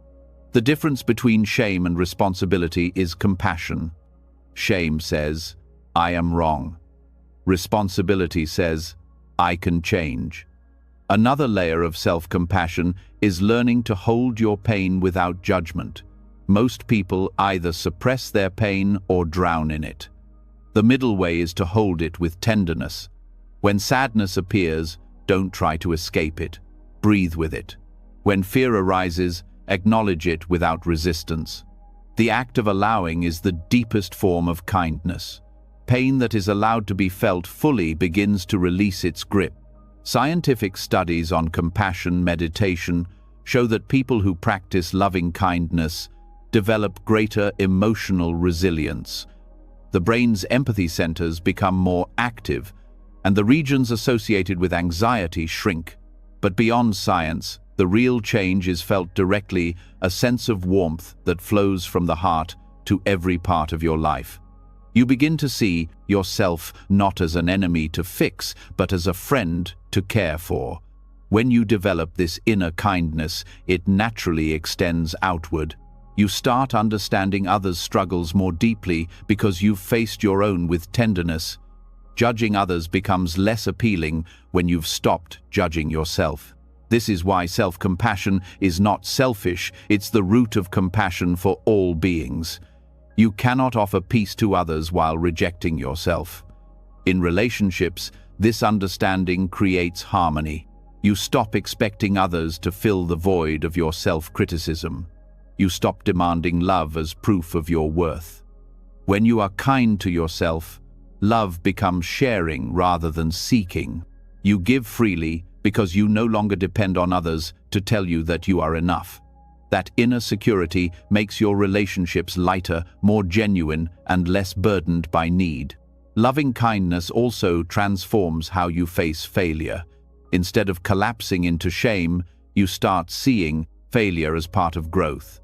The difference between shame and responsibility is compassion. Shame says, "I am wrong." Responsibility says, "I can change." Another layer of self-compassion is learning to hold your pain without judgment. Most people either suppress their pain or drown in it. The middle way is to hold it with tenderness. When sadness appears, don't try to escape it. Breathe with it. When fear arises, acknowledge it without resistance. The act of allowing is the deepest form of kindness. Pain that is allowed to be felt fully begins to release its grip. Scientific studies on compassion meditation show that people who practice loving kindness develop greater emotional resilience. The brain's empathy centers become more active, and the regions associated with anxiety shrink. But beyond science, the real change is felt directly, a sense of warmth that flows from the heart to every part of your life. You begin to see yourself not as an enemy to fix, but as a friend to care for. When you develop this inner kindness, it naturally extends outward. You start understanding others' struggles more deeply because you've faced your own with tenderness. Judging others becomes less appealing when you've stopped judging yourself. This is why self-compassion is not selfish, it's the root of compassion for all beings. You cannot offer peace to others while rejecting yourself. In relationships, this understanding creates harmony. You stop expecting others to fill the void of your self-criticism. You stop demanding love as proof of your worth. When you are kind to yourself, love becomes sharing rather than seeking. You give freely because you no longer depend on others to tell you that you are enough. That inner security makes your relationships lighter, more genuine, and less burdened by need. Loving kindness also transforms how you face failure. Instead of collapsing into shame, you start seeing failure as part of growth.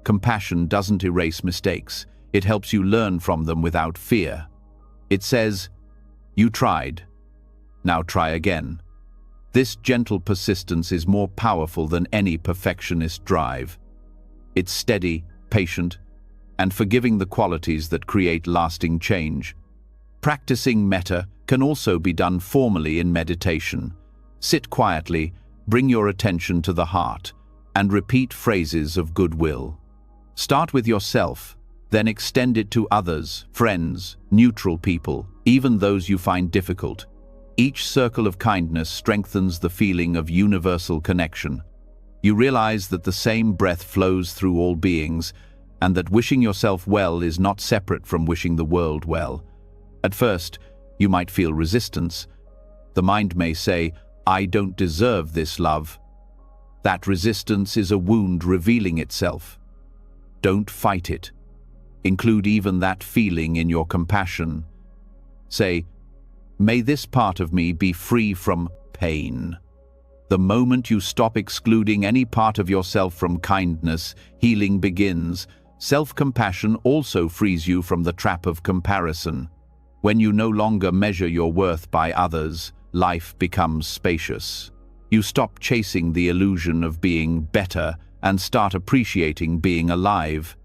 Compassion doesn't erase mistakes. It helps you learn from them without fear. It says, "You tried. Now try again." This gentle persistence is more powerful than any perfectionist drive. It's steady, patient, and forgiving, the qualities that create lasting change. Practicing metta can also be done formally in meditation. Sit quietly, bring your attention to the heart, and repeat phrases of goodwill. Start with yourself, then extend it to others, friends, neutral people, even those you find difficult. Each circle of kindness strengthens the feeling of universal connection. You realize that the same breath flows through all beings, and that wishing yourself well is not separate from wishing the world well. At first, you might feel resistance. The mind may say, "I don't deserve this love." That resistance is a wound revealing itself. Don't fight it. Include even that feeling in your compassion. Say, "May this part of me be free from pain." The moment you stop excluding any part of yourself from kindness, healing begins. Self-compassion also frees you from the trap of comparison. When you no longer measure your worth by others, life becomes spacious. You stop chasing the illusion of being better and start appreciating being alive.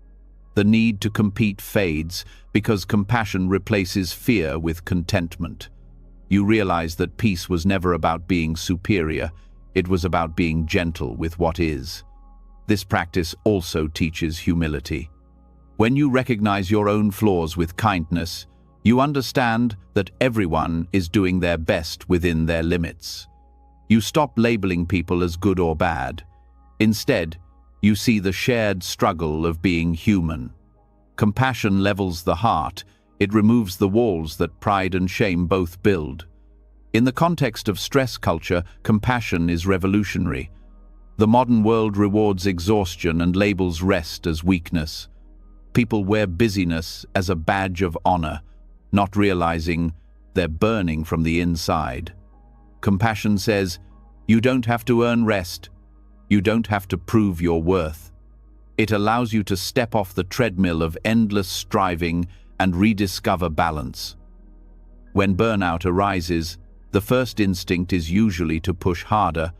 The need to compete fades because compassion replaces fear with contentment. You realize that peace was never about being superior, it was about being gentle with what is. This practice also teaches humility. When you recognize your own flaws with kindness, you understand that everyone is doing their best within their limits. You stop labeling people as good or bad. Instead, you see the shared struggle of being human. Compassion levels the heart. It removes the walls that pride and shame both build. In the context of stress culture, compassion is revolutionary. The modern world rewards exhaustion and labels rest as weakness. People wear busyness as a badge of honor, not realizing they're burning from the inside. Compassion says, you don't have to earn rest. You don't have to prove your worth. It allows you to step off the treadmill of endless striving and rediscover balance. When burnout arises, the first instinct is usually to push harder,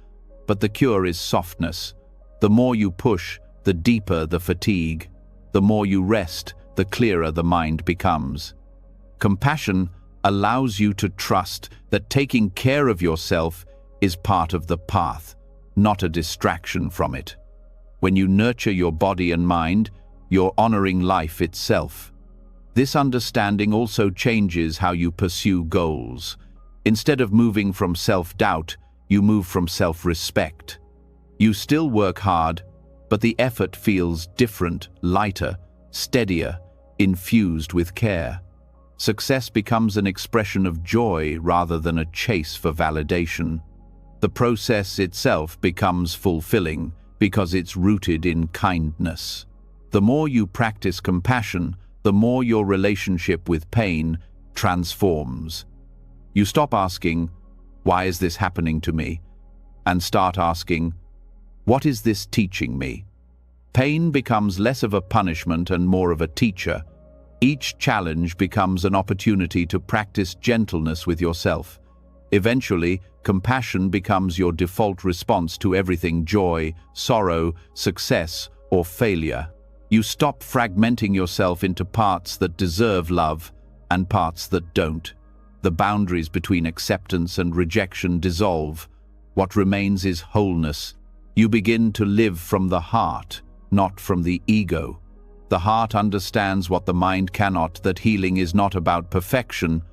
but the cure is softness. The more you push, the deeper the fatigue. The more you rest, the clearer the mind becomes. Compassion allows you to trust that taking care of yourself is part of the path, not a distraction from it. When you nurture your body and mind, you're honoring life itself. This understanding also changes how you pursue goals. Instead of moving from self-doubt, you move from self-respect. You still work hard, but the effort feels different, lighter, steadier, infused with care. Success becomes an expression of joy rather than a chase for validation. The process itself becomes fulfilling because it's rooted in kindness. The more you practice compassion, the more your relationship with pain transforms. You stop asking, "Why is this happening to me?" and start asking, "What is this teaching me?" Pain becomes less of a punishment and more of a teacher. Each challenge becomes an opportunity to practice gentleness with yourself. Eventually, compassion becomes your default response to everything: joy, sorrow, success, or failure. You stop fragmenting yourself into parts that deserve love and parts that don't. The boundaries between acceptance and rejection dissolve. What remains is wholeness. You begin to live from the heart, not from the ego. The heart understands what the mind cannot, that healing is not about perfection,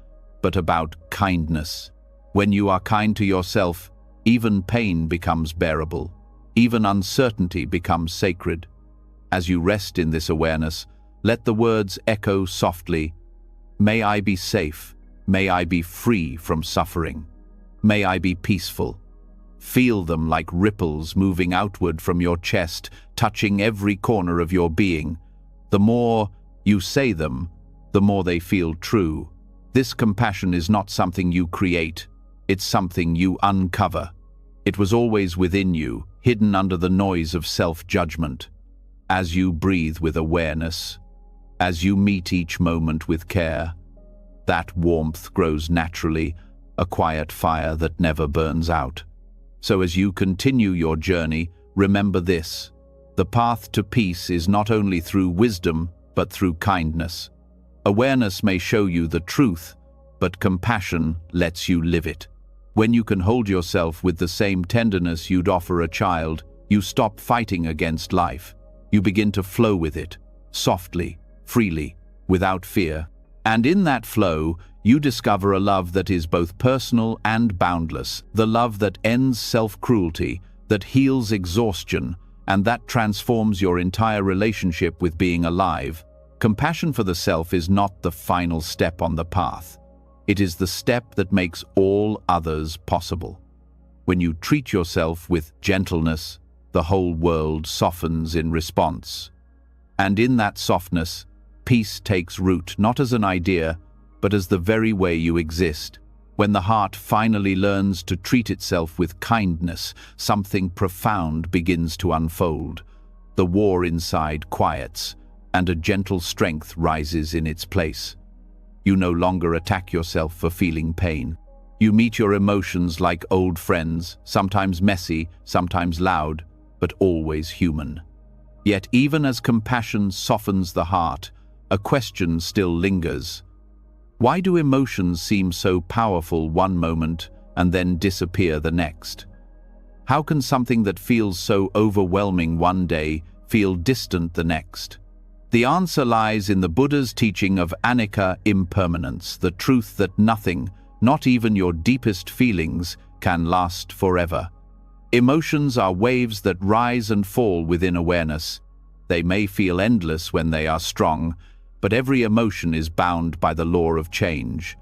but about kindness. When you are kind to yourself, even pain becomes bearable. Even uncertainty becomes sacred. As you rest in this awareness, let the words echo softly, "May I be safe. May I be free from suffering. May I be peaceful." Feel them like ripples moving outward from your chest, touching every corner of your being. The more you say them, the more they feel true. This compassion is not something you create, it's something you uncover. It was always within you, hidden under the noise of self-judgment. As you breathe with awareness, as you meet each moment with care, that warmth grows naturally, a quiet fire that never burns out. So as you continue your journey, remember this: the path to peace is not only through wisdom, but through kindness. Awareness may show you the truth, but compassion lets you live it. When you can hold yourself with the same tenderness you'd offer a child, you stop fighting against life. You begin to flow with it, softly, freely, without fear. And in that flow, you discover a love that is both personal and boundless, the love that ends self-cruelty, that heals exhaustion, and that transforms your entire relationship with being alive. Compassion for the self is not the final step on the path. It is the step that makes all others possible. When you treat yourself with gentleness, the whole world softens in response. And in that softness, peace takes root, not as an idea, but as the very way you exist. When the heart finally learns to treat itself with kindness, something profound begins to unfold. The war inside quiets, and a gentle strength rises in its place. You no longer attack yourself for feeling pain. You meet your emotions like old friends, sometimes messy, sometimes loud, but always human. Yet even as compassion softens the heart, a question still lingers. Why do emotions seem so powerful one moment and then disappear the next? How can something that feels so overwhelming one day feel distant the next? The answer lies in the Buddha's teaching of anicca, impermanence, the truth that nothing, not even your deepest feelings, can last forever. Emotions are waves that rise and fall within awareness. They may feel endless when they are strong, but every emotion is bound by the law of change.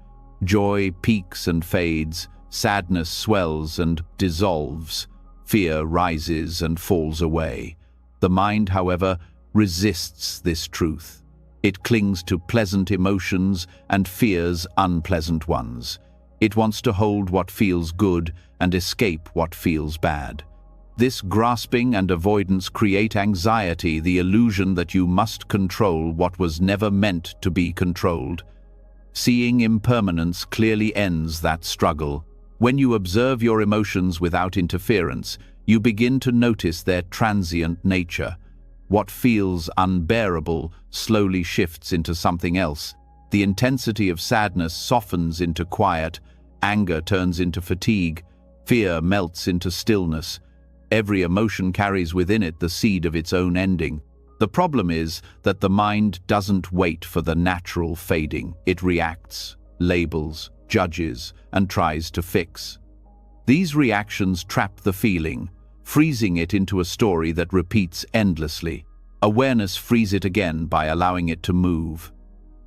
Joy peaks and fades, sadness swells and dissolves, fear rises and falls away. The mind, however, resists this truth. It clings to pleasant emotions and fears unpleasant ones. It wants to hold what feels good and escape what feels bad. This grasping and avoidance create anxiety, the illusion that you must control what was never meant to be controlled. Seeing impermanence clearly ends that struggle. When you observe your emotions without interference, you begin to notice their transient nature. What feels unbearable slowly shifts into something else. The intensity of sadness softens into quiet, anger turns into fatigue, fear melts into stillness. Every emotion carries within it the seed of its own ending. The problem is that the mind doesn't wait for the natural fading. It reacts, labels, judges, and tries to fix. These reactions trap the feeling, freezing it into a story that repeats endlessly. Awareness frees it again by allowing it to move.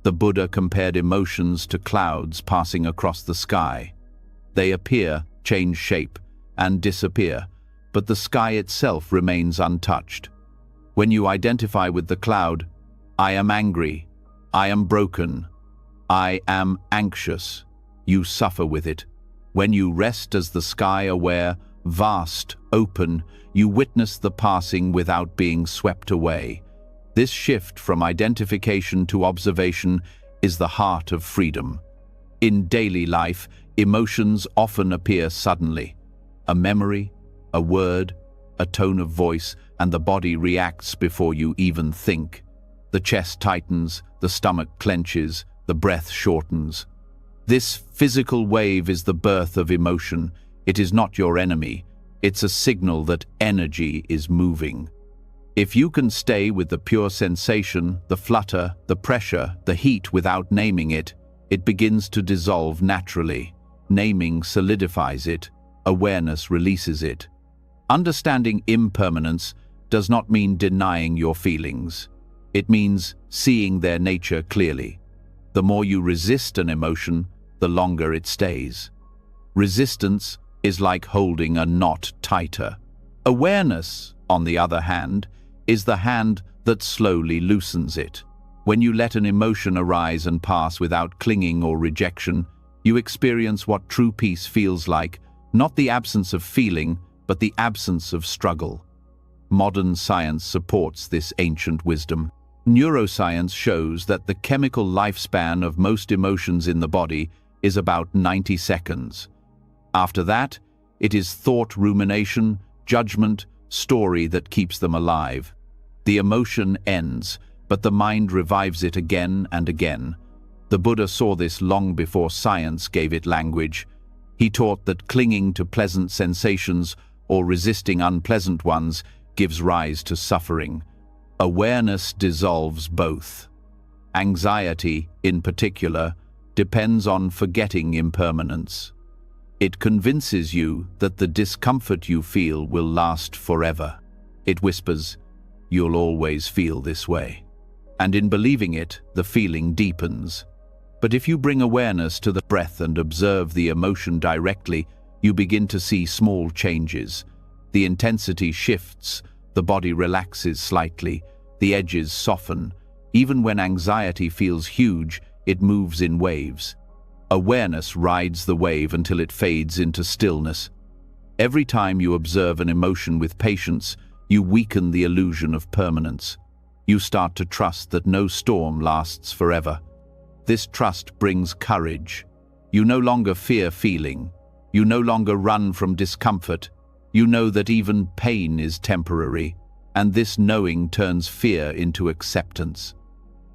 The Buddha compared emotions to clouds passing across the sky. They appear, change shape, and disappear, but the sky itself remains untouched. When you identify with the cloud, I am angry, I am broken, I am anxious, you suffer with it. When you rest as the sky, aware, vast, open, you witness the passing without being swept away. This shift from identification to observation is the heart of freedom. In daily life, emotions often appear suddenly. A memory, a word, a tone of voice, and the body reacts before you even think. The chest tightens, the stomach clenches, the breath shortens. This physical wave is the birth of emotion. It is not your enemy, It's a signal that energy is moving. If you can stay with the pure sensation, the flutter, the pressure, the heat without naming it, it begins to dissolve naturally. Naming solidifies it, awareness releases it. Understanding impermanence does not mean denying your feelings. It means seeing their nature clearly. The more you resist an emotion, the longer it stays. Resistance is like holding a knot tighter. Awareness, on the other hand, is the hand that slowly loosens it. When you let an emotion arise and pass without clinging or rejection, you experience what true peace feels like, not the absence of feeling, but the absence of struggle. Modern science supports this ancient wisdom. Neuroscience shows that the chemical lifespan of most emotions in the body is about 90 seconds. After that, it is thought, rumination, judgment, story that keeps them alive. The emotion ends, but the mind revives it again and again. The Buddha saw this long before science gave it language. He taught that clinging to pleasant sensations or resisting unpleasant ones gives rise to suffering. Awareness dissolves both. Anxiety, in particular, depends on forgetting impermanence. It convinces you that the discomfort you feel will last forever. It whispers, "You'll always feel this way." And in believing it, the feeling deepens. But if you bring awareness to the breath and observe the emotion directly, you begin to see small changes. The intensity shifts, the body relaxes slightly, the edges soften. Even when anxiety feels huge, it moves in waves. Awareness rides the wave until it fades into stillness. Every time you observe an emotion with patience, you weaken the illusion of permanence. You start to trust that no storm lasts forever. This trust brings courage. You no longer fear feeling. You no longer run from discomfort. You know that even pain is temporary, and this knowing turns fear into acceptance.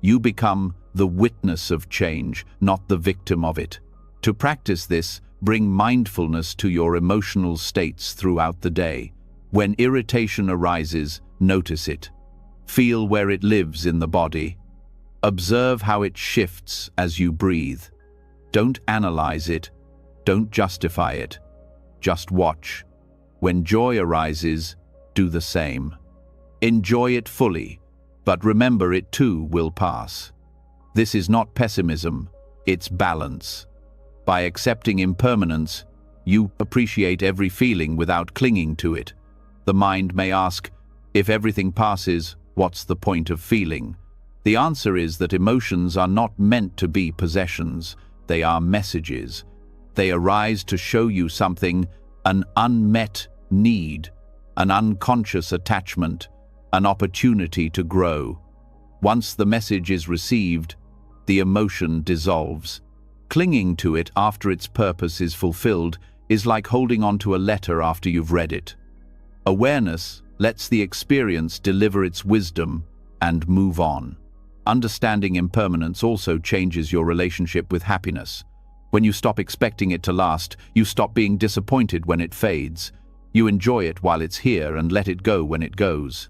You become the witness of change, not the victim of it. To practice this, bring mindfulness to your emotional states throughout the day. When irritation arises, notice it. Feel where it lives in the body. Observe how it shifts as you breathe. Don't analyze it. Don't justify it. Just watch. When joy arises, do the same. Enjoy it fully, but remember it too will pass. This is not pessimism, it's balance. By accepting impermanence, you appreciate every feeling without clinging to it. The mind may ask, if everything passes, what's the point of feeling? The answer is that emotions are not meant to be possessions. They are messages. They arise to show you something, an unmet need, an unconscious attachment, an opportunity to grow. Once the message is received, the emotion dissolves. Clinging to it after its purpose is fulfilled is like holding on to a letter after you've read it. Awareness lets the experience deliver its wisdom and move on. Understanding impermanence also changes your relationship with happiness. When you stop expecting it to last, you stop being disappointed when it fades. You enjoy it while it's here and let it go when it goes.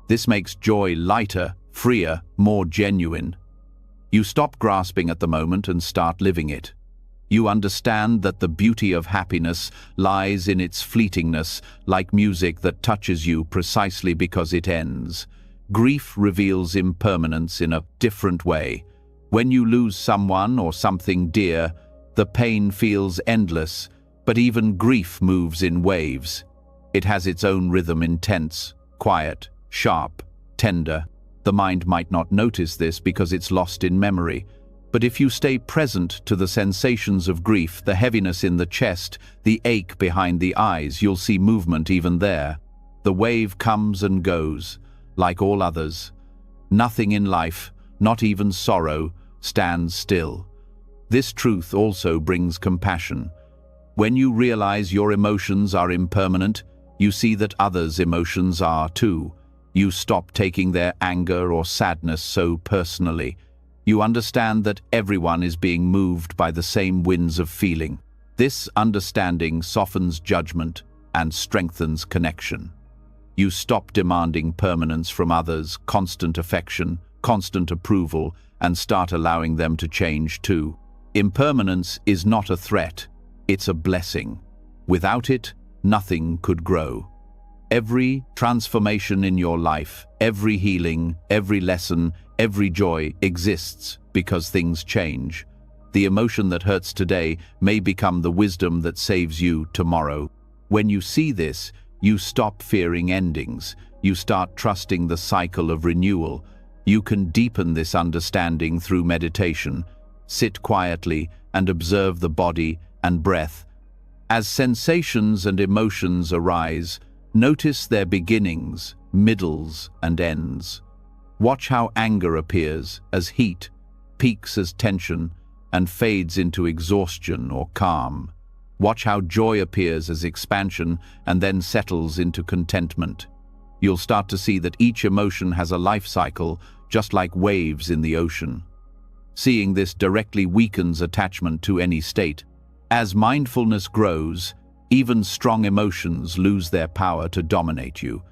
This makes joy lighter, freer, more genuine. You stop grasping at the moment and start living it. You understand that the beauty of happiness lies in its fleetingness, like music that touches you precisely because it ends. Grief reveals impermanence in a different way. When you lose someone or something dear, the pain feels endless, but even grief moves in waves. It has its own rhythm, intense, quiet, sharp, tender. The mind might not notice this because it's lost in memory. But if you stay present to the sensations of grief, the heaviness in the chest, the ache behind the eyes, you'll see movement even there. The wave comes and goes, like all others. Nothing in life, not even sorrow, stands still. This truth also brings compassion. When you realize your emotions are impermanent, you see that others' emotions are too. You stop taking their anger or sadness so personally. You understand that everyone is being moved by the same winds of feeling. This understanding softens judgment. and strengthens connection. You stop demanding permanence from others, constant affection, constant approval, and start allowing them to change too. Impermanence is not a threat, it's a blessing. Without it, nothing could grow. Every transformation in your life, every healing, every lesson, every joy exists because things change. The emotion that hurts today may become the wisdom that saves you tomorrow. When you see this, you stop fearing endings. You start trusting the cycle of renewal. You can deepen this understanding through meditation. Sit quietly and observe the body and breath. As sensations and emotions arise, notice their beginnings, middles, and ends. Watch how anger appears as heat, peaks as tension, and fades into exhaustion or calm. Watch how joy appears as expansion and then settles into contentment. You'll start to see that each emotion has a life cycle, just like waves in the ocean. Seeing this directly weakens attachment to any state. As mindfulness grows, even strong emotions lose their power to dominate you.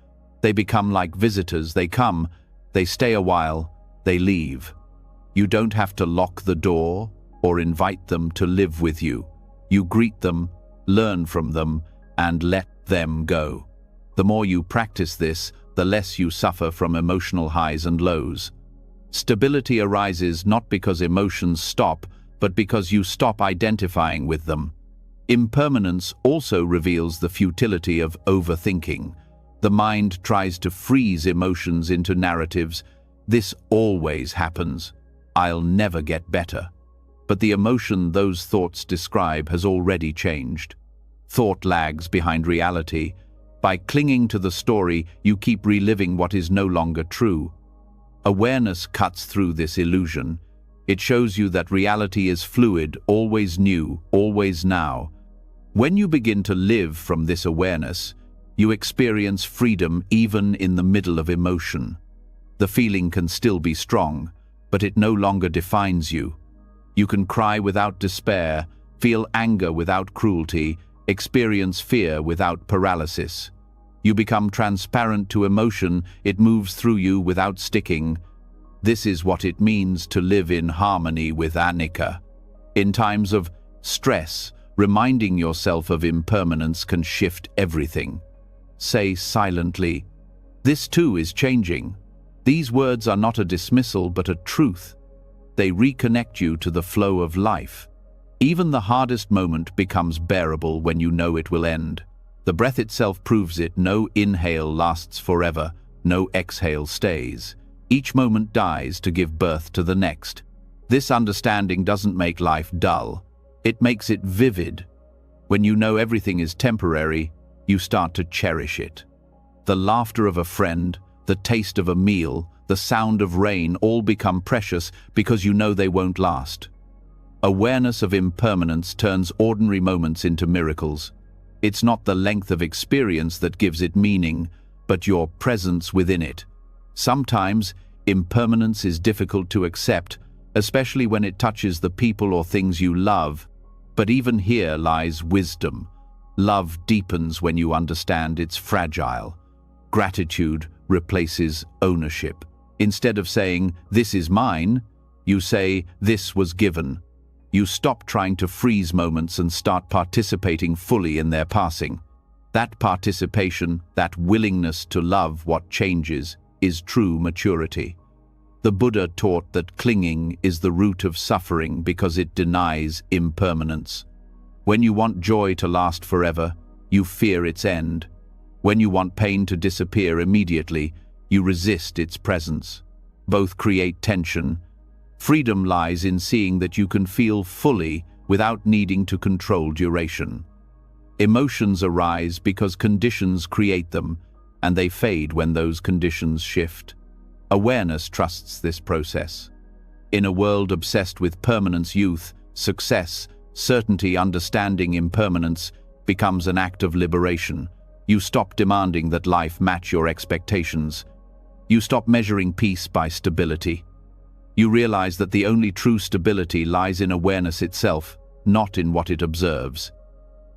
They become like visitors. They come, they stay a while, they leave. You don't have to lock the door or invite them to live with you. You greet them, learn from them, and let them go. The more you practice this, the less you suffer from emotional highs and lows. Stability arises not because emotions stop, but because you stop identifying with them. Impermanence also reveals the futility of overthinking. The mind tries to freeze emotions into narratives. This always happens. I'll never get better. But the emotion those thoughts describe has already changed. Thought lags behind reality. By clinging to the story, you keep reliving what is no longer true. Awareness cuts through this illusion. It shows you that reality is fluid, always new, always now. When you begin to live from this awareness, you experience freedom even in the middle of emotion. The feeling can still be strong, but it no longer defines you. You can cry without despair, feel anger without cruelty, experience fear without paralysis. You become transparent to emotion, it moves through you without sticking. This is what it means to live in harmony with anicca. In times of stress, reminding yourself of impermanence can shift everything. Say silently, "This too is changing." These words are not a dismissal but a truth. They reconnect you to the flow of life. Even the hardest moment becomes bearable when you know it will end. The breath itself proves it. No inhale lasts forever, no exhale stays. Each moment dies to give birth to the next. This understanding doesn't make life dull. It makes it vivid. When you know everything is temporary, you start to cherish it. The laughter of a friend, the taste of a meal, the sound of rain all become precious because you know they won't last. Awareness of impermanence turns ordinary moments into miracles. It's not the length of experience that gives it meaning, but your presence within it. Sometimes, impermanence is difficult to accept, especially when it touches the people or things you love. But even here lies wisdom. Love deepens when you understand it's fragile. Gratitude replaces ownership. Instead of saying, "This is mine," you say, "This was given." You stop trying to freeze moments and start participating fully in their passing. That participation, that willingness to love what changes, is true maturity. The Buddha taught that clinging is the root of suffering because it denies impermanence. When you want joy to last forever, you fear its end. When you want pain to disappear immediately, you resist its presence. Both create tension. Freedom lies in seeing that you can feel fully without needing to control duration. Emotions arise because conditions create them, and they fade when those conditions shift. Awareness trusts this process. In a world obsessed with permanence, youth, success, certainty, understanding impermanence becomes an act of liberation. You stop demanding that life match your expectations. You stop measuring peace by stability. You realize that the only true stability lies in awareness itself, not in what it observes.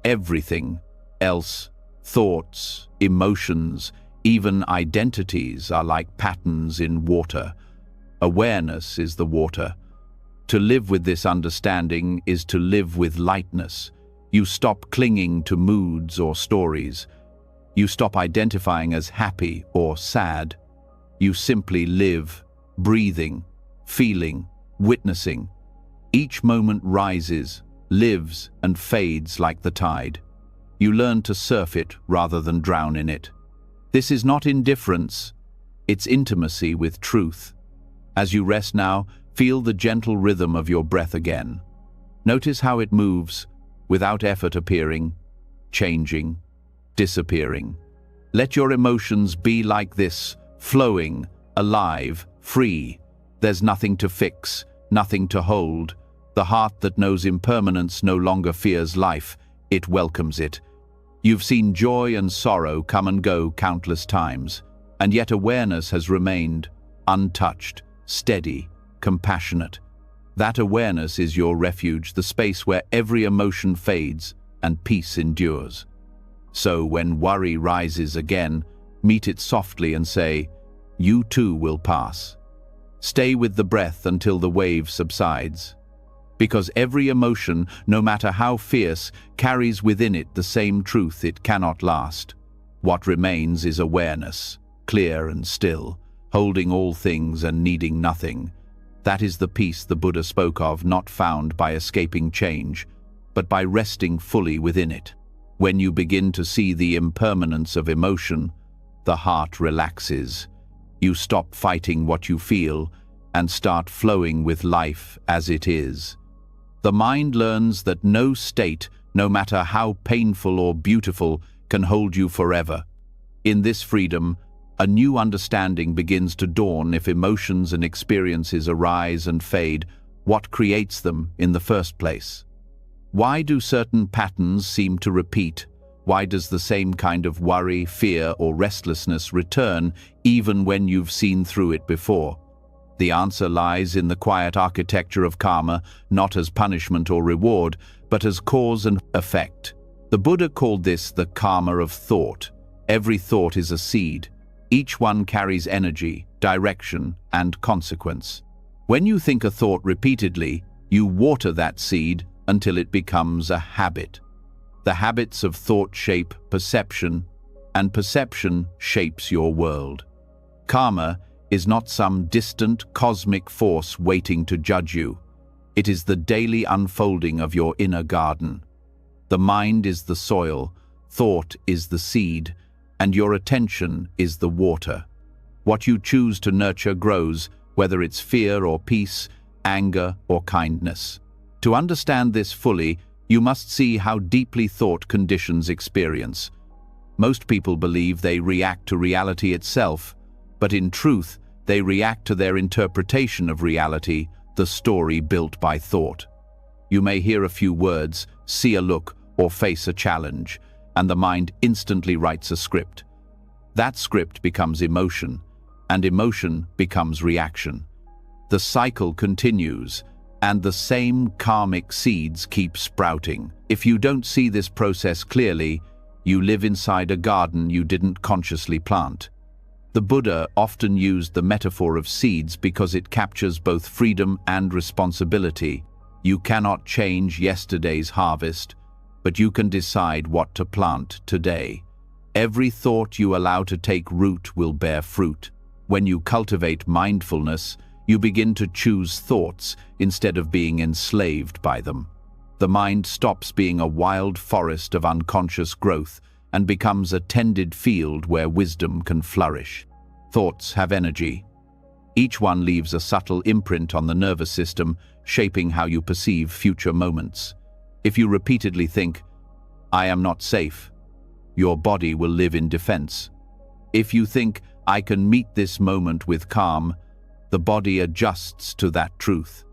Everything else Thoughts, emotions, even identities are like patterns in water. Awareness is the water. To live with this understanding is to live with lightness. You stop clinging to moods or stories. You stop identifying as happy or sad. You simply live, breathing, feeling, witnessing. Each moment rises, lives, and fades like the tide. You learn to surf it rather than drown in it. This is not indifference, it's intimacy with truth. As you rest now, feel the gentle rhythm of your breath again. Notice how it moves, without effort appearing, changing, disappearing. Let your emotions be like this, flowing, alive, free. There's nothing to fix, nothing to hold. The heart that knows impermanence no longer fears life, it welcomes it. You've seen joy and sorrow come and go countless times, and yet awareness has remained untouched, steady, compassionate. That awareness is your refuge, the space where every emotion fades and peace endures. So when worry rises again, meet it softly and say, "You too will pass." Stay with the breath until the wave subsides. Because every emotion, no matter how fierce, carries within it the same truth: it cannot last. What remains is awareness, clear and still, holding all things and needing nothing. That is the peace the Buddha spoke of, not found by escaping change, but by resting fully within it. When you begin to see the impermanence of emotion, the heart relaxes. You stop fighting what you feel and start flowing with life as it is. The mind learns that no state, no matter how painful or beautiful, can hold you forever. In this freedom, a new understanding begins to dawn. If emotions and experiences arise and fade, what creates them in the first place? Why do certain patterns seem to repeat? Why does the same kind of worry, fear, or restlessness return even when you've seen through it before? The answer lies in the quiet architecture of karma, not as punishment or reward, but as cause and effect. The Buddha called this the karma of thought. Every thought is a seed. Each one carries energy, direction, and consequence. When you think a thought repeatedly, you water that seed until it becomes a habit. The habits of thought shape perception, and perception shapes your world. Karma is not some distant cosmic force waiting to judge you. It is the daily unfolding of your inner garden. The mind is the soil, thought is the seed, and your attention is the water. What you choose to nurture grows, whether it's fear or peace, anger or kindness. To understand this fully, you must see how deeply thought conditions experience. Most people believe they react to reality itself, but in truth, they react to their interpretation of reality, the story built by thought. You may hear a few words, see a look, or face a challenge, and the mind instantly writes a script. That script becomes emotion, and emotion becomes reaction. The cycle continues, and the same karmic seeds keep sprouting. If you don't see this process clearly, you live inside a garden you didn't consciously plant. The Buddha often used the metaphor of seeds because it captures both freedom and responsibility. You cannot change yesterday's harvest, but you can decide what to plant today. Every thought you allow to take root will bear fruit. When you cultivate mindfulness, you begin to choose thoughts instead of being enslaved by them. The mind stops being a wild forest of unconscious growth and becomes a tended field where wisdom can flourish. Thoughts have energy. Each one leaves a subtle imprint on the nervous system, shaping how you perceive future moments. If you repeatedly think, "I am not safe," your body will live in defense. If you think, "I can meet this moment with calm," the body adjusts to that truth.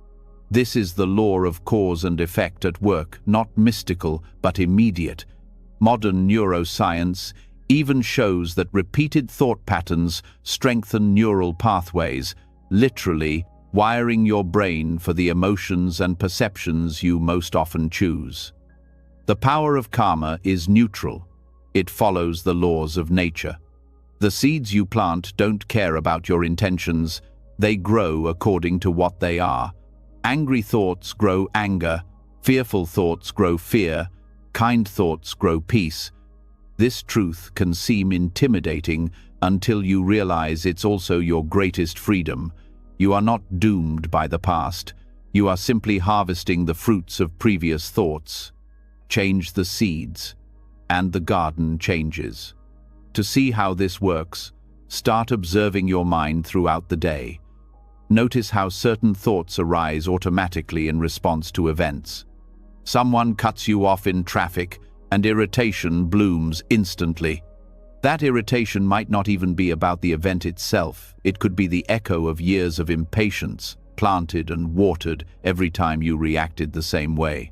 This is the law of cause and effect at work, not mystical, but immediate. Modern neuroscience even shows that repeated thought patterns strengthen neural pathways, literally wiring your brain for the emotions and perceptions you most often choose. The power of karma is neutral. It follows the laws of nature. The seeds you plant don't care about your intentions. They grow according to what they are. Angry thoughts grow anger. Fearful thoughts grow fear. Kind thoughts grow peace. This truth can seem intimidating until you realize it's also your greatest freedom. You are not doomed by the past. You are simply harvesting the fruits of previous thoughts. Change the seeds, and the garden changes. To see how this works, start observing your mind throughout the day. Notice how certain thoughts arise automatically in response to events. Someone cuts you off in traffic, and irritation blooms instantly. That irritation might not even be about the event itself. It could be the echo of years of impatience, planted and watered every time you reacted the same way.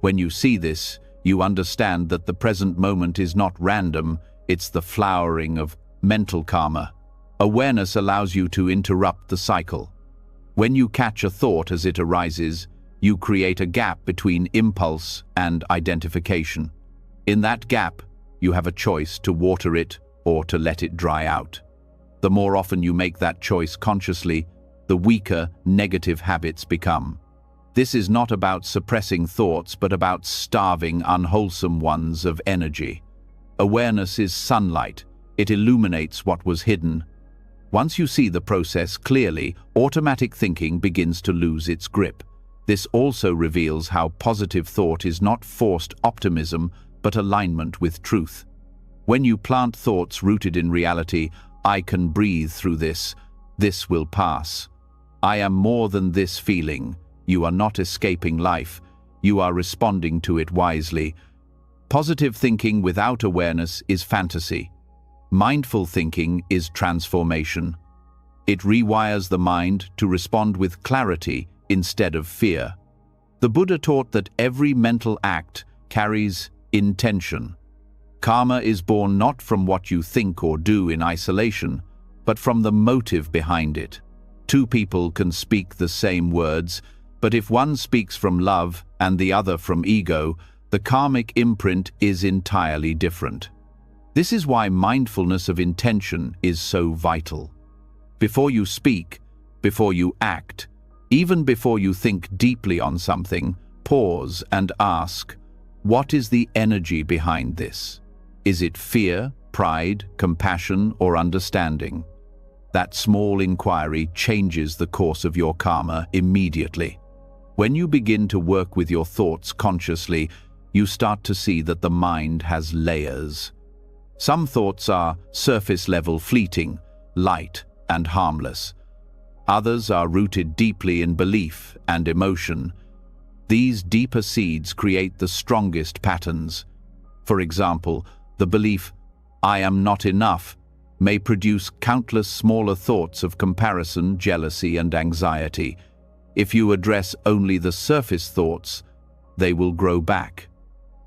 When you see this, you understand that the present moment is not random, it's the flowering of mental karma. Awareness allows you to interrupt the cycle. When you catch a thought as it arises, you create a gap between impulse and identification. In that gap, you have a choice to water it or to let it dry out. The more often you make that choice consciously, the weaker negative habits become. This is not about suppressing thoughts, but about starving unwholesome ones of energy. Awareness is sunlight. It illuminates what was hidden. Once you see the process clearly, automatic thinking begins to lose its grip. This also reveals how positive thought is not forced optimism, but alignment with truth. When you plant thoughts rooted in reality, I can breathe through this. This will pass. I am more than this feeling. You are not escaping life. You are responding to it wisely. Positive thinking without awareness is fantasy. Mindful thinking is transformation. It rewires the mind to respond with clarity instead of fear. The Buddha taught that every mental act carries intention. Karma is born not from what you think or do in isolation, but from the motive behind it. Two people can speak the same words, but if one speaks from love and the other from ego, the karmic imprint is entirely different. This is why mindfulness of intention is so vital. Before you speak, before you act, even before you think deeply on something, pause and ask, what is the energy behind this? Is it fear, pride, compassion, or understanding? That small inquiry changes the course of your karma immediately. When you begin to work with your thoughts consciously, you start to see that the mind has layers. Some thoughts are surface-level, fleeting, light, and harmless. Others are rooted deeply in belief and emotion. These deeper seeds create the strongest patterns. For example, the belief, I am not enough, may produce countless smaller thoughts of comparison, jealousy, and anxiety. If you address only the surface thoughts, they will grow back.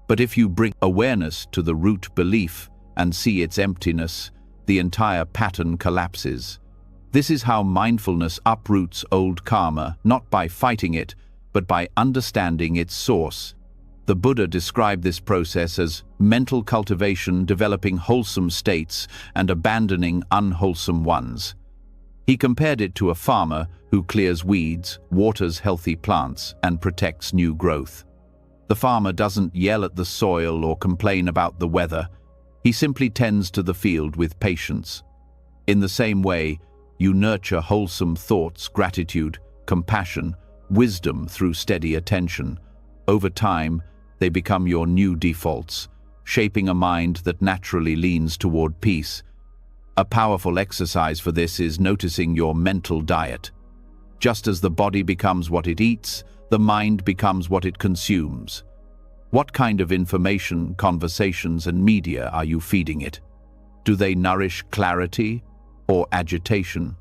But if you bring awareness to the root belief and see its emptiness, the entire pattern collapses. This is how mindfulness uproots old karma, not by fighting it, but by understanding its source. The Buddha described this process as mental cultivation, developing wholesome states and abandoning unwholesome ones. He compared it to a farmer who clears weeds, waters healthy plants, and protects new growth. The farmer doesn't yell at the soil or complain about the weather. He simply tends to the field with patience. In the same way, you nurture wholesome thoughts, gratitude, compassion, wisdom through steady attention. Over time, they become your new defaults, shaping a mind that naturally leans toward peace. A powerful exercise for this is noticing your mental diet. Just as the body becomes what it eats, the mind becomes what it consumes. What kind of information, conversations, and media are you feeding it? Do they nourish clarity or agitation?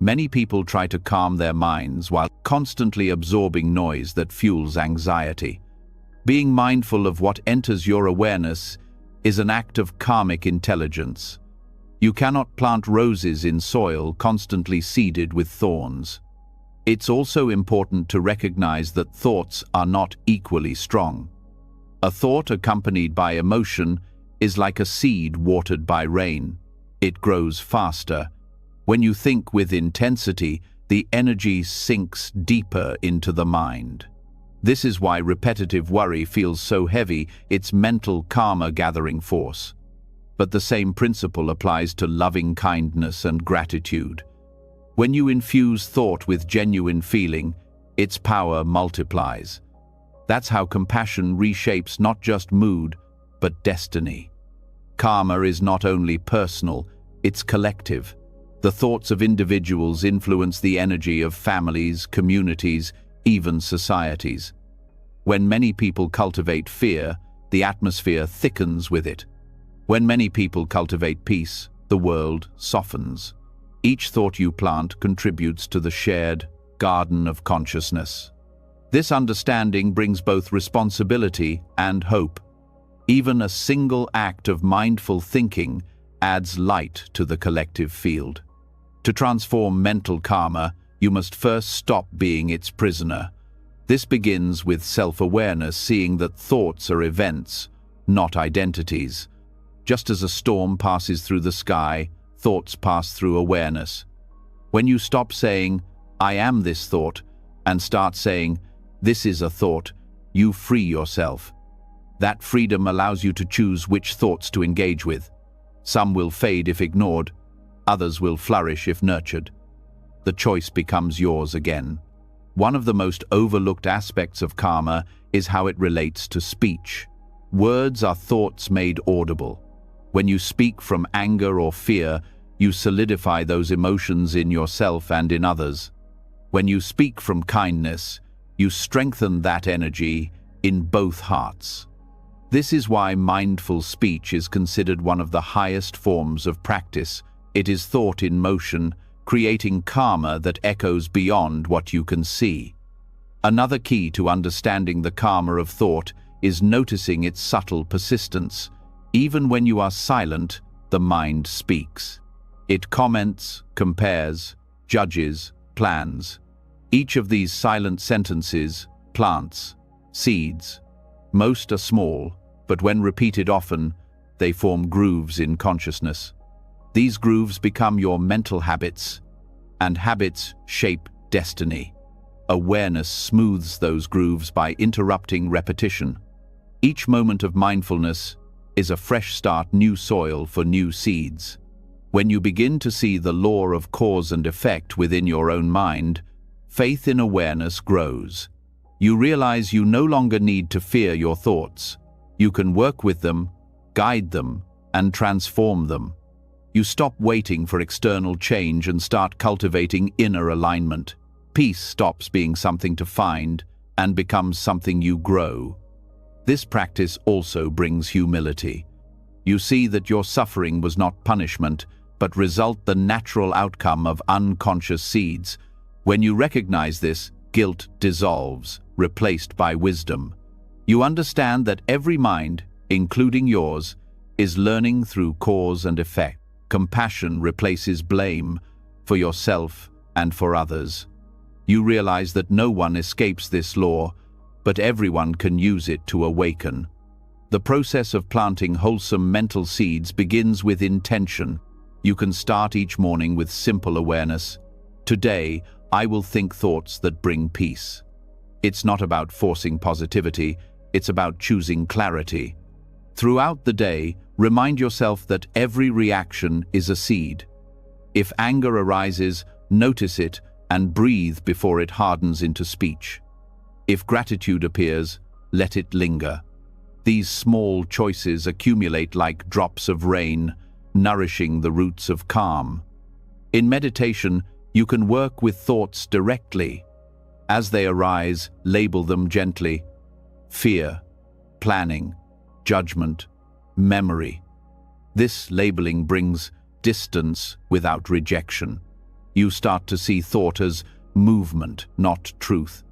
Many people try to calm their minds while constantly absorbing noise that fuels anxiety. Being mindful of what enters your awareness is an act of karmic intelligence. You cannot plant roses in soil constantly seeded with thorns. It's also important to recognize that thoughts are not equally strong. A thought accompanied by emotion is like a seed watered by rain. It grows faster. When you think with intensity, the energy sinks deeper into the mind. This is why repetitive worry feels so heavy, it's mental karma gathering force. But the same principle applies to loving kindness and gratitude. When you infuse thought with genuine feeling, its power multiplies. That's how compassion reshapes not just mood, but destiny. Karma is not only personal, it's collective. The thoughts of individuals influence the energy of families, communities, even societies. When many people cultivate fear, the atmosphere thickens with it. When many people cultivate peace, the world softens. Each thought you plant contributes to the shared garden of consciousness. This understanding brings both responsibility and hope. Even a single act of mindful thinking adds light to the collective field. To transform mental karma, you must first stop being its prisoner. This begins with self-awareness, seeing that thoughts are events, not identities. Just as a storm passes through the sky, thoughts pass through awareness. When you stop saying, "I am this thought," and start saying, "This is a thought," you free yourself. That freedom allows you to choose which thoughts to engage with. Some will fade if ignored, others will flourish if nurtured. The choice becomes yours again. One of the most overlooked aspects of karma is how it relates to speech. Words are thoughts made audible. When you speak from anger or fear, you solidify those emotions in yourself and in others. When you speak from kindness, you strengthen that energy in both hearts. This is why mindful speech is considered one of the highest forms of practice. It is thought in motion, creating karma that echoes beyond what you can see. Another key to understanding the karma of thought is noticing its subtle persistence. Even when you are silent, the mind speaks. It comments, compares, judges, plans. Each of these silent sentences plants seeds. Most are small, but when repeated often, they form grooves in consciousness. These grooves become your mental habits, and habits shape destiny. Awareness smooths those grooves by interrupting repetition. Each moment of mindfulness is a fresh start, new soil for new seeds. When you begin to see the law of cause and effect within your own mind, faith in awareness grows. You realize you no longer need to fear your thoughts. You can work with them, guide them, and transform them. You stop waiting for external change and start cultivating inner alignment. Peace stops being something to find and becomes something you grow. This practice also brings humility. You see that your suffering was not punishment, but the natural outcome of unconscious seeds. When you recognize this, guilt dissolves, replaced by wisdom. You understand that every mind, including yours, is learning through cause and effect. Compassion replaces blame for yourself and for others. You realize that no one escapes this law, but everyone can use it to awaken. The process of planting wholesome mental seeds begins with intention. You can start each morning with simple awareness. Today, I will think thoughts that bring peace. It's not about forcing positivity, it's about choosing clarity. Throughout the day, remind yourself that every reaction is a seed. If anger arises, notice it and breathe before it hardens into speech. If gratitude appears, let it linger. These small choices accumulate like drops of rain, nourishing the roots of calm. In meditation, you can work with thoughts directly. As they arise, label them gently. Fear, planning, judgment, memory. This labeling brings distance without rejection. You start to see thought as movement, not truth.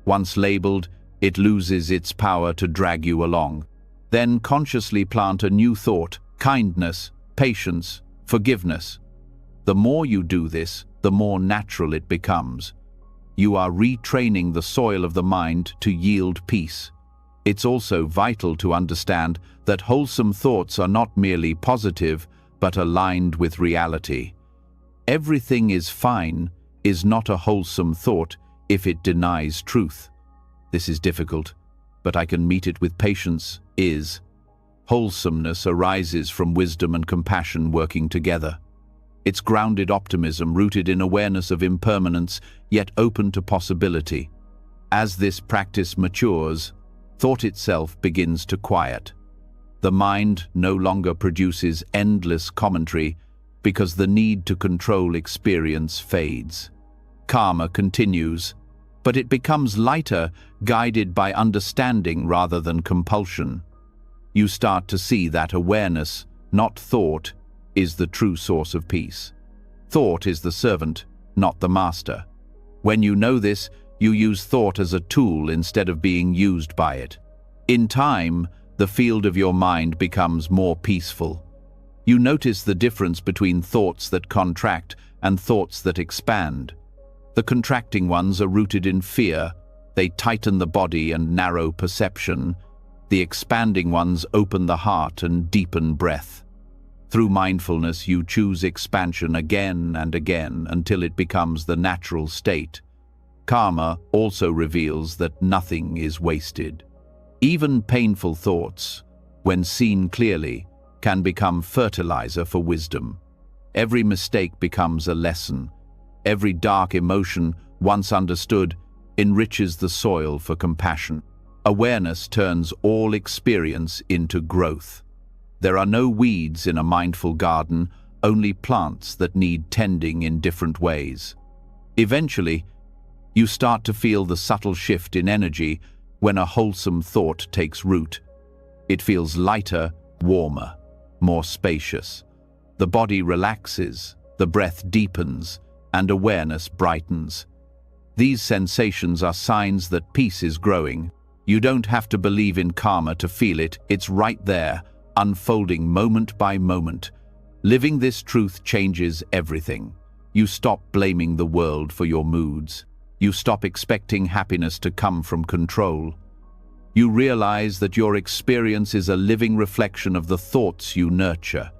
Once labeled, it loses its power to drag you along. Then consciously plant a new thought: kindness, patience, forgiveness. The more you do this, the more natural it becomes. You are retraining the soil of the mind to yield peace. It's also vital to understand that wholesome thoughts are not merely positive, but aligned with reality. Everything is fine is not a wholesome thought if it denies truth. This is difficult, but I can meet it with patience. Wholesomeness arises from wisdom and compassion working together. It's grounded optimism rooted in awareness of impermanence, yet open to possibility. As this practice matures, thought itself begins to quiet. The mind no longer produces endless commentary because the need to control experience fades. Karma continues, but it becomes lighter, guided by understanding rather than compulsion. You start to see that awareness, not thought, is the true source of peace. Thought is the servant, not the master. When you know this, you use thought as a tool instead of being used by it. In time, the field of your mind becomes more peaceful. You notice the difference between thoughts that contract and thoughts that expand. The contracting ones are rooted in fear. They tighten the body and narrow perception. The expanding ones open the heart and deepen breath. Through mindfulness, you choose expansion again and again until it becomes the natural state. Karma also reveals that nothing is wasted. Even painful thoughts, when seen clearly, can become fertilizer for wisdom. Every mistake becomes a lesson. Every dark emotion, once understood, enriches the soil for compassion. Awareness turns all experience into growth. There are no weeds in a mindful garden, only plants that need tending in different ways. Eventually, you start to feel the subtle shift in energy when a wholesome thought takes root. It feels lighter, warmer, more spacious. The body relaxes, the breath deepens, and awareness brightens. These sensations are signs that peace is growing. You don't have to believe in karma to feel it. It's right there, unfolding moment by moment. Living this truth changes everything. You stop blaming the world for your moods. You stop expecting happiness to come from control. You realize that your experience is a living reflection of the thoughts you nurture.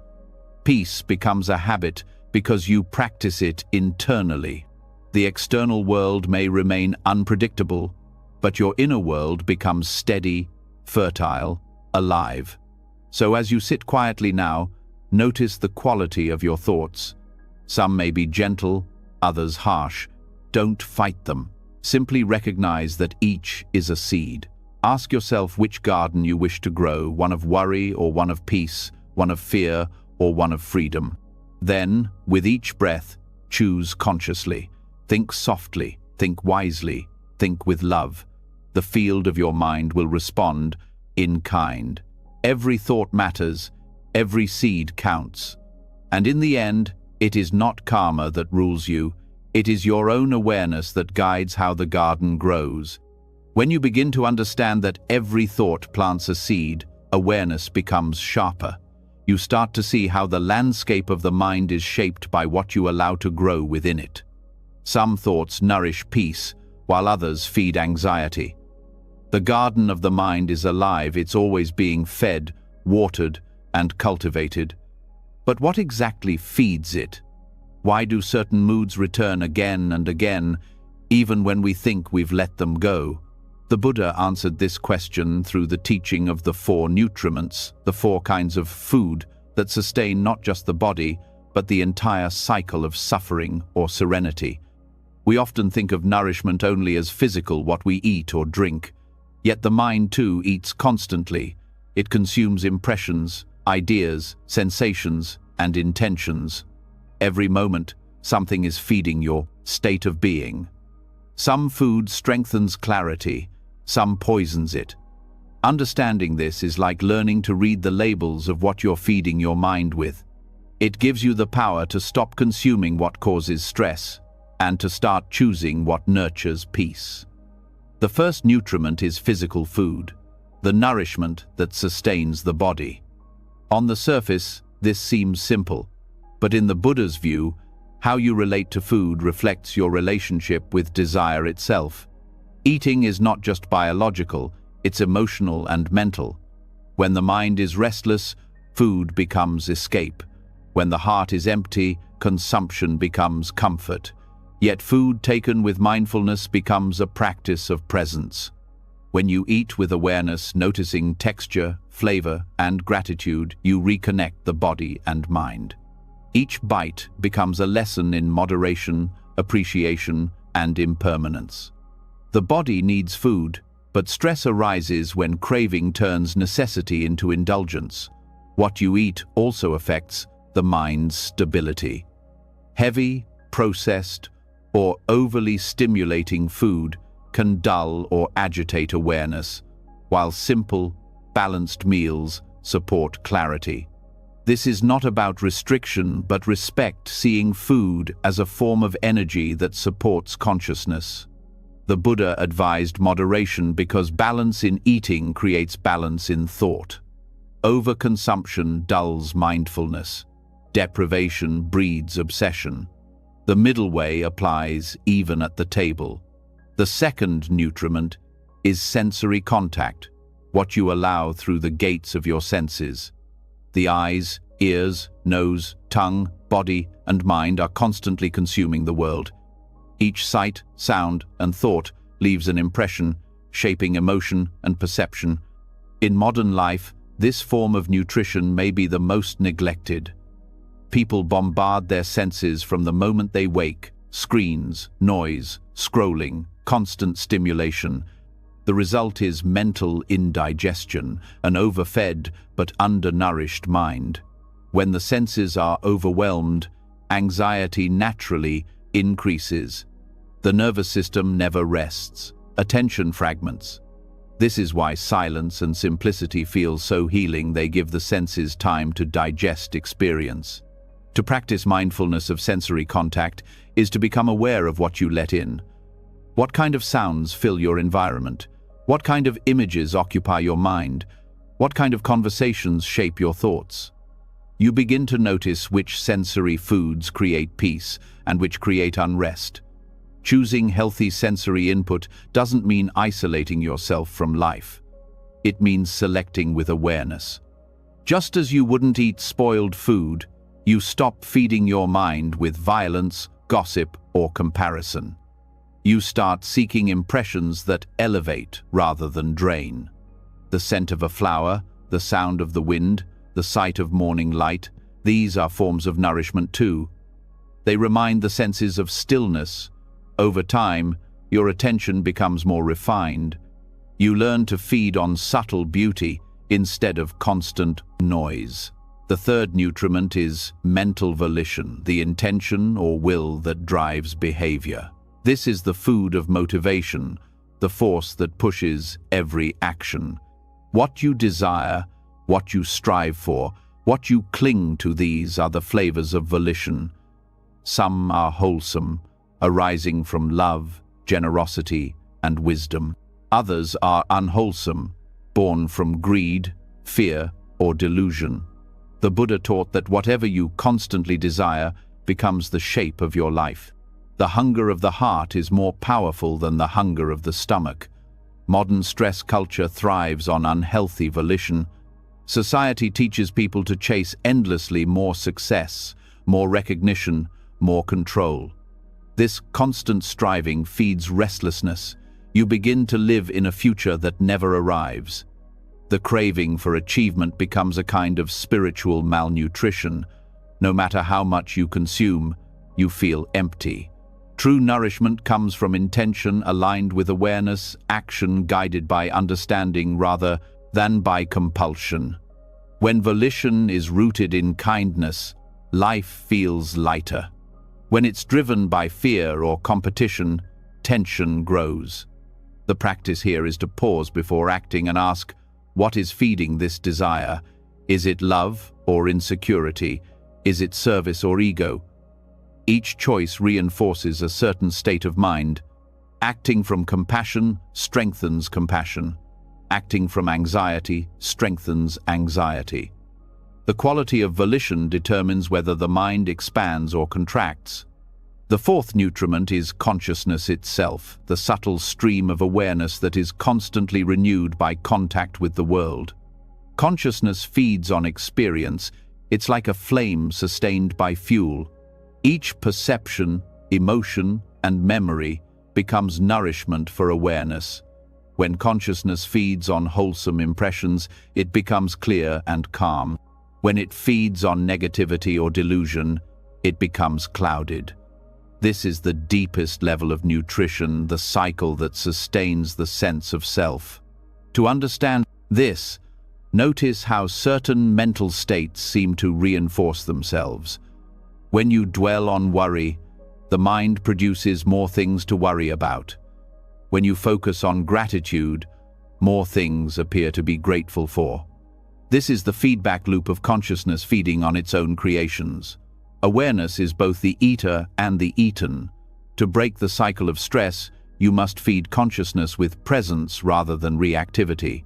Peace becomes a habit because you practice it internally. The external world may remain unpredictable, but your inner world becomes steady, fertile, alive. So as you sit quietly now, notice the quality of your thoughts. Some may be gentle, others harsh. Don't fight them. Simply recognize that each is a seed. Ask yourself which garden you wish to grow, one of worry or one of peace, one of fear or one of freedom. Then, with each breath, choose consciously. Think softly, think wisely, think with love. The field of your mind will respond in kind. Every thought matters, every seed counts. And in the end, it is not karma that rules you. It is your own awareness that guides how the garden grows. When you begin to understand that every thought plants a seed, awareness becomes sharper. You start to see how the landscape of the mind is shaped by what you allow to grow within it. Some thoughts nourish peace, while others feed anxiety. The garden of the mind is alive, it's always being fed, watered, and cultivated. But what exactly feeds it? Why do certain moods return again and again, even when we think we've let them go? The Buddha answered this question through the teaching of the 4 nutriments, the 4 kinds of food that sustain not just the body, but the entire cycle of suffering or serenity. We often think of nourishment only as physical, what we eat or drink. Yet the mind too eats constantly. It consumes impressions, ideas, sensations, and intentions. Every moment, something is feeding your state of being. Some food strengthens clarity, some poisons it. Understanding this is like learning to read the labels of what you're feeding your mind with. It gives you the power to stop consuming what causes stress and to start choosing what nurtures peace. The first nutriment is physical food, the nourishment that sustains the body. On the surface, this seems simple, but in the Buddha's view, how you relate to food reflects your relationship with desire itself. Eating is not just biological, It's emotional and mental. When the mind is restless, food becomes escape. When the heart is empty, consumption becomes comfort. Yet food taken with mindfulness becomes a practice of presence. When you eat with awareness, noticing texture, flavor, and gratitude, you reconnect the body and mind. Each bite becomes a lesson in moderation, appreciation, and impermanence. The body needs food, but stress arises when craving turns necessity into indulgence. What you eat also affects the mind's stability. Heavy, processed, or overly stimulating food can dull or agitate awareness, while simple, balanced meals support clarity. This is not about restriction, but respect, seeing food as a form of energy that supports consciousness. The Buddha advised moderation because balance in eating creates balance in thought. Overconsumption dulls mindfulness. Deprivation breeds obsession. The middle way applies even at the table. The second nutriment is sensory contact, what you allow through the gates of your senses. The eyes, ears, nose, tongue, body, and mind are constantly consuming the world. Each sight, sound, and thought leaves an impression, shaping emotion and perception. In modern life, this form of nutrition may be the most neglected. People bombard their senses from the moment they wake: screens, noise, scrolling, constant stimulation. The result is mental indigestion, an overfed but undernourished mind. When the senses are overwhelmed, anxiety naturally increases. The nervous system never rests. Attention fragments. This is why silence and simplicity feel so healing. They give the senses time to digest experience. To practice mindfulness of sensory contact is to become aware of what you let in. What kind of sounds fill your environment? What kind of images occupy your mind? What kind of conversations shape your thoughts? You begin to notice which sensory foods create peace and which create unrest. Choosing healthy sensory input doesn't mean isolating yourself from life. It means selecting with awareness. Just as you wouldn't eat spoiled food, you stop feeding your mind with violence, gossip, or comparison. You start seeking impressions that elevate rather than drain. The scent of a flower, the sound of the wind, the sight of morning light, these are forms of nourishment too. They remind the senses of stillness. Over time, your attention becomes more refined. You learn to feed on subtle beauty instead of constant noise. The third nutriment is mental volition, the intention or will that drives behavior. This is the food of motivation, the force that pushes every action. What you desire, what you strive for, what you cling to, these are the flavors of volition. Some are wholesome, arising from love, generosity, and wisdom. Others are unwholesome, born from greed, fear, or delusion. The Buddha taught that whatever you constantly desire becomes the shape of your life. The hunger of the heart is more powerful than the hunger of the stomach. Modern stress culture thrives on unhealthy volition. Society teaches people to chase endlessly more success, more recognition, more control. This constant striving feeds restlessness. You begin to live in a future that never arrives. The craving for achievement becomes a kind of spiritual malnutrition. No matter how much you consume, you feel empty. True nourishment comes from intention aligned with awareness, action guided by understanding rather than by compulsion. When volition is rooted in kindness, life feels lighter. When it's driven by fear or competition, tension grows. The practice here is to pause before acting and ask, what is feeding this desire? Is it love or insecurity? Is it service or ego? Each choice reinforces a certain state of mind. Acting from compassion strengthens compassion. Acting from anxiety strengthens anxiety. The quality of volition determines whether the mind expands or contracts. The fourth nutriment is consciousness itself, the subtle stream of awareness that is constantly renewed by contact with the world. Consciousness feeds on experience. It's like a flame sustained by fuel. Each perception, emotion, and memory becomes nourishment for awareness. When consciousness feeds on wholesome impressions, it becomes clear and calm. When it feeds on negativity or delusion, it becomes clouded. This is the deepest level of nutrition, the cycle that sustains the sense of self. To understand this, notice how certain mental states seem to reinforce themselves. When you dwell on worry, the mind produces more things to worry about. When you focus on gratitude, more things appear to be grateful for. This is the feedback loop of consciousness feeding on its own creations. Awareness is both the eater and the eaten. To break the cycle of stress, you must feed consciousness with presence rather than reactivity.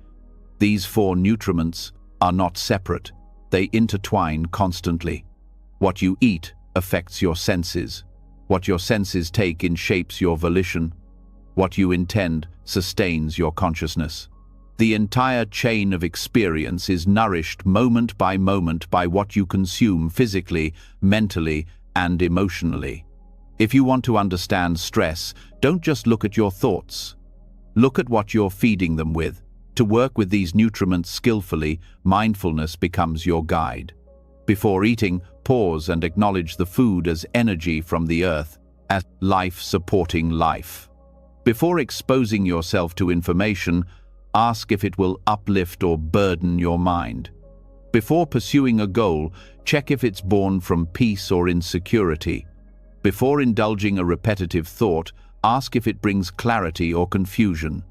These four nutriments are not separate. They intertwine constantly. What you eat affects your senses. What your senses take in shapes your volition. What you intend sustains your consciousness. The entire chain of experience is nourished moment by what you consume physically, mentally, and emotionally. If you want to understand stress, don't just look at your thoughts. Look at what you're feeding them with. To work with these nutriments skillfully, mindfulness becomes your guide. Before eating, pause and acknowledge the food as energy from the earth, as life supporting life. Before exposing yourself to information, ask if it will uplift or burden your mind. Before pursuing a goal, check if it's born from peace or insecurity. Before indulging a repetitive thought, ask if it brings clarity or confusion.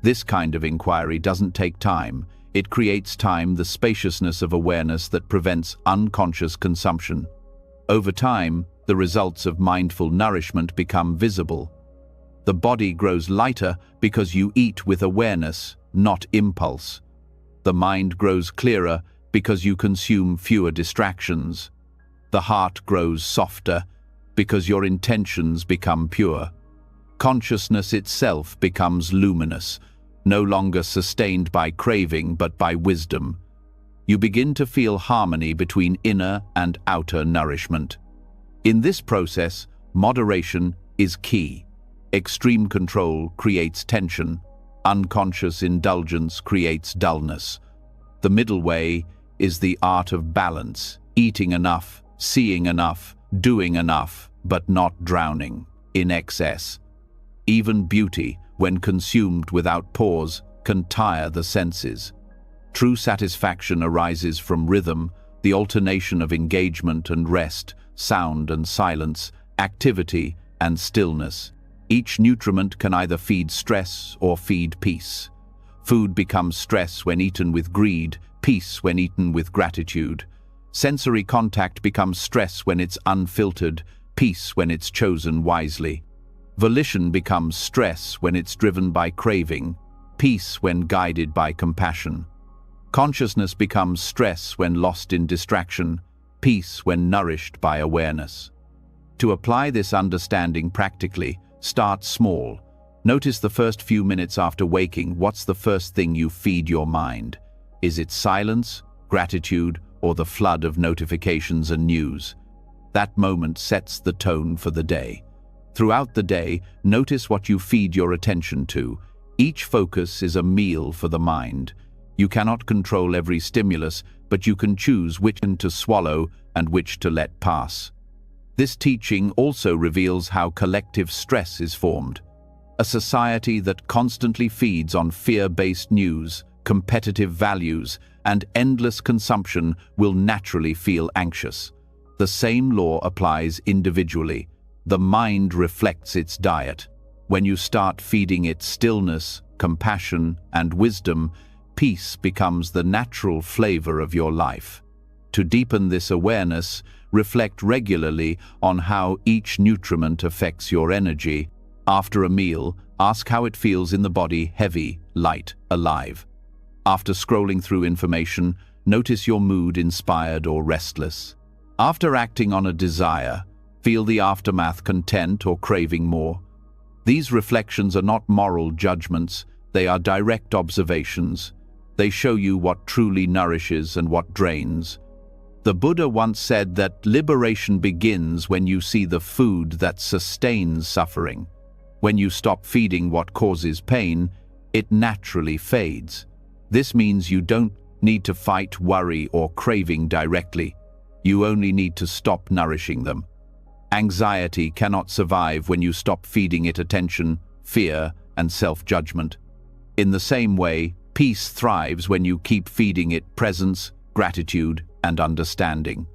This kind of inquiry doesn't take time. It creates time, the spaciousness of awareness that prevents unconscious consumption. Over time, the results of mindful nourishment become visible. The body grows lighter because you eat with awareness, not impulse. The mind grows clearer because you consume fewer distractions. The heart grows softer because your intentions become pure. Consciousness itself becomes luminous, no longer sustained by craving but by wisdom. You begin to feel harmony between inner and outer nourishment. In this process, moderation is key. Extreme control creates tension. Unconscious indulgence creates dullness. The middle way is the art of balance, eating enough, seeing enough, doing enough, but not drowning in excess. Even beauty, when consumed without pause, can tire the senses. True satisfaction arises from rhythm, the alternation of engagement and rest, sound and silence, activity and stillness. Each nutriment can either feed stress or feed peace. Food becomes stress when eaten with greed, peace when eaten with gratitude. Sensory contact becomes stress when it's unfiltered, peace when it's chosen wisely. Volition becomes stress when it's driven by craving, peace when guided by compassion. Consciousness becomes stress when lost in distraction, peace when nourished by awareness. To apply this understanding practically, start small. Notice the first few minutes after waking. What's the first thing you feed your mind? Is it silence, gratitude, or the flood of notifications and news? That moment sets the tone for the day. Throughout the day, notice what you feed your attention to. Each focus is a meal for the mind. You cannot control every stimulus, but you can choose which to swallow and which to let pass. This teaching also reveals how collective stress is formed. A society that constantly feeds on fear-based news, competitive values, and endless consumption will naturally feel anxious. The same law applies individually. The mind reflects its diet. When you start feeding it stillness, compassion, and wisdom, peace becomes the natural flavor of your life. To deepen this awareness, reflect regularly on how each nutriment affects your energy. After a meal, ask how it feels in the body: heavy, light, alive. After scrolling through information, notice your mood: inspired or restless. After acting on a desire, Feel the aftermath, content or craving more. These reflections are not moral judgments, they are direct observations. They show you what truly nourishes and what drains. The Buddha once said that liberation begins when you see the food that sustains suffering. When you stop feeding what causes pain, it naturally fades. This means you don't need to fight worry or craving directly. You only need to stop nourishing them. Anxiety cannot survive when you stop feeding it attention, fear, and self-judgment. In the same way, peace thrives when you keep feeding it presence, gratitude, and understanding.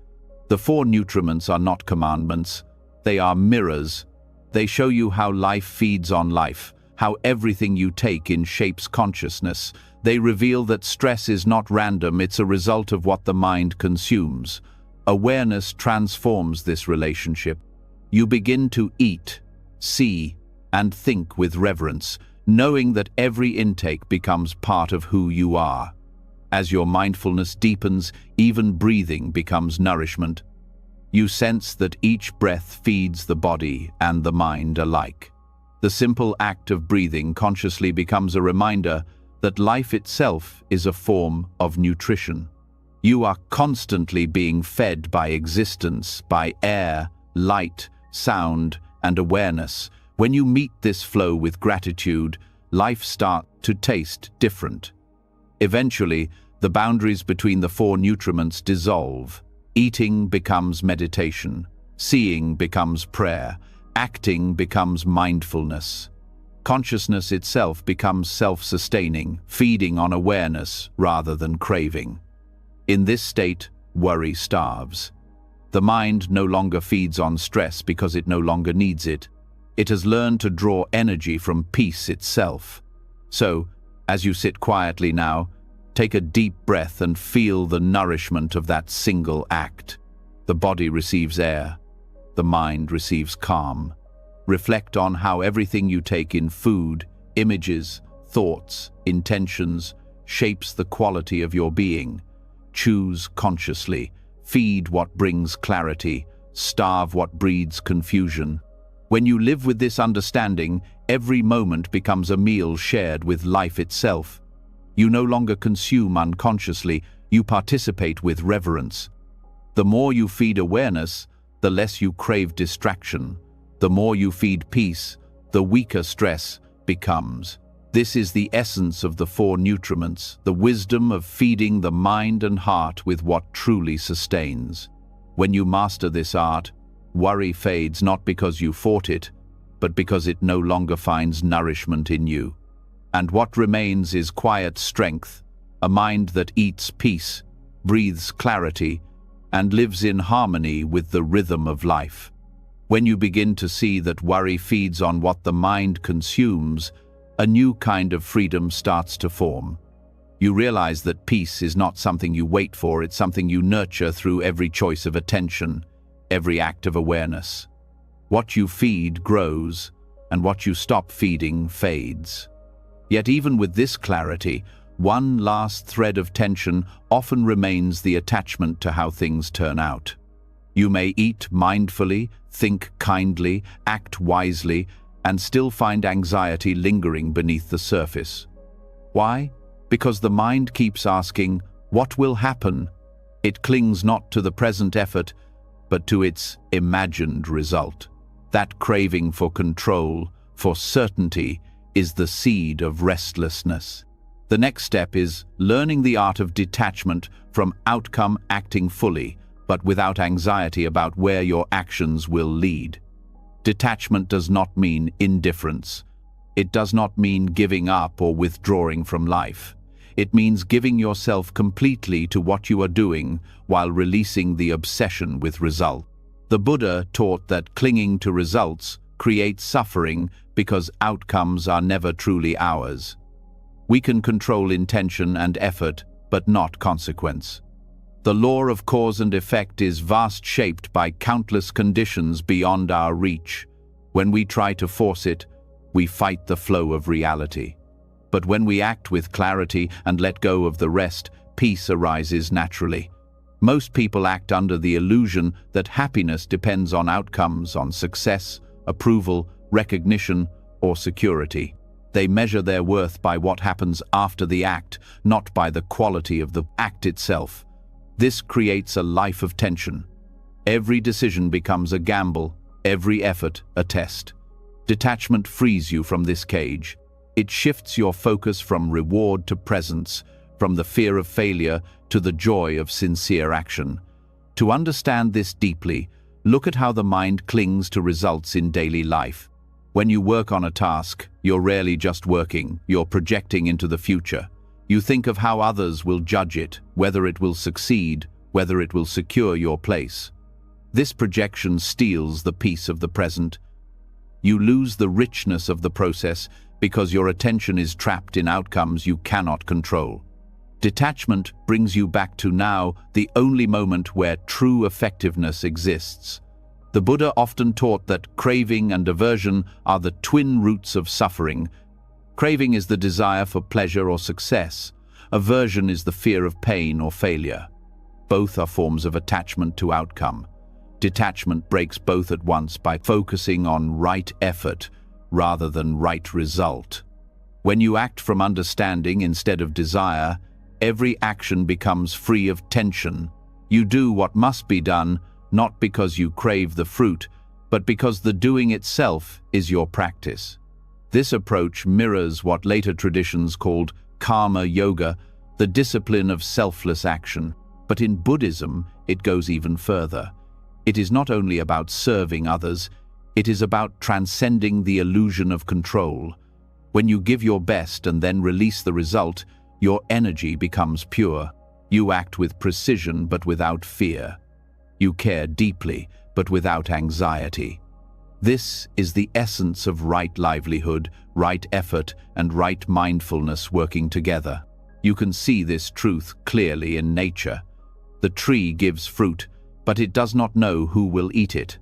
The four nutriments are not commandments. They are mirrors. They show you how life feeds on life, how everything you take in shapes consciousness. They reveal that stress is not random, it's a result of what the mind consumes. Awareness transforms this relationship. You begin to eat, see, and think with reverence, knowing that every intake becomes part of who you are. As your mindfulness deepens, even breathing becomes nourishment. You sense that each breath feeds the body and the mind alike. The simple act of breathing consciously becomes a reminder that life itself is a form of nutrition. You are constantly being fed by existence, by air, light, sound, and awareness. When you meet this flow with gratitude, life starts to taste different. Eventually, the boundaries between the four nutriments dissolve. Eating becomes meditation, seeing becomes prayer, acting becomes mindfulness. Consciousness itself becomes self-sustaining, feeding on awareness rather than craving. In this state, worry starves. The mind no longer feeds on stress because it no longer needs it. It has learned to draw energy from peace itself. So, as you sit quietly now, take a deep breath and feel the nourishment of that single act. The body receives air. The mind receives calm. Reflect on how everything you take in food, images, thoughts, intentions, shapes the quality of your being. Choose consciously. Feed what brings clarity. Starve what breeds confusion. When you live with this understanding, every moment becomes a meal shared with life itself. You no longer consume unconsciously, you participate with reverence. The more you feed awareness, the less you crave distraction. The more you feed peace, the weaker stress becomes. This is the essence of the four nutriments, the wisdom of feeding the mind and heart with what truly sustains. When you master this art, worry fades not because you fought it, but because it no longer finds nourishment in you. And what remains is quiet strength, a mind that eats peace, breathes clarity, and lives in harmony with the rhythm of life. When you begin to see that worry feeds on what the mind consumes, a new kind of freedom starts to form. You realize that peace is not something you wait for, it's something you nurture through every choice of attention, every act of awareness. What you feed grows, and what you stop feeding fades. Yet even with this clarity, one last thread of tension often remains: the attachment to how things turn out. You may eat mindfully, think kindly, act wisely, and still find anxiety lingering beneath the surface. Why? Because the mind keeps asking, what will happen? It clings not to the present effort, but to its imagined result. That craving for control, for certainty, is the seed of restlessness. The next step is learning the art of detachment from outcome, acting fully, but without anxiety about where your actions will lead. Detachment does not mean indifference. It does not mean giving up or withdrawing from life. It means giving yourself completely to what you are doing while releasing the obsession with result. The Buddha taught that clinging to results creates suffering because outcomes are never truly ours. We can control intention and effort, but not consequence. The law of cause and effect is vast, shaped by countless conditions beyond our reach. When we try to force it, we fight the flow of reality. But when we act with clarity and let go of the rest, peace arises naturally. Most people act under the illusion that happiness depends on outcomes, on success, approval, recognition, or security. They measure their worth by what happens after the act, not by the quality of the act itself. This creates a life of tension. Every decision becomes a gamble, every effort a test. Detachment frees you from this cage. It shifts your focus from reward to presence, from the fear of failure to the joy of sincere action. To understand this deeply, look at how the mind clings to results in daily life. When you work on a task, you're rarely just working, you're projecting into the future. You think of how others will judge it, whether it will succeed, whether it will secure your place. This projection steals the peace of the present. You lose the richness of the process because your attention is trapped in outcomes you cannot control. Detachment brings you back to now, the only moment where true effectiveness exists. The Buddha often taught that craving and aversion are the twin roots of suffering. Craving is the desire for pleasure or success. Aversion is the fear of pain or failure. Both are forms of attachment to outcome. Detachment breaks both at once by focusing on right effort rather than right result. When you act from understanding instead of desire, every action becomes free of tension. You do what must be done, not because you crave the fruit, but because the doing itself is your practice. This approach mirrors what later traditions called karma yoga, the discipline of selfless action. But in Buddhism, it goes even further. It is not only about serving others, it is about transcending the illusion of control. When you give your best and then release the result, your energy becomes pure. You act with precision but without fear. You care deeply but without anxiety. This is the essence of right livelihood, right effort, and right mindfulness working together. You can see this truth clearly in nature. The tree gives fruit, but it does not know who will eat it.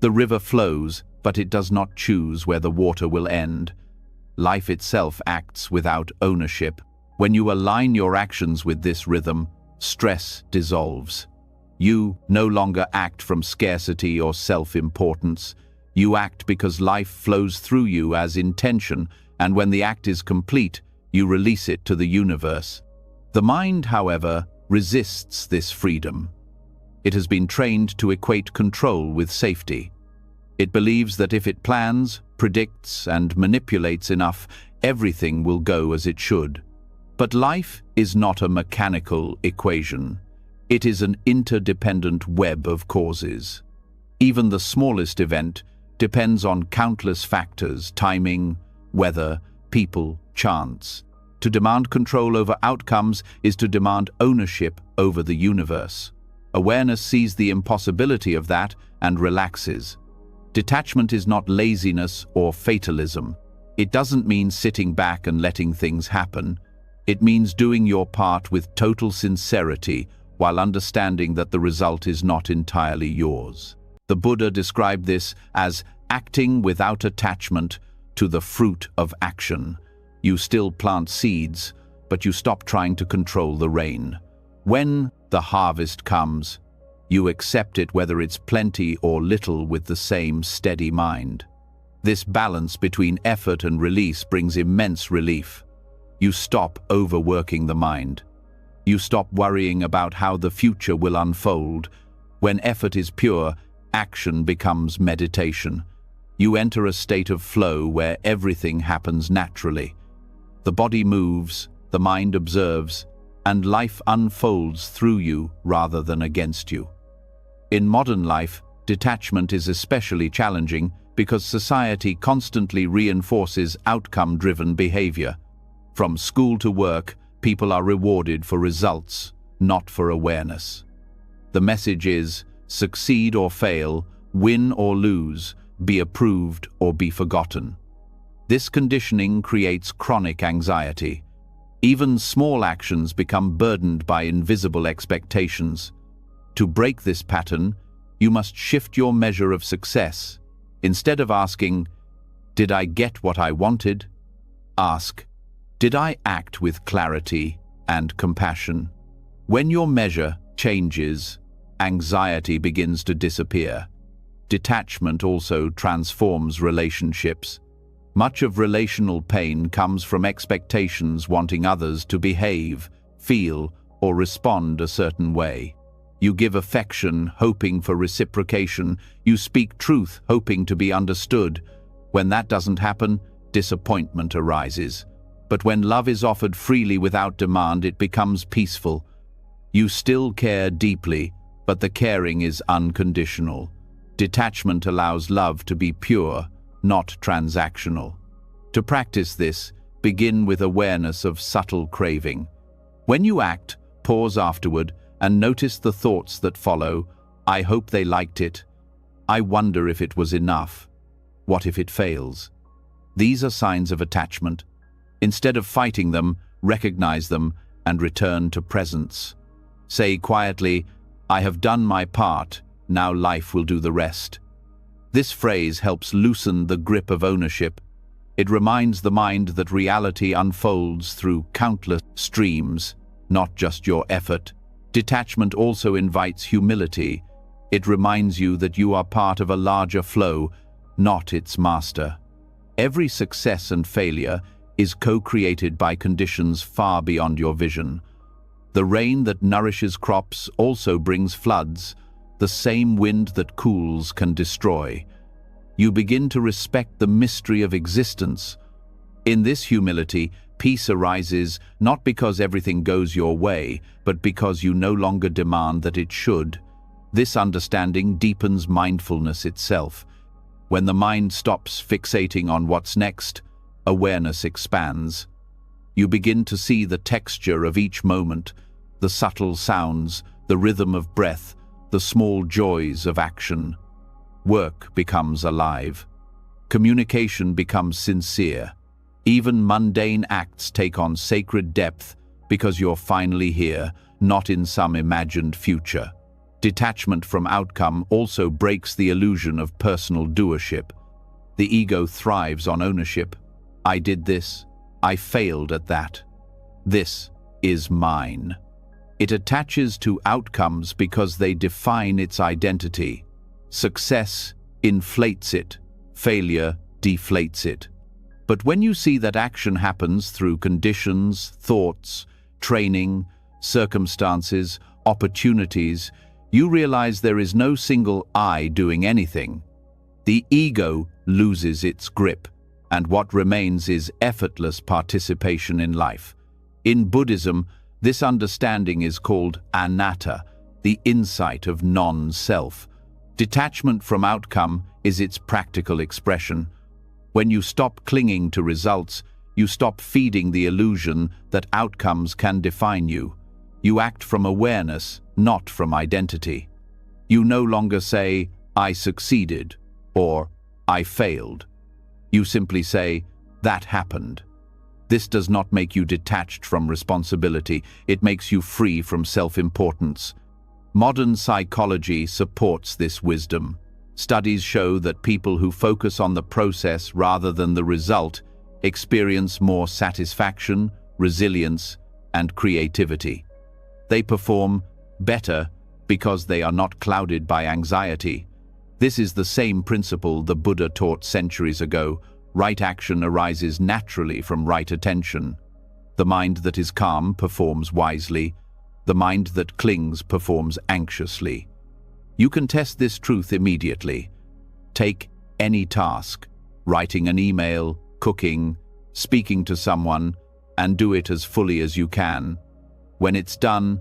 The river flows, but it does not choose where the water will end. Life itself acts without ownership. When you align your actions with this rhythm, stress dissolves. You no longer act from scarcity or self-importance. You act because life flows through you as intention, and when the act is complete, you release it to the universe. The mind, however, resists this freedom. It has been trained to equate control with safety. It believes that if it plans, predicts, and manipulates enough, everything will go as it should. But life is not a mechanical equation. It is an interdependent web of causes. Even the smallest event depends on countless factors: timing, weather, people, chance. To demand control over outcomes is to demand ownership over the universe. Awareness sees the impossibility of that and relaxes. Detachment is not laziness or fatalism. It doesn't mean sitting back and letting things happen. It means doing your part with total sincerity while understanding that the result is not entirely yours. The Buddha described this as acting without attachment to the fruit of action. You still plant seeds, but you stop trying to control the rain. When the harvest comes, you accept it whether it's plenty or little with the same steady mind. This balance between effort and release brings immense relief. You stop overworking the mind. You stop worrying about how the future will unfold. When effort is pure, action becomes meditation. You enter a state of flow where everything happens naturally. The body moves, the mind observes, and life unfolds through you rather than against you. In modern life, detachment is especially challenging because society constantly reinforces outcome-driven behavior. From school to work, people are rewarded for results, not for awareness. The message is, succeed or fail, win or lose, be approved or be forgotten. This conditioning creates chronic anxiety. Even small actions become burdened by invisible expectations. To break this pattern, you must shift your measure of success. Instead of asking, "Did I get what I wanted?" ask, "Did I act with clarity and compassion?" When your measure changes, anxiety begins to disappear. Detachment also transforms relationships. Much of relational pain comes from expectations wanting others to behave, feel, or respond a certain way. You give affection, hoping for reciprocation. You speak truth, hoping to be understood. When that doesn't happen, disappointment arises. But when love is offered freely without demand, it becomes peaceful. You still care deeply, but the caring is unconditional. Detachment allows love to be pure, not transactional. To practice this, begin with awareness of subtle craving. When you act, pause afterward and notice the thoughts that follow. I hope they liked it. I wonder if it was enough. What if it fails? These are signs of attachment. Instead of fighting them, recognize them and return to presence. Say quietly, I have done my part, now life will do the rest. This phrase helps loosen the grip of ownership. It reminds the mind that reality unfolds through countless streams, not just your effort. Detachment also invites humility. It reminds you that you are part of a larger flow, not its master. Every success and failure is co-created by conditions far beyond your vision. The rain that nourishes crops also brings floods. The same wind that cools can destroy. You begin to respect the mystery of existence. In this humility, peace arises not because everything goes your way, but because you no longer demand that it should. This understanding deepens mindfulness itself. When the mind stops fixating on what's next, awareness expands. You begin to see the texture of each moment, the subtle sounds, the rhythm of breath, the small joys of action. Work becomes alive. Communication becomes sincere. Even mundane acts take on sacred depth because you're finally here, not in some imagined future. Detachment from outcome also breaks the illusion of personal doership. The ego thrives on ownership. I did this. I failed at that. This is mine. It attaches to outcomes because they define its identity. Success inflates it. Failure deflates it. But when you see that action happens through conditions, thoughts, training, circumstances, opportunities, you realize there is no single I doing anything. The ego loses its grip, and what remains is effortless participation in life. In Buddhism, this understanding is called anatta, the insight of non-self. Detachment from outcome is its practical expression. When you stop clinging to results, you stop feeding the illusion that outcomes can define you. You act from awareness, not from identity. You no longer say, I succeeded, or I failed. You simply say, that happened. This does not make you detached from responsibility, it makes you free from self-importance. Modern psychology supports this wisdom. Studies show that people who focus on the process rather than the result experience more satisfaction, resilience, and creativity. They perform better because they are not clouded by anxiety. This is the same principle the Buddha taught centuries ago. Right action arises naturally from right attention. The mind that is calm performs wisely. The mind that clings performs anxiously. You can test this truth immediately. Take any task, writing an email, cooking, speaking to someone, and do it as fully as you can. When it's done,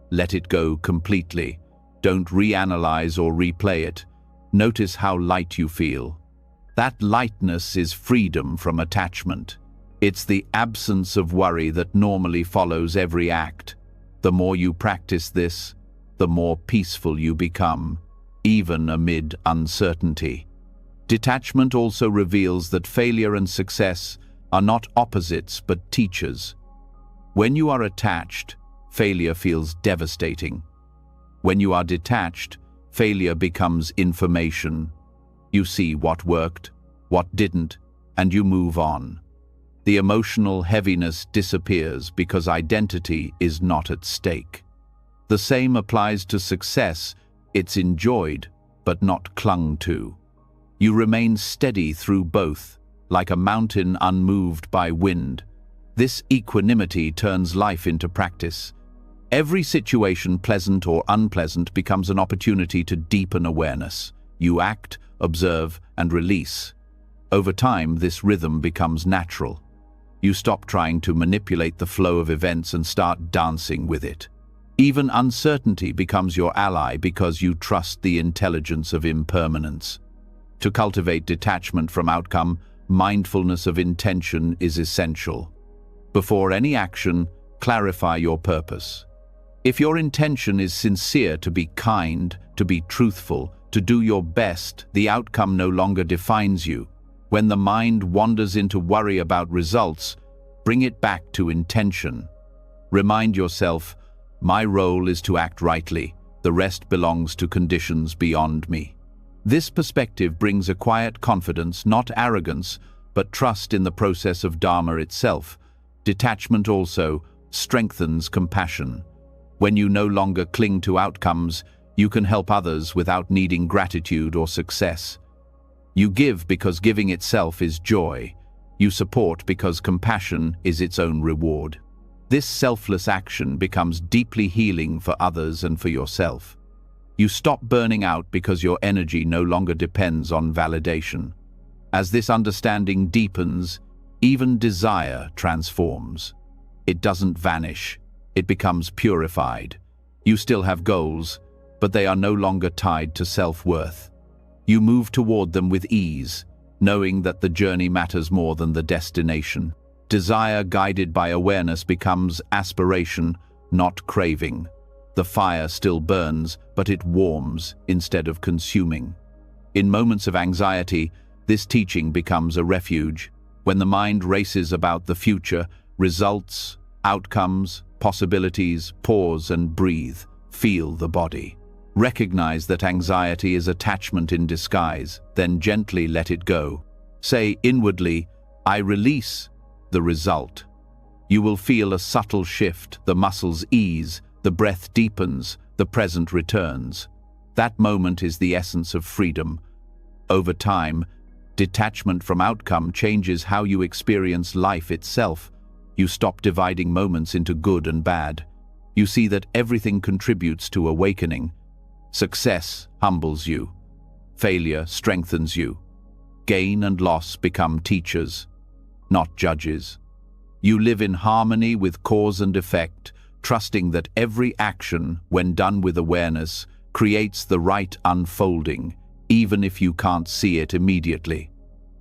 let it go completely. Don't reanalyze or replay it. Notice how light you feel. That lightness is freedom from attachment. It's the absence of worry that normally follows every act. The more you practice this, the more peaceful you become, even amid uncertainty. Detachment also reveals that failure and success are not opposites but teachers. When you are attached, failure feels devastating. When you are detached, failure becomes information. You see what worked, what didn't, and you move on. The emotional heaviness disappears because identity is not at stake. The same applies to success. It's enjoyed, but not clung to. You remain steady through both, like a mountain unmoved by wind. This equanimity turns life into practice. Every situation, pleasant or unpleasant, becomes an opportunity to deepen awareness. You act, observe, and release. Over time, this rhythm becomes natural. You stop trying to manipulate the flow of events and start dancing with it. Even uncertainty becomes your ally because you trust the intelligence of impermanence. To cultivate detachment from outcome, mindfulness of intention is essential. Before any action, clarify your purpose. If your intention is sincere, to be kind, to be truthful, to do your best, the outcome no longer defines you. When the mind wanders into worry about results, bring it back to intention. Remind yourself, my role is to act rightly, the rest belongs to conditions beyond me. This perspective brings a quiet confidence, not arrogance, but trust in the process of Dharma itself. Detachment also strengthens compassion. When you no longer cling to outcomes, you can help others without needing gratitude or success. You give because giving itself is joy. You support because compassion is its own reward. This selfless action becomes deeply healing for others and for yourself. You stop burning out because your energy no longer depends on validation. As this understanding deepens, even desire transforms. It doesn't vanish. It becomes purified. You still have goals, but they are no longer tied to self-worth. You move toward them with ease, knowing that the journey matters more than the destination. Desire guided by awareness becomes aspiration, not craving. The fire still burns, but it warms instead of consuming. In moments of anxiety, this teaching becomes a refuge. When the mind races about the future, results, outcomes, possibilities, pause and breathe. Feel the body. Recognize that anxiety is attachment in disguise, then gently let it go. Say inwardly, I release the result. You will feel a subtle shift, the muscles ease, the breath deepens, the present returns. That moment is the essence of freedom. Over time, detachment from outcome changes how you experience life itself. You stop dividing moments into good and bad. You see that everything contributes to awakening. Success humbles you. Failure strengthens you. Gain and loss become teachers, not judges. You live in harmony with cause and effect, trusting that every action, when done with awareness, creates the right unfolding, even if you can't see it immediately.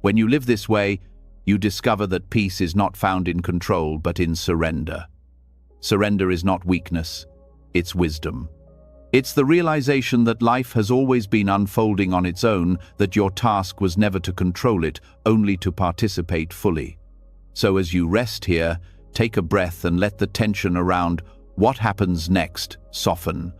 When you live this way, you discover that peace is not found in control, but in surrender. Surrender is not weakness, it's wisdom. It's the realization that life has always been unfolding on its own, that your task was never to control it, only to participate fully. So as you rest here, take a breath and let the tension around what happens next soften.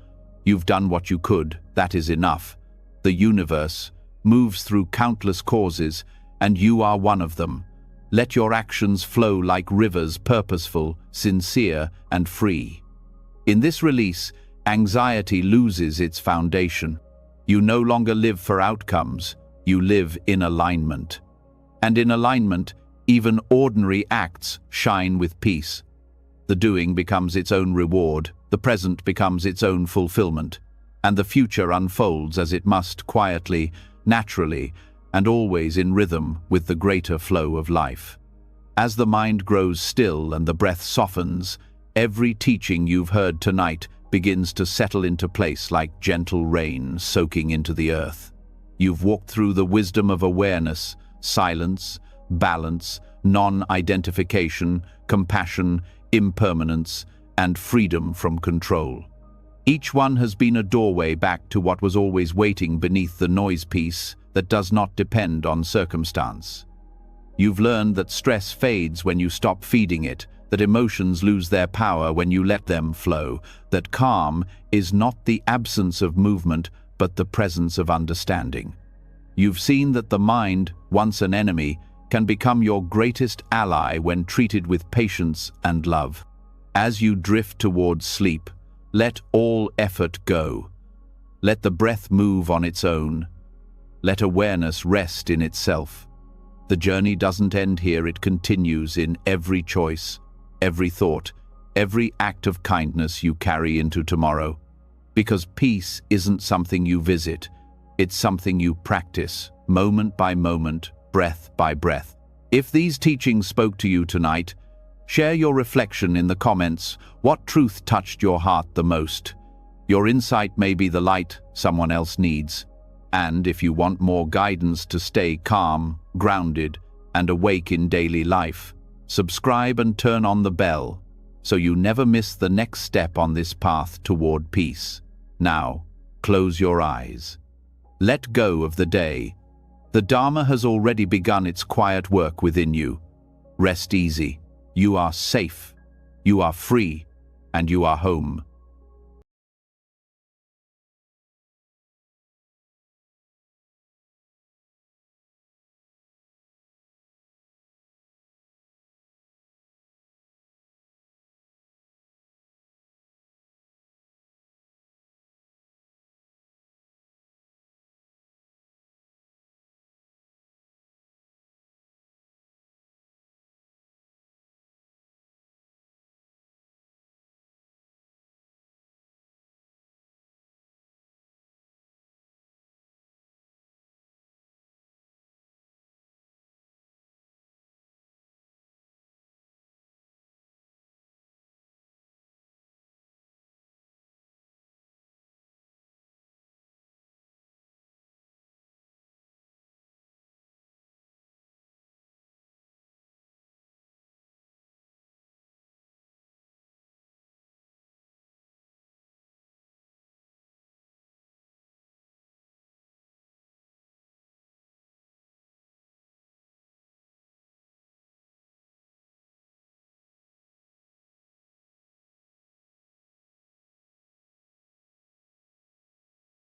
You've done what you could, that is enough. The universe moves through countless causes, and you are one of them. Let your actions flow like rivers, purposeful, sincere, and free. In this release, anxiety loses its foundation. You no longer live for outcomes, you live in alignment. And in alignment, even ordinary acts shine with peace. The doing becomes its own reward, the present becomes its own fulfillment, and the future unfolds as it must, quietly, naturally, and always in rhythm with the greater flow of life. As the mind grows still and the breath softens, every teaching you've heard tonight begins to settle into place like gentle rain soaking into the earth. You've walked through the wisdom of awareness, silence, balance, non-identification, compassion, impermanence, and freedom from control. Each one has been a doorway back to what was always waiting beneath the noise piece that does not depend on circumstance. You've learned that stress fades when you stop feeding it, that emotions lose their power when you let them flow, that calm is not the absence of movement, but the presence of understanding. You've seen that the mind, once an enemy, can become your greatest ally when treated with patience and love. As you drift towards sleep, Let all effort go. Let the breath move on its own. Let awareness rest in itself. The journey doesn't end here, it continues in every choice, every thought, every act of kindness you carry into tomorrow. Because peace isn't something you visit, it's something you practice, moment by moment, breath by breath. If these teachings spoke to you tonight, share your reflection in the comments. What truth touched your heart the most? Your insight may be the light someone else needs. And if you want more guidance to stay calm, grounded, and awake in daily life, subscribe and turn on the bell so you never miss the next step on this path toward peace. Now, close your eyes. Let go of the day. The Dharma has already begun its quiet work within you. Rest easy. You are safe. You are free. And you are home.